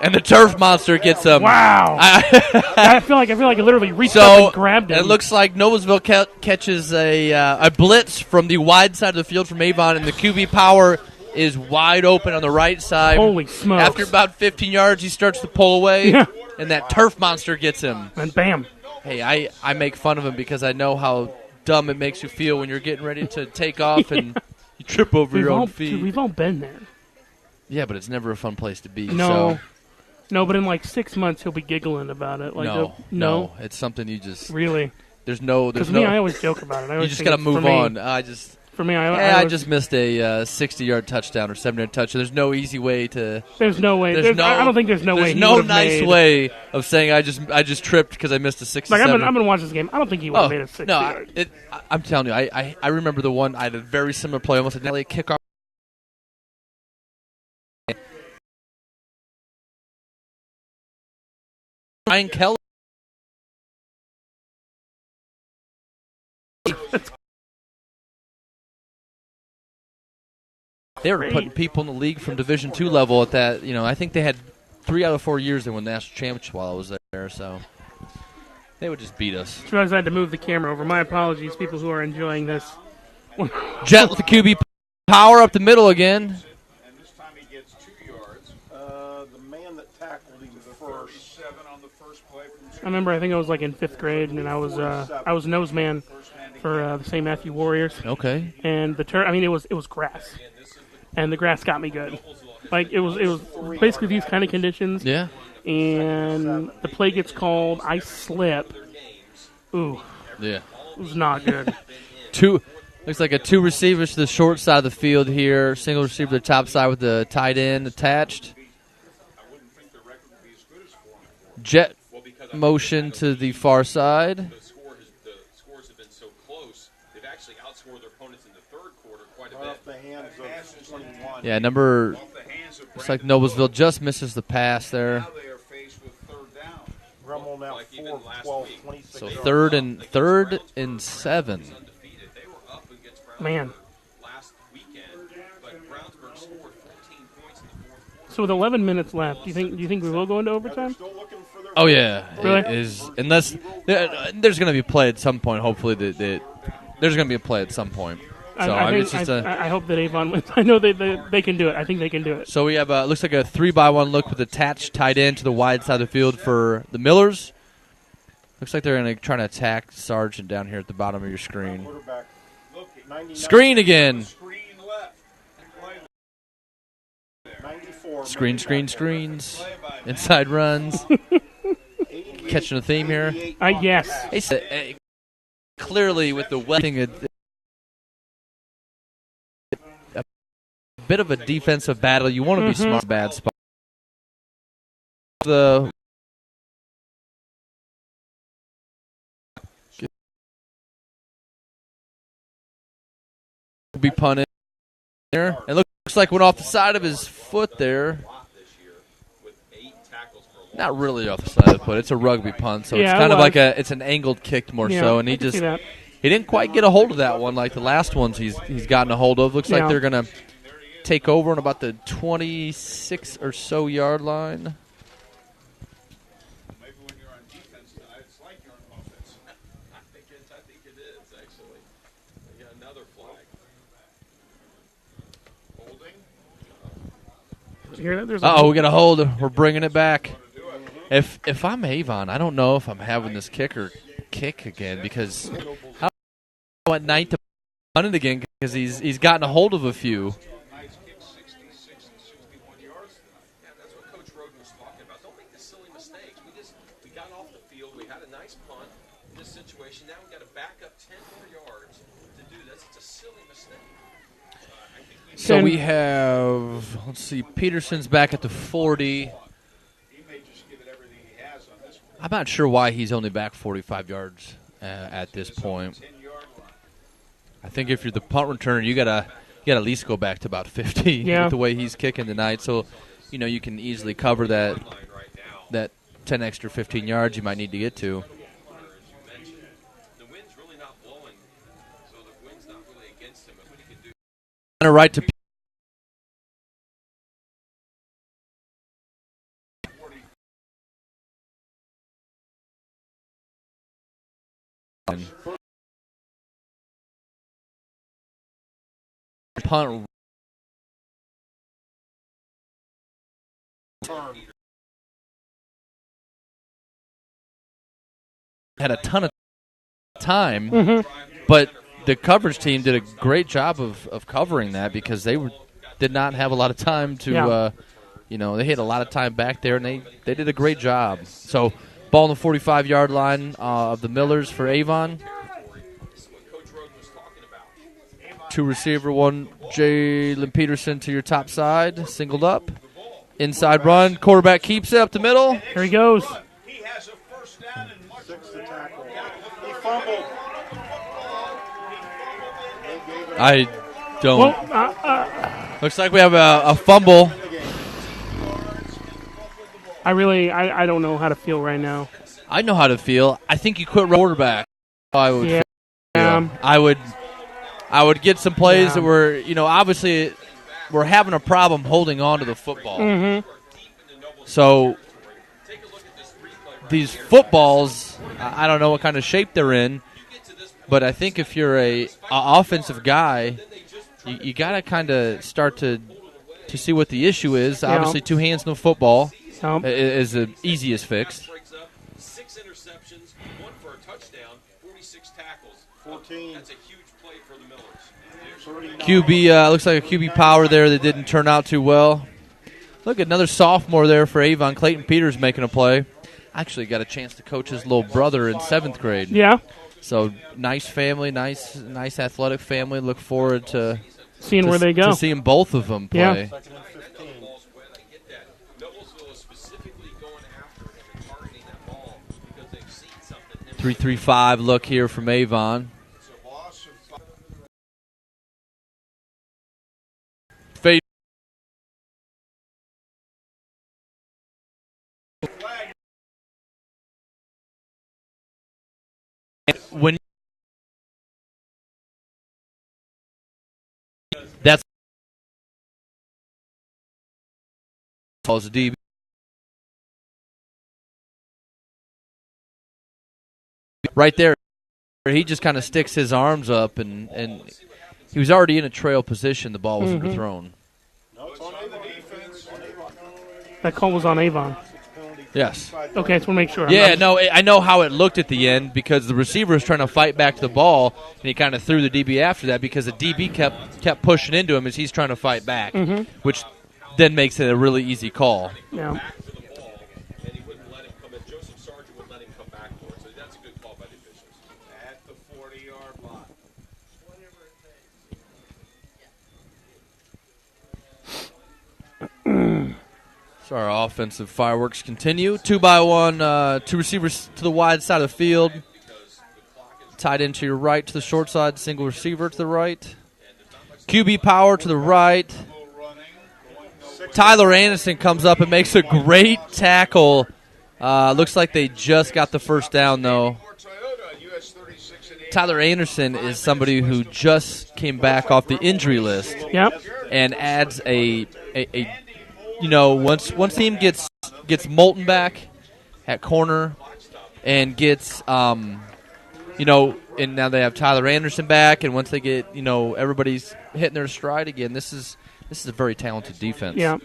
And the turf monster gets him. wow. I feel like I literally reached up So and grabbed him. it looks like Noblesville catches a blitz from the wide side of the field from Avon, and the QB power is wide open on the right side. Holy smokes. After about 15 yards, he starts to pull away, Yeah. and that turf monster gets him. And bam. Hey, I make fun of him because I know how dumb it makes you feel when you're getting ready to take off and you trip over your own feet. Dude, we've all been there. Yeah, but it's never a fun place to be. No. So. No, but in like 6 months, he'll be giggling about it. Like, No, it's something you just. Really? There's no. Because me, I always joke about it. I You always just think gotta it's for move me. on. For me, I just missed a 60-yard touchdown or 7-yard touchdown. There's no easy way to. There's no way. There's I don't think there's no way. There's he no would've nice made, way of saying I just tripped because I missed a 60. Like I'm gonna watch this game. I don't think he would have made a 60 no, yard. I'm telling you, I remember the one. I had a very similar play, almost a kickoff. Ryan Kelly. They were putting people in the league from Division II level at that. I think they had 3 out of 4 years they won national championship while I was there. So they would just beat us. I had to move the camera over. My apologies, people who are enjoying this. Jet with the QB power up the middle again. And this time he gets 2 yards. The man that tackled him first. 37 on the first play from I remember. I think I was like in 5th grade, and I was nose man for the St. Matthew Warriors. Okay. And the turf. I mean, it was grass, and the grass got me good. Like it was basically these kind of conditions. Yeah. And the play gets called. I slip. Ooh. Yeah. It was not good. Looks like 2 receivers to the short side of the field here. Single receiver to the top side with the tight end attached. Jet motion to the far side. The scores have been so close, they've actually outscored their opponents in the third quarter quite a bit. Off the hands of 21. Yeah, looks like Noblesville just misses the pass there. Now they are faced with third down. Rummel now Like 4 even of last 12, week. 26 So yards. third and 7. Undefeated. They were up against Brownsburg Man. last weekend, but Brownsburg scored 14 points in the fourth quarter. So with 11 minutes left, do you think we will go into overtime? Still looking for their Oh yeah, Really? It is unless there's going to be a play at some point. Hopefully that there's going to be a play at some point. So I hope that Avon wins. I know they can do it. I think they can do it. So we have looks like a 3-by-1 look with attached tight end to the wide side of the field for the Millers. Looks like they're going to try to attack Sargent down here at the bottom of your screen. quarterback. 99, Screen again. Screen left. Play 94. Screens. Inside runs. Catching a theme here. Yes. Hey, so, clearly with the wetting a bit of a defensive battle. You want to be smart. Bad spot. The be punted there. It looks like went off the side of his foot there. Not really off the side of the foot. It's a rugby punt, so it's kind of like it's an angled kick more so, and he didn't quite get a hold of that one like the last ones he's gotten a hold of. Looks like they're gonna take over on about the 26 or so yard line. Maybe when you're on defense tonight, it's like you're on offense. I think it is, actually. We got another flag. Holding. You hear that? There's We got a hold. We're bringing it back. If I'm Avon, I don't know if I'm having this kicker kick again because how at ninth to punt it again because he's gotten a hold of a few. Knights kicked 66 and 61 yards tonight. Yeah, that's what Coach Roden was talking about. Don't make the silly mistakes. We got off the field. We had a nice punt in this situation. Now we got to back up 10 more yards to do this. It's a silly mistake. So we have, let's see, Peterson's back at the 40. He may just give it everything he has on this one. I'm not sure why he's only back 45 yards at this point. 10-yard line. I think if you're the punt returner, you gotta at least go back to about 50 Yeah. with the way he's kicking tonight. So, you can easily cover that 10 extra 15 yards you might need to get to. As you mentioned, the wind's really not blowing, so the wind's not really against him. But what he can do. And a right to. Punt had a ton of time, but the coverage team did a great job of covering that because they did not have a lot of time to, they had a lot of time back there, and they did a great job. So, ball on the 45-yard line of the Millers for Avon. Two receiver, one Jalen Peterson to your top side, singled up. Inside run, quarterback keeps it up the middle. Here he goes. He has a first down and much. Six to tackle. He fumbled. I don't. Well, Looks like we have a fumble. I don't know how to feel right now. I know how to feel. I think you quit quarterback. I would. Yeah. Feel. I would get some plays that were, obviously we're having a problem holding on to the football. Mm-hmm. So these footballs, I don't know what kind of shape they're in, but I think if you're a offensive guy, you got to kind of start to see what the issue is. Yeah. Obviously, two hands, no football Yep. is the easiest fix. 6 interceptions, 1 for a touchdown, 46 tackles. 14. That's a huge play for the Millers. QB looks like a QB power there that didn't turn out too well. Look, another sophomore there for Avon. Clayton Peters making a play. Actually got a chance to coach his little brother in 7th grade. Yeah. So nice family, nice athletic family. Look forward to Seeing where they go. to seeing both of them play. Yeah. Second and 15. I get that. Noblesville is specifically going after him and targeting that ball because they've seen something. 3-3-5 look here from Avon. It's a loss of 5. Fade. When that's calls a DB. Right there, he just kind of sticks his arms up, and he was already in a trail position. The ball was underthrown. No, it's on the defense. That call was on Avon. Yes. Okay, I just want to make sure. Yeah, no, I know how it looked at the end because the receiver was trying to fight back the ball, and he kind of threw the DB after that because the DB kept pushing into him as he's trying to fight back, which then makes it a really easy call. Yeah. For the ball, and he wouldn't let him come in. Joseph Sargent wouldn't let him come back for it, so that's a good call by the officials. At the 40-yard line. So our offensive fireworks continue. 2-by-1, two receivers to the wide side of the field. Tight end to your right to the short side, single receiver to the right. QB power to the right. Tyler Anderson comes up and makes a great tackle. Looks like they just got the first down, though. For Toyota, you Tyler Anderson is somebody who just came back off the injury list. Yep. And adds a once team gets Moulton back at corner and gets and now they have Tyler Anderson back, and once they get everybody's hitting their stride again, this is a very talented defense. Yeah.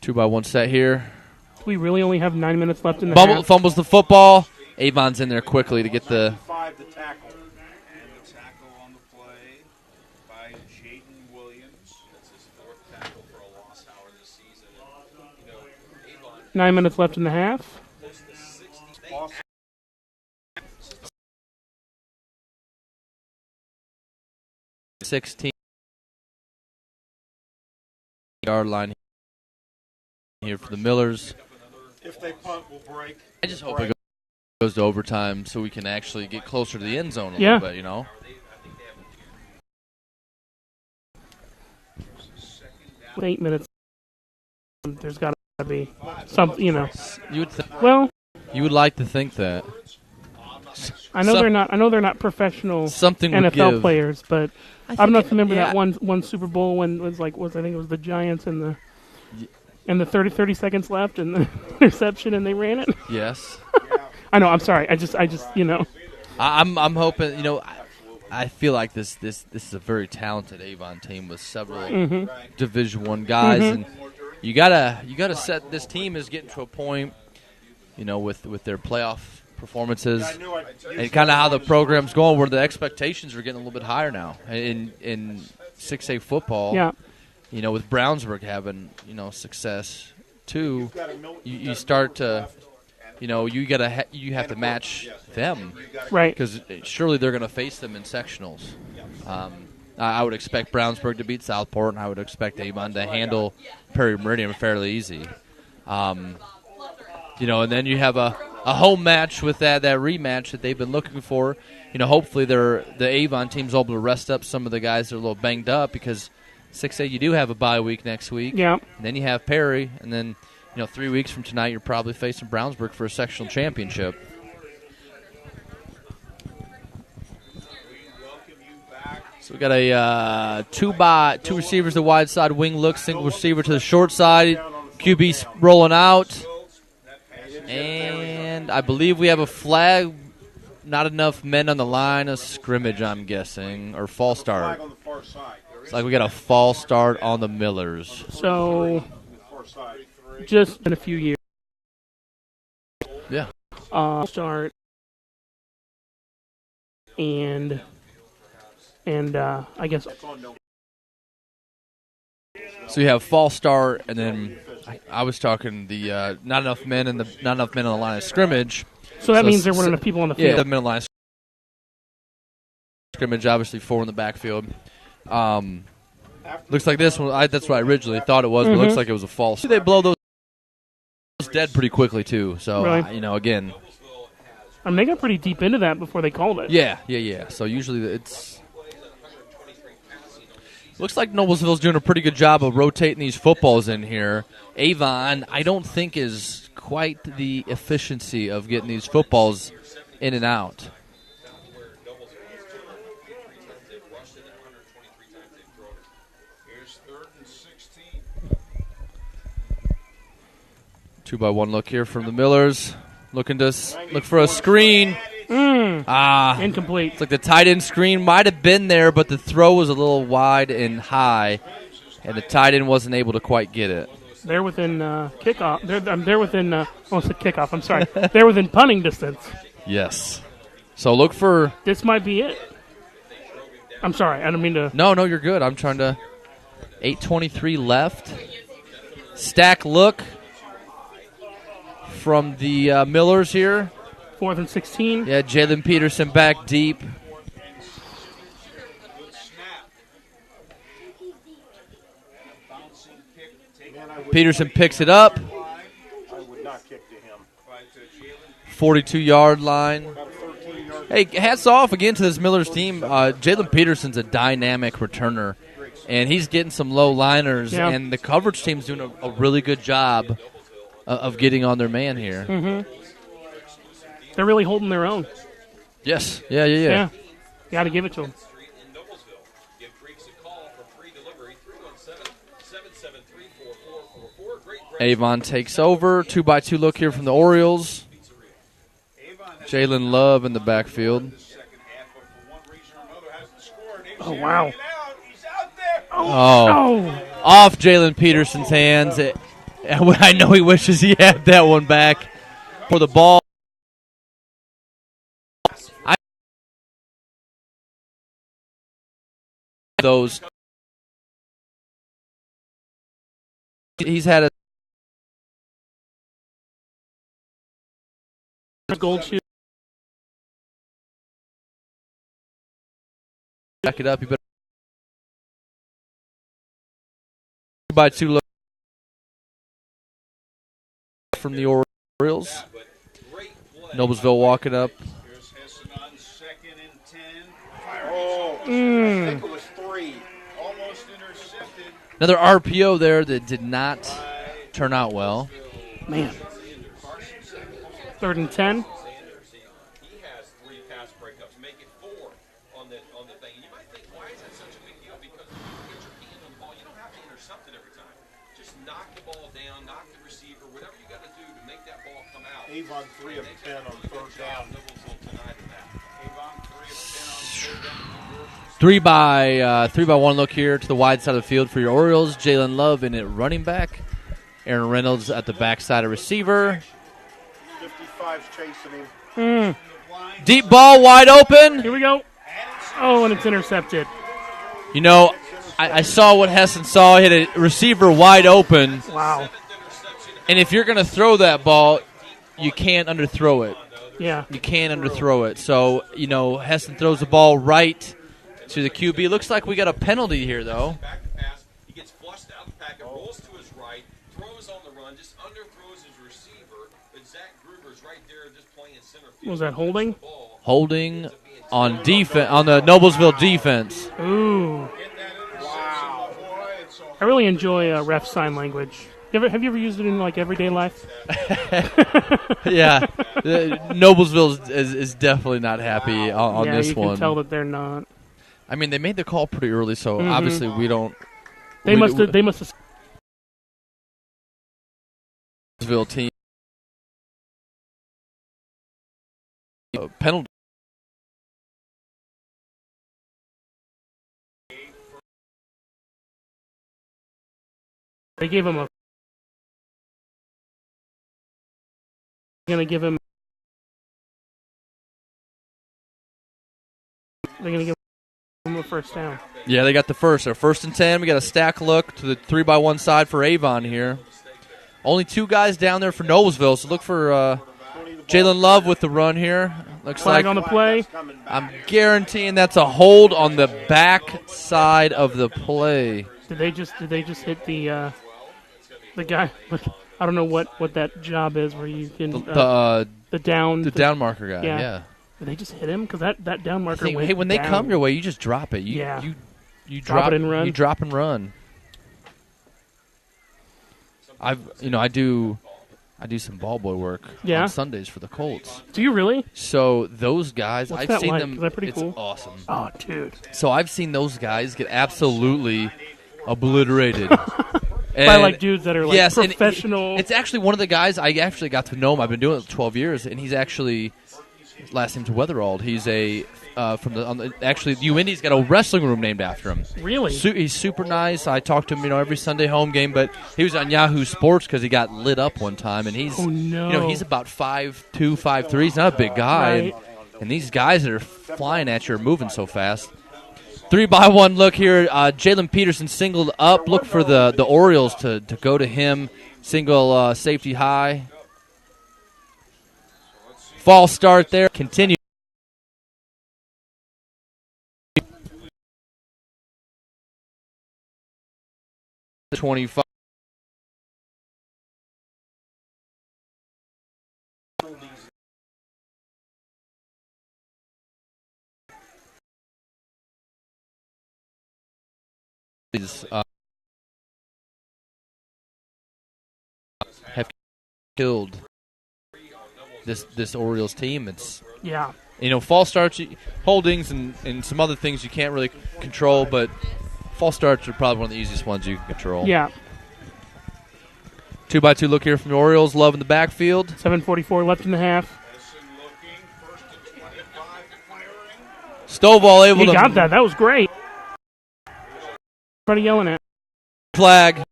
Two by one set here. We really only have 9 minutes left in the half. Fumbles the football. Avon's in there quickly to get the. 5 the tackle. And the tackle on the play by Jaden Williams. That's his 4th tackle for a loss, Howard, this season. And, Avon 9 minutes left in the half. close to 60. Awesome. 16-yard line here for the Millers. If they punt, we'll break. I just hope it goes to overtime so we can actually get closer to the end zone a Yeah. little bit, 8 minutes. There's got to be something, You would Well, you would like to think that I know they're not. I know they're not professional something would NFL give. players, but I don't know if you remember yeah. that one Super Bowl when I think it was the Giants and the 30 seconds left and the interception and they ran it. Yes. I know. I'm sorry. I just I'm hoping. I feel like this is a very talented Avon team with several Division I guys, and you gotta set this team is getting to a point, with their playoff performances and kind of how the program's going, where the expectations are getting a little bit higher now in 6A football. Yeah. With Brownsburg having success too, you start to. You have to match them, right? Because surely they're going to face them in sectionals. I would expect Brownsburg to beat Southport, and I would expect Avon to handle Perry Meridian fairly easy. And then you have a home match with that rematch that they've been looking for. Hopefully the Avon team's able to rest up some of the guys that are a little banged up, because 6A you do have a bye week next week. Yeah. And then you have Perry, and then 3 weeks from tonight, you're probably facing Brownsburg for a sectional championship. So we got a two receivers to wide side wing look, single receiver to the short side. QB rolling out, and I believe we have a flag. Not enough men on the line of scrimmage, I'm guessing, or false start. It's like we got a false start on the Millers. So, just in a few years. Yeah. Start and I guess. So you have false start, and then I was talking the not enough men on the line of scrimmage. So that means there weren't enough people on the field. Yeah, the middle line of scrimmage, obviously 4 in the backfield. Looks like this one. That's what I originally thought it was, but it looks like it was a false. They blow those dead pretty quickly too. So really? Again. I mean, they got pretty deep into that before they called it. Yeah. So usually it's. Looks like Noblesville's doing a pretty good job of rotating these footballs in here. Avon, I don't think, is quite the efficiency of getting these footballs in and out. Here's 3rd and 16. 2-by-1 look here from the Millers. Looking to look for a screen. Incomplete. It's like the tight end screen might have been there, but the throw was a little wide and high, and the tight end wasn't able to quite get it. They're within kickoff. They're within. I said kickoff. I'm sorry. They're within punting distance. Yes. So look for. This might be it. I'm sorry. I don't mean to. No, you're good. I'm trying to. 8:23 left. Stack look from the Millers here. 4th and 16. Yeah, Jalen Peterson back deep. Peterson picks it up. I would not kick to him. 42-yard line. Hey, hats off again to this Millers team. Jalen Peterson's a dynamic returner. and he's getting some low liners, Yeah. and the coverage team's doing a really good job of getting on their man here. Mm-hmm. They're really holding their own. Yes. Yeah. Got to give it to them. In Noblesville. Give Creeks a call for free delivery, 317-773-4444. Great Avon takes over. 2x2 look here from the Orioles. Jalen Love in the backfield. Oh, wow. Oh. Off Jalen Peterson's hands. I know he wishes he had that one back for the ball. Those. He's had A gold shoe. back it up. You better 2x2 look from the Orioles. Noblesville walking up. Here's Hessen on 2nd and 10. Oh, I think it was 3. Almost intercepted. Another RPO there that did not turn out well. Man. 3rd and 10. He has 3 pass breakups, make it 4 on the thing. And you might think, why is that such a big deal? Because when you get your hand on the ball, you don't have to intercept it every time. Just knock the ball down, knock the receiver, whatever you got to do to make that ball come out. Avon 3 of 10 on 3rd down. Noblesville tonight in that. Avon 3 of 10 on 3rd down. 3x1 look here to the wide side of the field for your Orioles. Jalen Love in at running back. Aaron Reynolds at the backside of receiver. 55's chasing him. Deep ball wide open. Here we go. Oh, and it's intercepted. You know, I saw what Hessen saw. Hit a receiver wide open. Wow. And if you're going to throw that ball, you can't underthrow it. Yeah. You can't underthrow it. So, you know, Hessen throws the ball right to the QB. Looks like we got a penalty here, though. Back to pass. He gets flushed out of the packet, rolls to his right, throws on the run, just underthrows his receiver. But Zach Gruber's right there just playing center field. Was that holding? Holding on defense on the Noblesville defense. Ooh. I really enjoy ref sign language. Have you ever used it in like everyday life? Yeah, Noblesville is definitely not happy on yeah, this you one. can tell that they're not. I mean, they made the call pretty early, so obviously we don't. They must have. Noblesville team penalty. They gave him a. They're gonna give him. They're gonna give him a first down. Yeah, they got the first. They're 1st and 10. We got a stack look to the 3x1 side for Avon here. Only 2 guys down there for Noblesville, so look for Jalen Love with the run here. Looks Flag like on the play. I'm guaranteeing that's a hold on the back side of the play. Did they just hit the guy? I don't know what that job is where you can the down down marker guy. yeah. Yeah. Did they just hit him? Because that down marker went Hey, when they down. come your way, you just drop it. You Drop it and run. You drop and run. I do some ball boy work on Sundays for the Colts. Do you really? So those guys, What's I've that seen like? them. Is that pretty it's cool? awesome. Oh, dude. So I've seen those guys get absolutely obliterated. By like dudes that are like professional. It's actually one of the guys I actually got to know him. I've been doing it 12 years, and he's actually last name's Weatherald. He's actually the UIndy's got a wrestling room named after him. Really? He's super nice. I talk to him, every Sunday home game. But he was on Yahoo Sports because he got lit up one time, and he's he's about 5'2", 5'3". He's not a big guy, Right. and these guys that are flying at you are moving so fast. 3x1 look here. Jalen Peterson singled up. Look for the Orioles to go to him. Single safety high. False start there. Continue. The 25. plays have killed this Orioles team. It's false starts, holdings, and some other things you can't really control, but false starts are probably one of the easiest ones you can control. Yeah. 2-by-2 look here from the Orioles. Love in the backfield. 7:44 left in the half. Stovall able He to... got that. That was great. Everybody yelling at. Flag.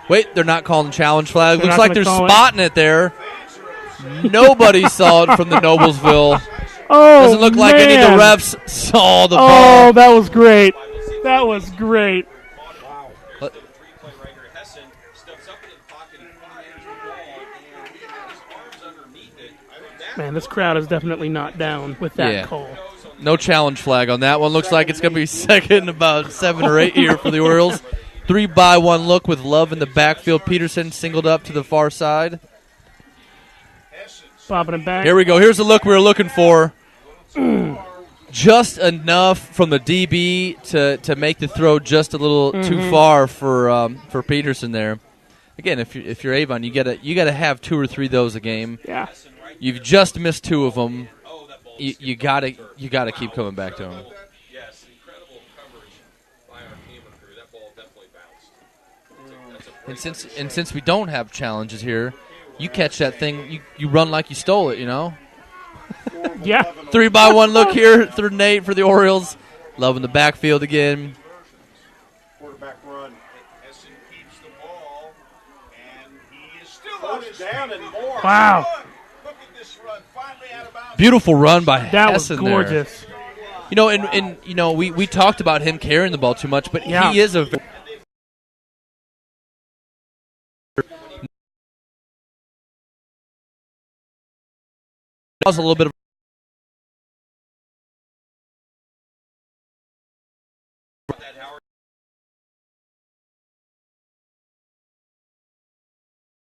Wait, they're not calling the challenge flag. They're Looks not like gonna they're call spotting it there. Nobody saw it from the Noblesville. Oh, Doesn't look like any of the man. refs saw the Oh, ball. that was great. That was great. Man, this crowd is definitely not down with that call. No challenge flag on that one. Looks like it's going to be second about 7 or 8 here for the Orioles. 3-by-1 look with Love in the backfield. Peterson singled up to the far side. Popping it back. Here we go. Here's the look we were looking for. Just enough from the DB to make the throw just a little too far for Peterson there. Again, if you're Avon, you gotta have 2 or 3 of those a game. Yeah. You've just missed 2 of them. You gotta keep coming back to them. Yes, incredible coverage by our camera crew. That ball definitely bounced. And since we don't have challenges here, you catch that thing, you run like you stole it, you know? Yeah. 3-by-1 look here, 3rd and 8 for the Orioles. Love in the backfield again. Quarterback run. Hessen keeps the ball, and he is still on his Down and more. Wow. Look at this run, finally out of bounds. Beautiful run by That was Hessen there. gorgeous. You know, and you know, we talked about him carrying the ball too much, but Yeah. he is a was a little bit of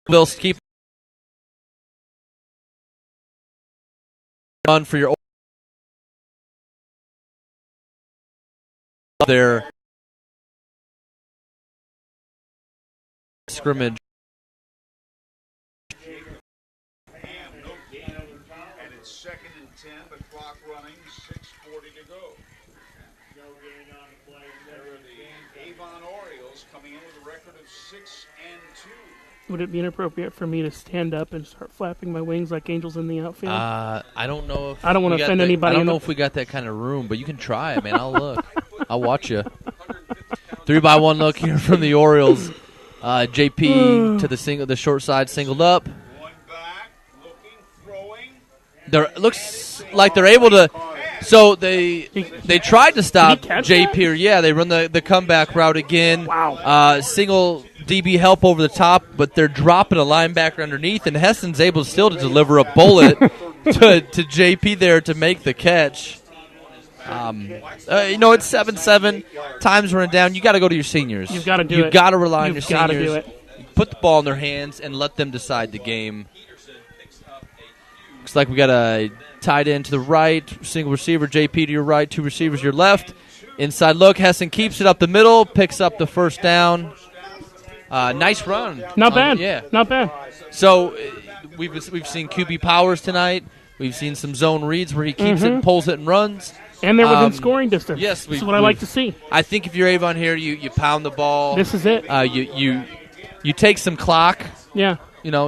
Bills keep on for your there scrimmage. And it's 2nd and 10, the clock running, 6:40 to go. There are the Avon Orioles coming in with a record of 6-2. Would it be inappropriate for me to stand up and start flapping my wings like angels in the outfield? I don't know if I don't wanna we got offend that- anybody I don't in know the- if we got that kind of room, but you can try it, man. I'll look. I'll watch you. 3-by-1 look here from the Orioles. JP to the short side, singled up. Going back, looking, throwing. It looks like they're able to. So they tried to stop Did he catch JP. Yeah, they run the comeback route again. Wow. Single DB help over the top, but they're dropping a linebacker underneath, and Hessen's able still to deliver a bullet to JP there to make the catch. It's 7-7. Time's running down. You got to go to your seniors. You've got to do it. You've got to rely on your You've got to seniors. do it. Put the ball in their hands and let them decide the game. Looks like we got a tight end to the right, single receiver, JP to your right, 2 receivers to your left. Inside look, Hessen keeps it up the middle, picks up the first down. Nice run. Not bad. Yeah. Not bad. So we've seen QB powers tonight. We've seen some zone reads where he keeps it, pulls it, and runs. And they're within scoring distance. Yes, this is what I like to see. I think if you're Avon here, you pound the ball. This is it. You take some clock. Yeah.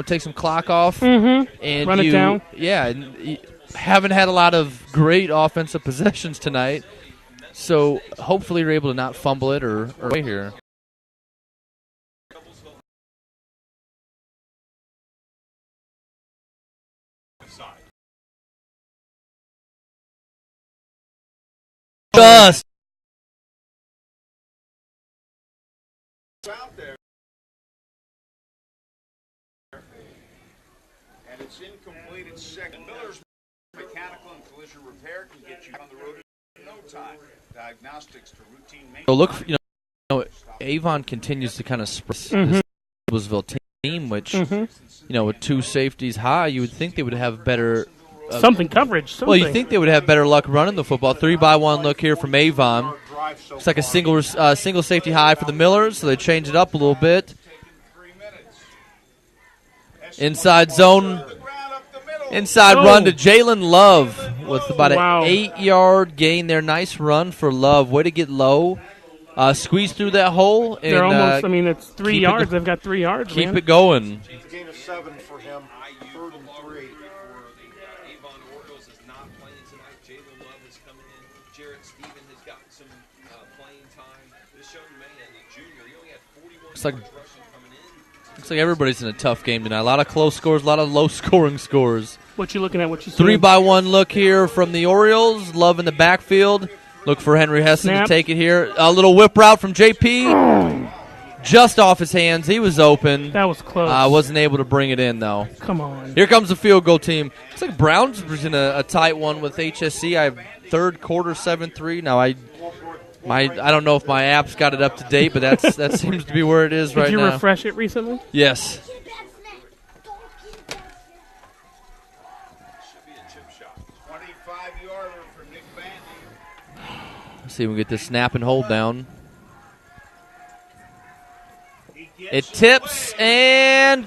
Take some clock off. And run it down. Yeah, and you haven't had a lot of great offensive possessions tonight. So hopefully you're able to not fumble it or away here. Just Out there. And it's incomplete. It's second. Miller's mechanical and collision repair can get you on the road in no time. Diagnostics to routine maintenance. so look, Avon continues to kind of spread this Noblesville team, which with 2 safeties high, you would think they would have better Something coverage. Something. Well, you think they would have better luck running the football. 3-by-1 look here from Avon. 5 so Looks like a far. single safety high for the Millers, so they change it up a little bit. Inside zone. Inside run to Jalen Love with about an 8-yard gain there. Nice run for Love. Way to get low. Squeeze through that hole. And, They're almost, it's 3 yards. They've got 3 yards, Keep it going. Gain of 7 for him. 3rd and 3. Avon Orioles is not playing tonight. Jalen Love is coming in. Jarrett Stephen has gotten some playing time. This young man, the junior, he only had 41 yards rushing coming in. Looks like everybody's in a tough game tonight. A lot of close scores, a lot of low-scoring scores. What you looking at? What you seeing? 3-by-1 look here from the Orioles. Love in the backfield. Look for Henry Hessen to take it here. A little whip route from JP. Just off his hands. He was open. That was close. Wasn't able to bring it in, though. Come on. Here comes the field goal team. Looks like Browns was in a tight one with HSC. I have third quarter 7-3. Now, I don't know if my app's got it up to date, but that seems to be where it is right now. Did you refresh it recently? Yes. Let's see if we can get this snap and hold down. It tips and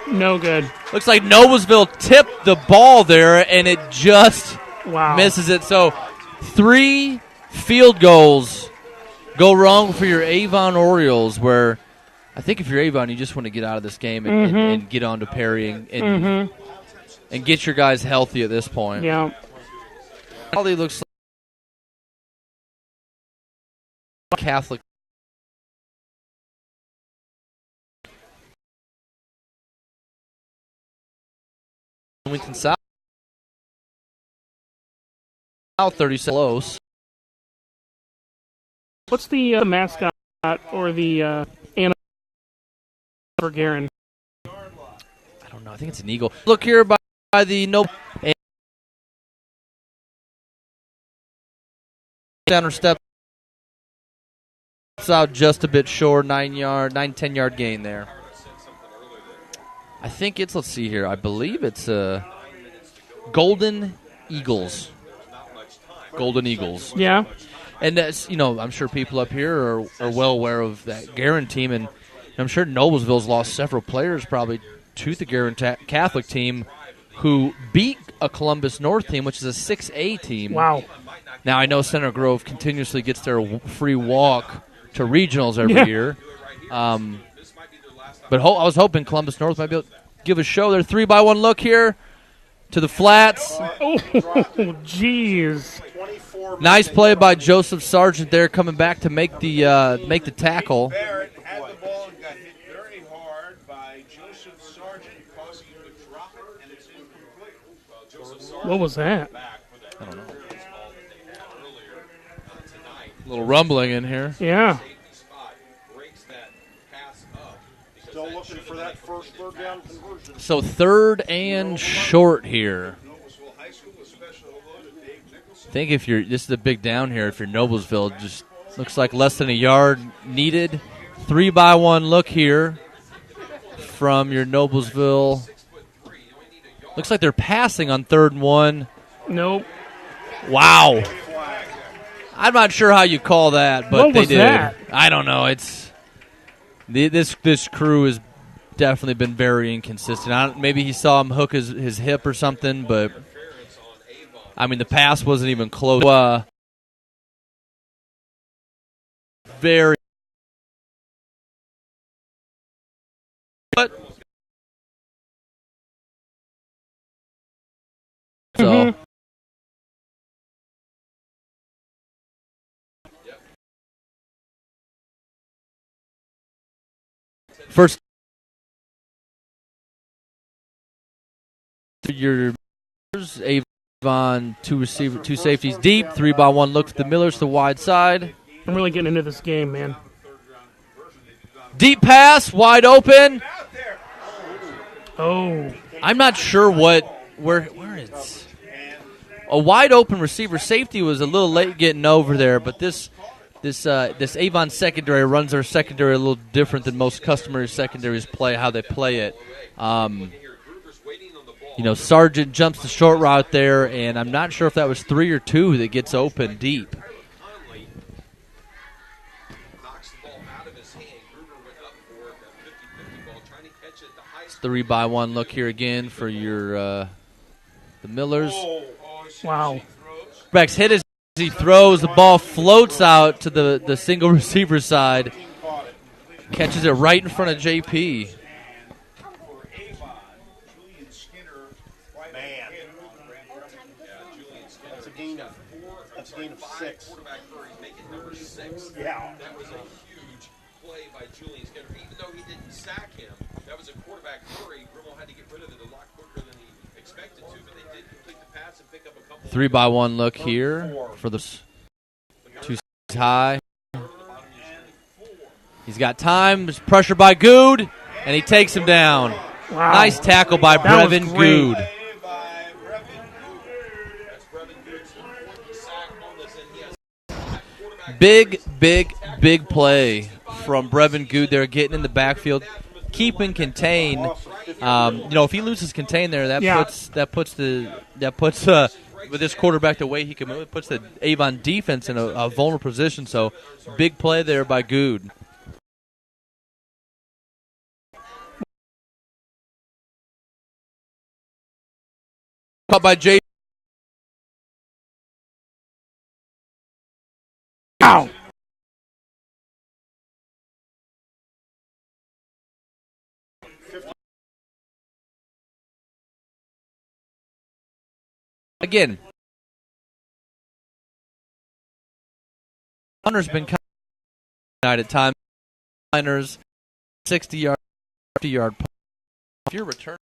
no good. Looks like Noblesville tipped the ball there, and it just misses it. So 3 field goals go wrong for your Avon Orioles, where I think if you're Avon, you just want to get out of this game and get on to parrying and get your guys healthy at this point. Yeah. Probably looks like Catholic. Wilmington South 30 close. What's the mascot or the animal for Garin? I don't know. I think it's an eagle. Look here by the Noble. Center steps out just a bit short. 10-yard gain there. I think it's, let's see here, I believe it's Golden Eagles. Golden Eagles. Yeah. And that's, I'm sure people up here are well aware of that Garin team, and I'm sure Noblesville's lost several players probably to the Garin Catholic team who beat a Columbus North team, which is a 6A team. Wow. Now, I know Center Grove continuously gets their free walk to regionals every year. But I was hoping Columbus North might be able to give a show. Their 3-by-1 look here to the flats. Oh, jeez. Nice play by Joseph Sargent there, coming back to make the tackle. Barrett had the ball and got hit very hard by Joseph Sargent, causing him to drop it, and it's incomplete. What was that? I don't know. A little rumbling in here. Yeah. Still looking for that first third down conversion. So 3rd and short here. I think this is a big down here if you're Noblesville. Just looks like less than a yard needed. 3-by-1 look here from your Noblesville. Looks like they're passing on 3rd and 1. Nope. Wow. I'm not sure how you call that, but they did. That? I don't know. It's this crew has definitely been very inconsistent. Maybe he saw him hook his hip or something, but I mean the pass wasn't even close. Very. But so. First, your Avon, two safeties deep, 3-by-1 look at the Millers to the wide side. I'm really getting into this game, man. Deep pass, wide open. Oh, I'm not sure where it's a wide open receiver. Safety was a little late getting over there, but this Avon secondary runs their secondary a little different than most customary secondaries how they play it. Sargent jumps the short route there, and I'm not sure if that was 3 or 2 that gets open deep. It's 3-by-1 look here again for your the Millers. Wow. Quarterback's hit as he throws. The ball floats out to the single receiver side. Catches it right in front of JP. That's a gain of 6. Quarterback Curry making number 6. Yeah. That was a huge play by Julian Skinner. Even though he didn't sack him, that was a quarterback Curry. Grimmel had to get rid of it a lot quicker than he expected to, but they did complete the pass and pick up a couple. 3-by-1 look here for the 2 high. He's got time. There's pressure by Good, and he takes him down. Wow. Nice tackle by That was Brevin great. Good. Big play from Brevin Good there, getting in the backfield, keeping contain. If he loses contain there, that puts with this quarterback the way he can move, it puts the Avon defense in a vulnerable position. So big play there by Good. Caught by Jay. Ow. Again, Hunter's been kind of at times. Liners, 60-yard, 50-yard. If you're returning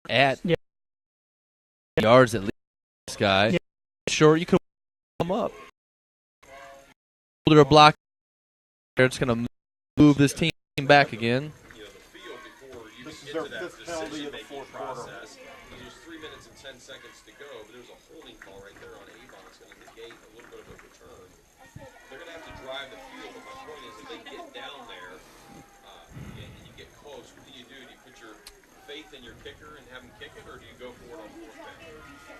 at yards at least, this guy, sure you could come up. A block. It's going to move this team back again. This is their 5th penalty of the 4th quarter. There's 3 minutes and 10 seconds to go, but there's a holding call right there on Avon. It's going to negate a little bit of a return. They're going to have to drive the field, but my point is if they get down there and you get close, what do? Do you put your faith in your kicker and have him kick it, or do you go for it on 4th down?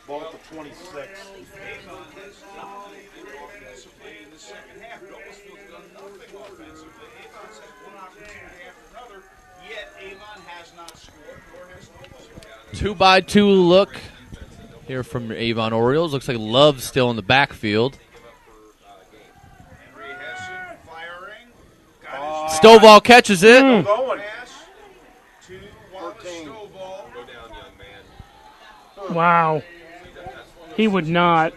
Ball at the 26. Avon has dominated offensively in the second half. Noblesville's done nothing offensively. Avon's had one opportunity after another, yet Avon has not scored, nor has Noblesville. 2-by-2 look here from your Avon Orioles. Looks like Love still in the backfield. Henry Hessen firing. Got his Stovall catches it. Going. pass to Wallace 13. Stovall. Go down, young man. Wow. He would not.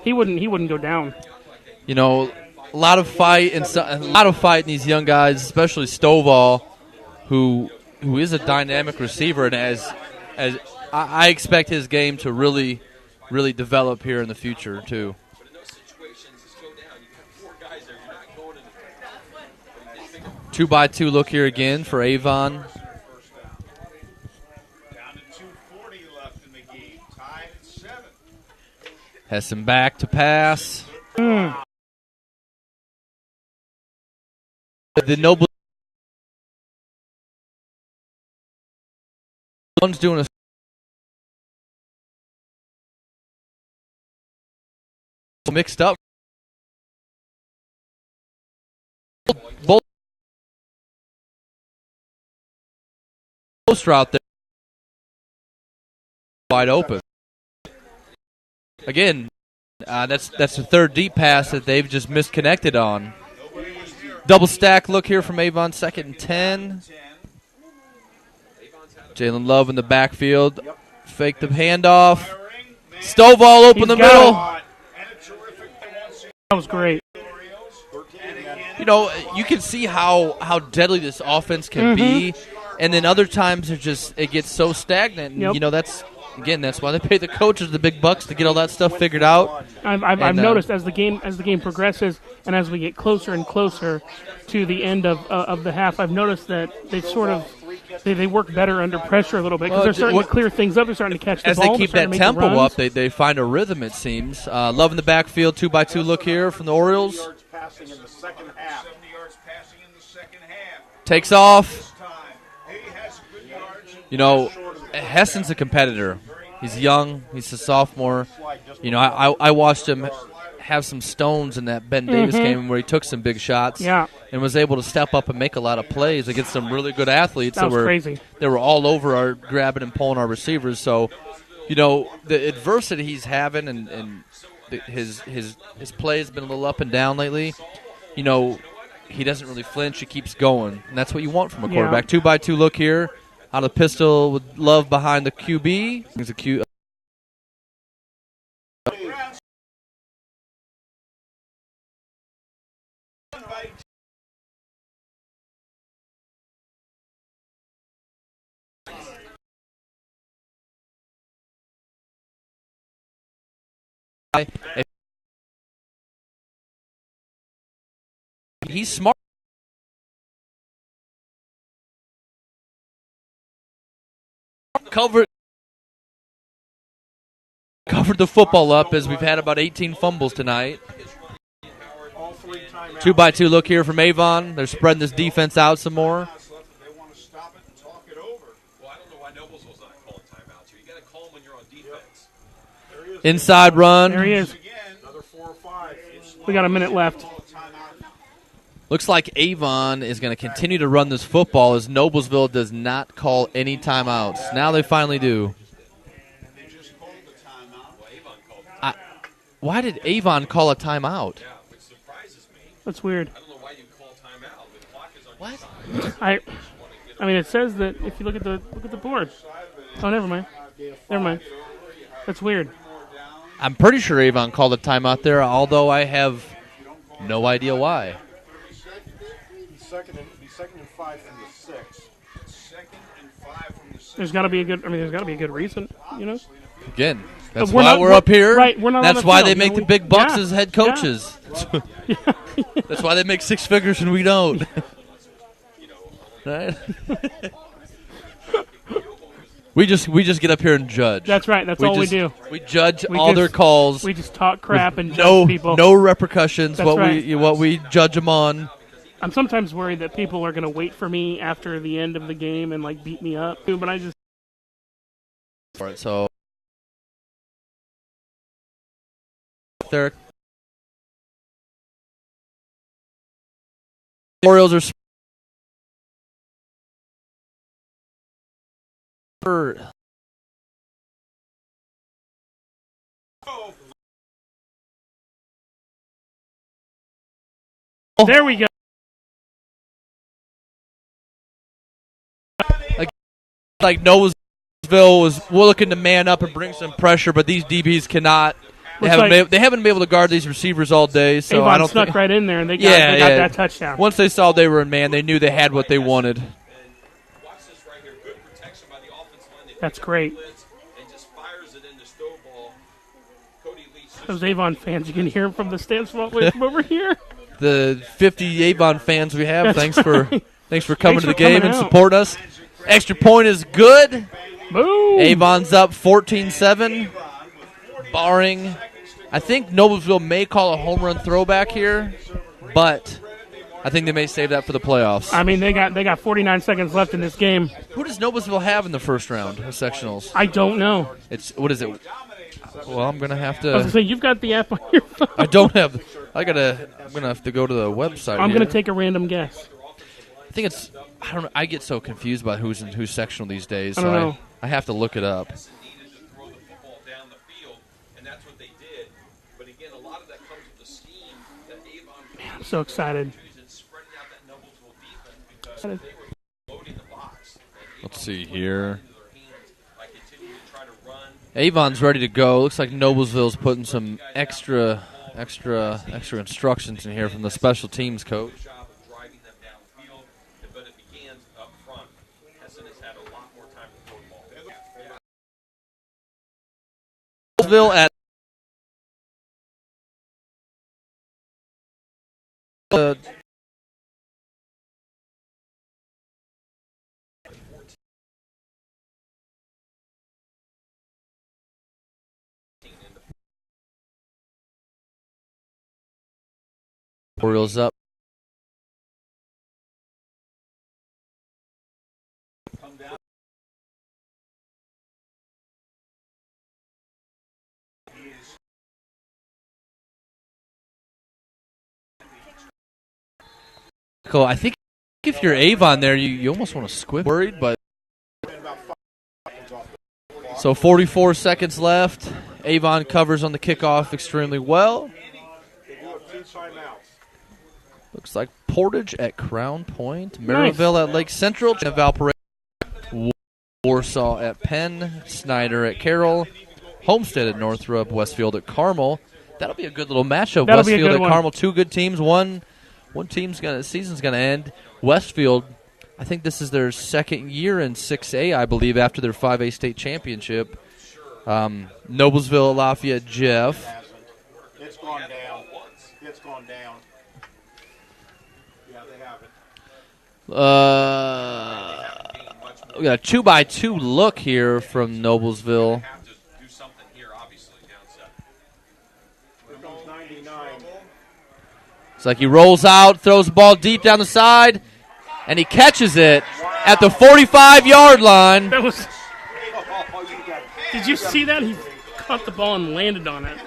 He wouldn't go down. You know, a lot of fight in these young guys, especially Stovall, who is a dynamic receiver, and as I expect his game to really develop here in the future too. But in those situations, just go down. You got 4 guys there. You're not going in. 2-by-2 look here again for Avon. Down to 2:40 left in the game. Tied at 7. Hessen back to pass. The Noble one's doing a mixed up. Both post route there wide open. Again, that's the 3rd deep pass that they've just misconnected on. Double stack look here from Avon, 2nd and 10. Jalen Love in the backfield. Fake the handoff. Stovall open the middle. That was great. You know, you can see how deadly this offense can be, and then other times it gets so stagnant. And, you know, that's why they pay the coaches the big bucks to get all that stuff figured out. I've noticed as the game progresses and as we get closer and closer to the end of the half, I've noticed that they work better under pressure a little bit because they're starting to clear things up. They're starting to catch the as ball. As they keep that tempo up, they find a rhythm, it seems. Love in the backfield, 2-by-2 look here from the Orioles. 70 yards passing in the second half. Takes off. He has good yards. You know, Hessen's a competitor. He's young. He's a sophomore. You know, I watched him have some stones in that Ben Davis game where he took some big shots and was able to step up and make a lot of plays against some really good athletes that was crazy. They were all over our grabbing and pulling our receivers. So, you know, the adversity he's having and his play has been a little up and down lately. You know, he doesn't really flinch. He keeps going, and that's what you want from a quarterback. 2-by-2 look here. Out of the pistol with Love behind the QB. He's a Q. He's smart. Covered the football up as we've had about 18 fumbles tonight. 2-by-2 look here from Avon. They're spreading this defense out some more. They want to stop it and talk it over. Well, I don't know why Noblesville's not calling timeouts here. You got to call them when you're on defense. Inside run. There he is. Another 4 or 5. We got a minute left. Looks like Avon is going to continue to run this football as Noblesville does not call any timeouts. Now they finally do. They just called the timeout. Well, Avon called it. Why did Avon call a timeout? Yeah, which surprises me. That's weird. I don't know why you call timeout. The clock is on What? your side. I mean, it says that if you look at the board. Oh, never mind. Never mind. That's weird. I'm pretty sure Avon called a timeout there, although I have no idea why. Second and 5 from the 6. Second and 5 from the 6. There's got to be a good. I mean, there's got to be a good reason. You know. Again, that's We're why not- we're we're- up here. right, we're not on That's the why field, they you make know, the we- big bucks yeah, as head coaches. That's why they make 6 figures and we don't. Right? We just get up here and judge. That's right. That's all we do. We judge We all just- their calls. We just talk crap and no judge people. no repercussions. That's right. What we judge them on. I'm sometimes worried that people are going to wait for me after the end of the game and like beat me up. But I just All right, so there. Orioles are. there we go. Like Noblesville was looking to man up and bring some pressure, but these DBs cannot. They haven't been able to guard these receivers all day, so Avon I don't snuck think. right in there and they got that touchdown. Once they saw they were in man, they knew they had what they wanted. Watch this right here. Good protection by the offensive line. They That's pick up great. the blitz and just fires it into Stovall. Cody Leach. Those Avon fans, you can hear them from the stands from over here. The 50 Avon fans we have, That's thanks for coming to the for game coming and out. support us. Extra point is good. Boom. Avon's up 14-7, barring. I think Noblesville may call a home run throwback here, but I think they may save that for the playoffs. I mean, they got 49 seconds left in this game. Who does Noblesville have in the first round of sectionals? I don't know. What is it? Well, I'm gonna have I was going to. to say, you've got the app on your phone. I don't have. I'm gonna have to go to the website. I'm here. going to take a random guess. I think it's. I don't know. I get so confused by who's in who's sectional these days. I don't know. I have to look it up. Needed to throw the football down the field, and that's what they did. But again, a lot of that comes with the scheme that Avon I'm so excited. and spreading out that Noblesville defense because they were loading the box. Let's see here. Their hands by continuing to try to run. Avon's ready to go. Looks like Noblesville's putting some extra instructions in here from the special teams coach. Job of driving them downfield, but it begins up front. Hessen has had a lot more time to throw the ball. Noblesville at Orioles up. Cool. I think if you're Avon there, you almost want to squib. Worried, but so 44 seconds left. Avon covers on the kickoff extremely well. They do have 2 timeouts. Looks like Portage at Crown Point, Maryville at Lake Central, Valparaiso, Warsaw at Penn, Snyder at Carroll, Homestead at Northrop, Westfield at Carmel. That'll be a good little matchup. That'll be a Westfield good at one. Carmel, 2 good teams. One team's season's gonna end. Westfield, I think this is their second year in 6A, I believe, after their 5A state championship. Noblesville, Lafayette, Jeff. It's gone down. It's gone down. Yeah, they haven't. We got a 2x2 look here from Noblesville. Have to do something here, obviously, down 7. Here comes 99. It's like he rolls out, throws the ball deep down the side, and he catches it at the 45-yard line. That was. Oh, you got it. Did you see that? He caught the ball and landed on it. And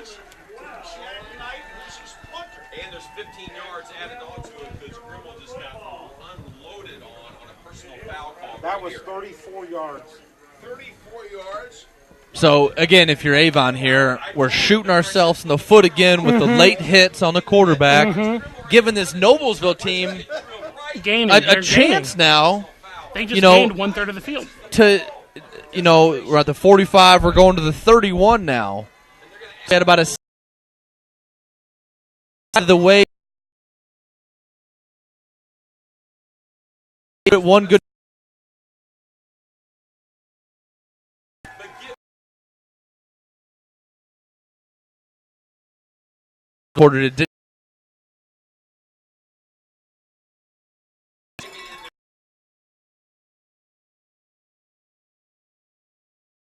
there's 15 yards added on to it because Grimmel just got unloaded on a personal foul call. That was 34 yards. 34 yards. So, again, if you're Avon here, we're shooting ourselves in the foot again with the late hits on the quarterback, giving this Noblesville team Gaining. a They're chance gaining. now They just you know, gained 1/3 of the field. to, we're at the 45, we're going to the 31 now. We had about a side of the way. One good. Quarter to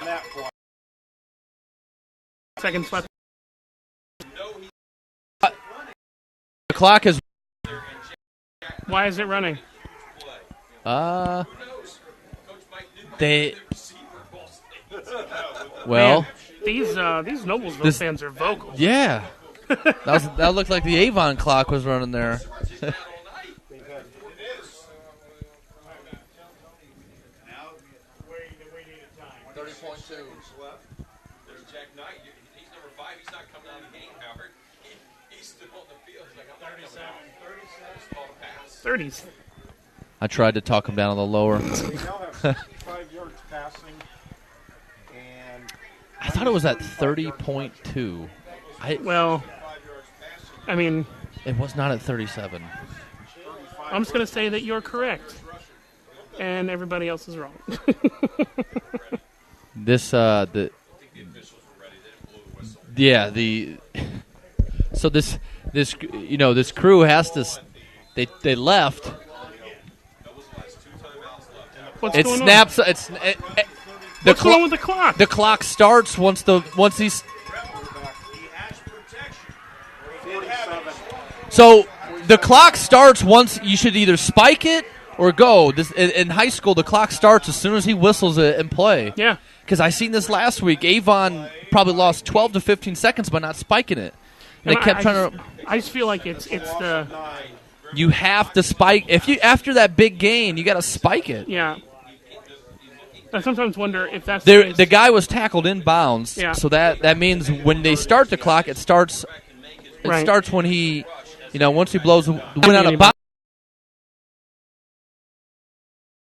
That point. Seconds left. the clock is. Why is it running? They. Well, Man, these Noblesville fans are vocal. yeah. That looked like the Avon clock was running there. There's Jack Knight. He's number 5. He's not coming out of the game, Howard. He's still on the field. He's like, I'm not coming out. Just called a pass. 30s. I tried to talk him down on the lower. They now have 65 yards passing. And I thought it was at 30.2. Well, I mean, It was not at 37. I'm just going to say that you're correct. And everybody else is wrong. This this crew has to. They left. What's It going snaps. on? What's going on with the clock? The clock starts once he's. So the clock starts once you should either spike it or go. This in high school, the clock starts as soon as he whistles it and play. Yeah. Because I seen this last week. Avon probably lost 12 to 15 seconds by not spiking it. And they kept trying to. I just feel like it's the You have to spike after that big gain. You got to spike it. yeah. I sometimes wonder if that's The guy was tackled inbounds, Yeah. so that means when they start the clock, it starts. It Right. starts when he, once he blows the wind out of bounds.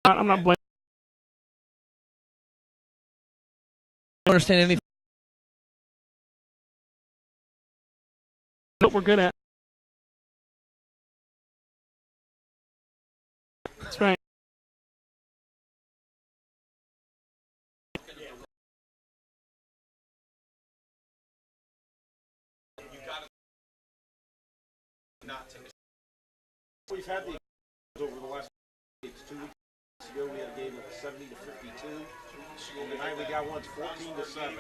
I'm not blaming. I don't understand anything. What we're good at. That's right. we've had the over the last 2 weeks ago. We had a game of 70 to 52. And tonight we got one 14 to 7.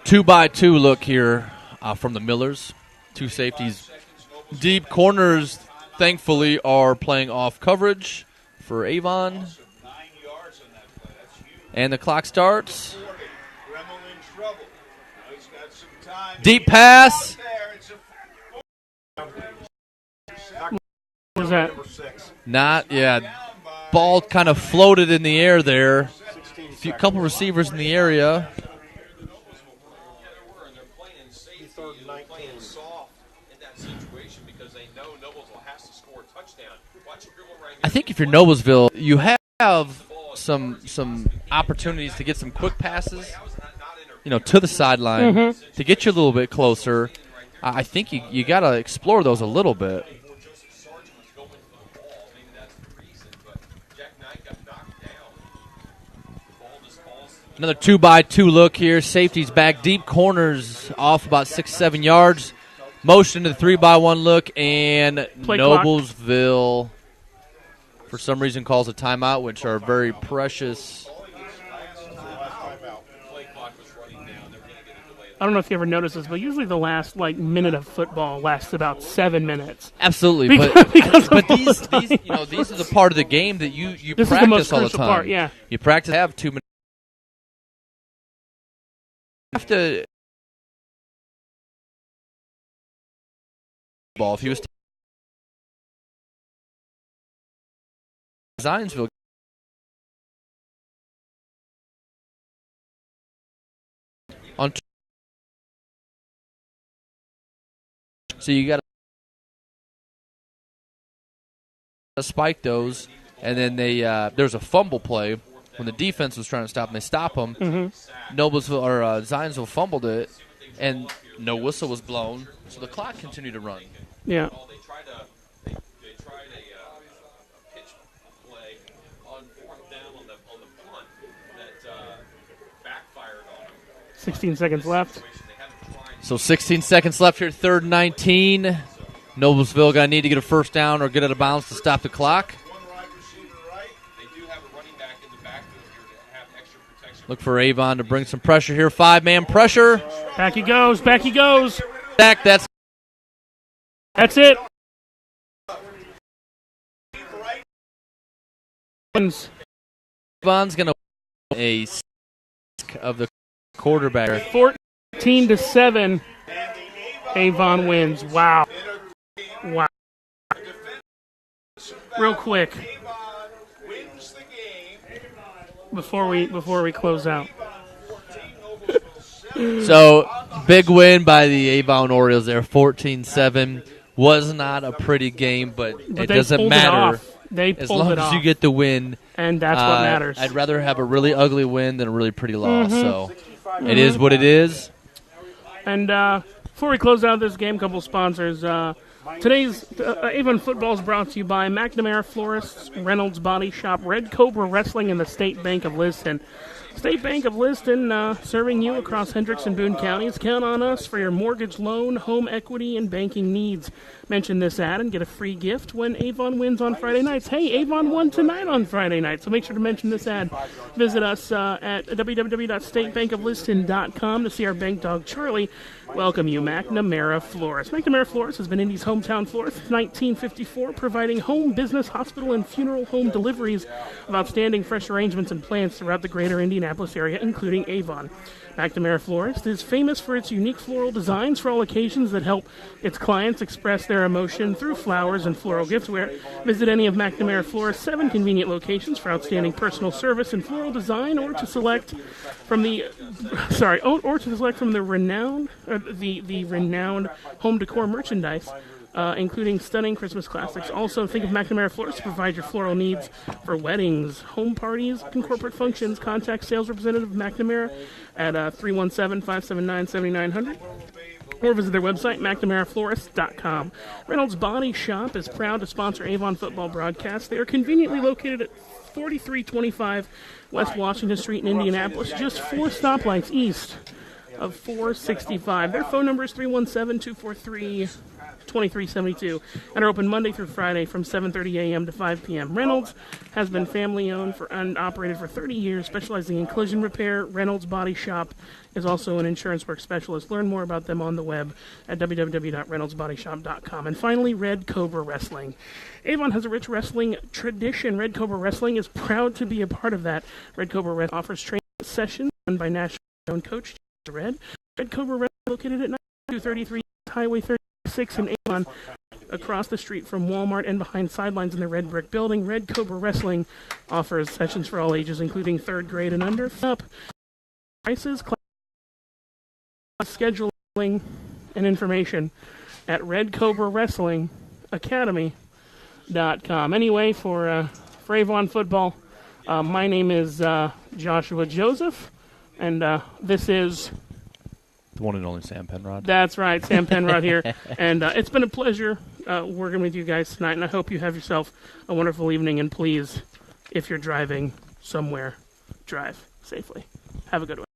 2x2 look here from the Millers. 2 safeties. Deep corners, thankfully, are playing off coverage for Avon. And the clock starts. Deep pass. was that? Number 6. Ball kind of floated in the air there. A couple receivers in the area. Third and 19. Soft in that situation because they know Noblesville has to score a touchdown. Watch it dribble right I think if you're Noblesville, you have some opportunities to get some quick passes, to the sideline to get you a little bit closer. I think you got to explore those a little bit. Another 2-by-2 look here. Safety's back deep. Corners off about 6-7 yards. Motion to the 3-by-1 look, and Play clock. Noblesville, for some reason, calls a timeout, which are very precious. I don't know if you ever noticed this, but usually the last minute of football lasts about 7 minutes. Absolutely, but these these are the part of the game that you This practice is the most all the crucial time. part, yeah. You practice have 2 minutes. You have to ball if he was Zionsville. On so you got to spike those, and then there's a fumble play when the defense was trying to stop, and they stop them. Noblesville or Zionsville fumbled it, and no whistle was blown, so the clock continued to run. Yeah. They tried a pitch play on 4th down on the punt that backfired on them. 16 seconds left. So 16 seconds left here, 3rd and 19. Noblesville going to need to get a first down or get out of bounds to stop the clock. They do have a running back in the backfield here to have extra protection. Look for Avon to bring some pressure here. 5-man pressure. Back he goes. Back he goes. Back. That's it. Avon's going to a of the quarterback. 14-7. Avon wins. Wow. Real quick, before we close out. So, big win by the Avon Orioles there, 14-7. Was not a pretty game, but it doesn't matter. They as pulled long it as off. you get the win. And that's what matters. I'd rather have a really ugly win than a really pretty loss. So, it is what it is. And before we close out this game, a couple sponsors. Today's Avon football is brought to you by McNamara Florists, Reynolds Body Shop, Red Cobra Wrestling, and the State Bank of Liston. State Bank of Liston, serving you across Hendricks and Boone counties. Count on us for your mortgage, loan, home equity, and banking needs. Mention this ad and get a free gift when Avon wins on Friday nights. Hey, Avon won tonight on Friday night, so make sure to mention this ad. Visit us at www.statebankofliston.com to see our bank dog, Charlie. Welcome you, McNamara Florist. McNamara Florist has been Indy's hometown florist since 1954, providing home, business, hospital, and funeral home deliveries of outstanding fresh arrangements and plants throughout the greater Indianapolis area, including Avon. McNamara Florist is famous for its unique floral designs for all occasions that help its clients express their emotion through flowers and floral giftware. Visit any of McNamara Florist's 7 convenient locations for outstanding personal service and floral design, or to select from the renowned home decor merchandise, including stunning Christmas classics. Also, think of McNamara Florists to provide your floral needs for weddings, home parties, and corporate functions. Contact sales representative McNamara at 317-579-7900. Or visit their website, McNamaraFlorist.com. Reynolds Body Shop is proud to sponsor Avon football broadcasts. They are conveniently located at 4325 West Washington Street in Indianapolis, just 4 stoplights east of 465. Their phone number is 317-243-2372 and are open Monday through Friday from 7:30 a.m. to 5 p.m. Reynolds has been family-owned and operated for 30 years, specializing in collision repair. Reynolds Body Shop is also an insurance work specialist. Learn more about them on the web at www.reynoldsbodyshop.com. And finally, Red Cobra Wrestling. Avon has a rich wrestling tradition. Red Cobra Wrestling is proud to be a part of that. Red Cobra Wrestling offers training sessions run by national coach Red Cobra Wrestling, located at 9233 Highway 36 in Avon. across the street from Walmart and behind sidelines in the red brick building. Red Cobra Wrestling offers sessions for all ages, including 3rd grade and under. Up prices, class scheduling, and information at Red Cobra Wrestling Academy.com. Anyway, for Avon Football, my name is Joshua Joseph, and this is... The one and only Sam Penrod. That's right, Sam Penrod here. And it's been a pleasure working with you guys tonight, and I hope you have yourself a wonderful evening. And please, if you're driving somewhere, drive safely. Have a good one.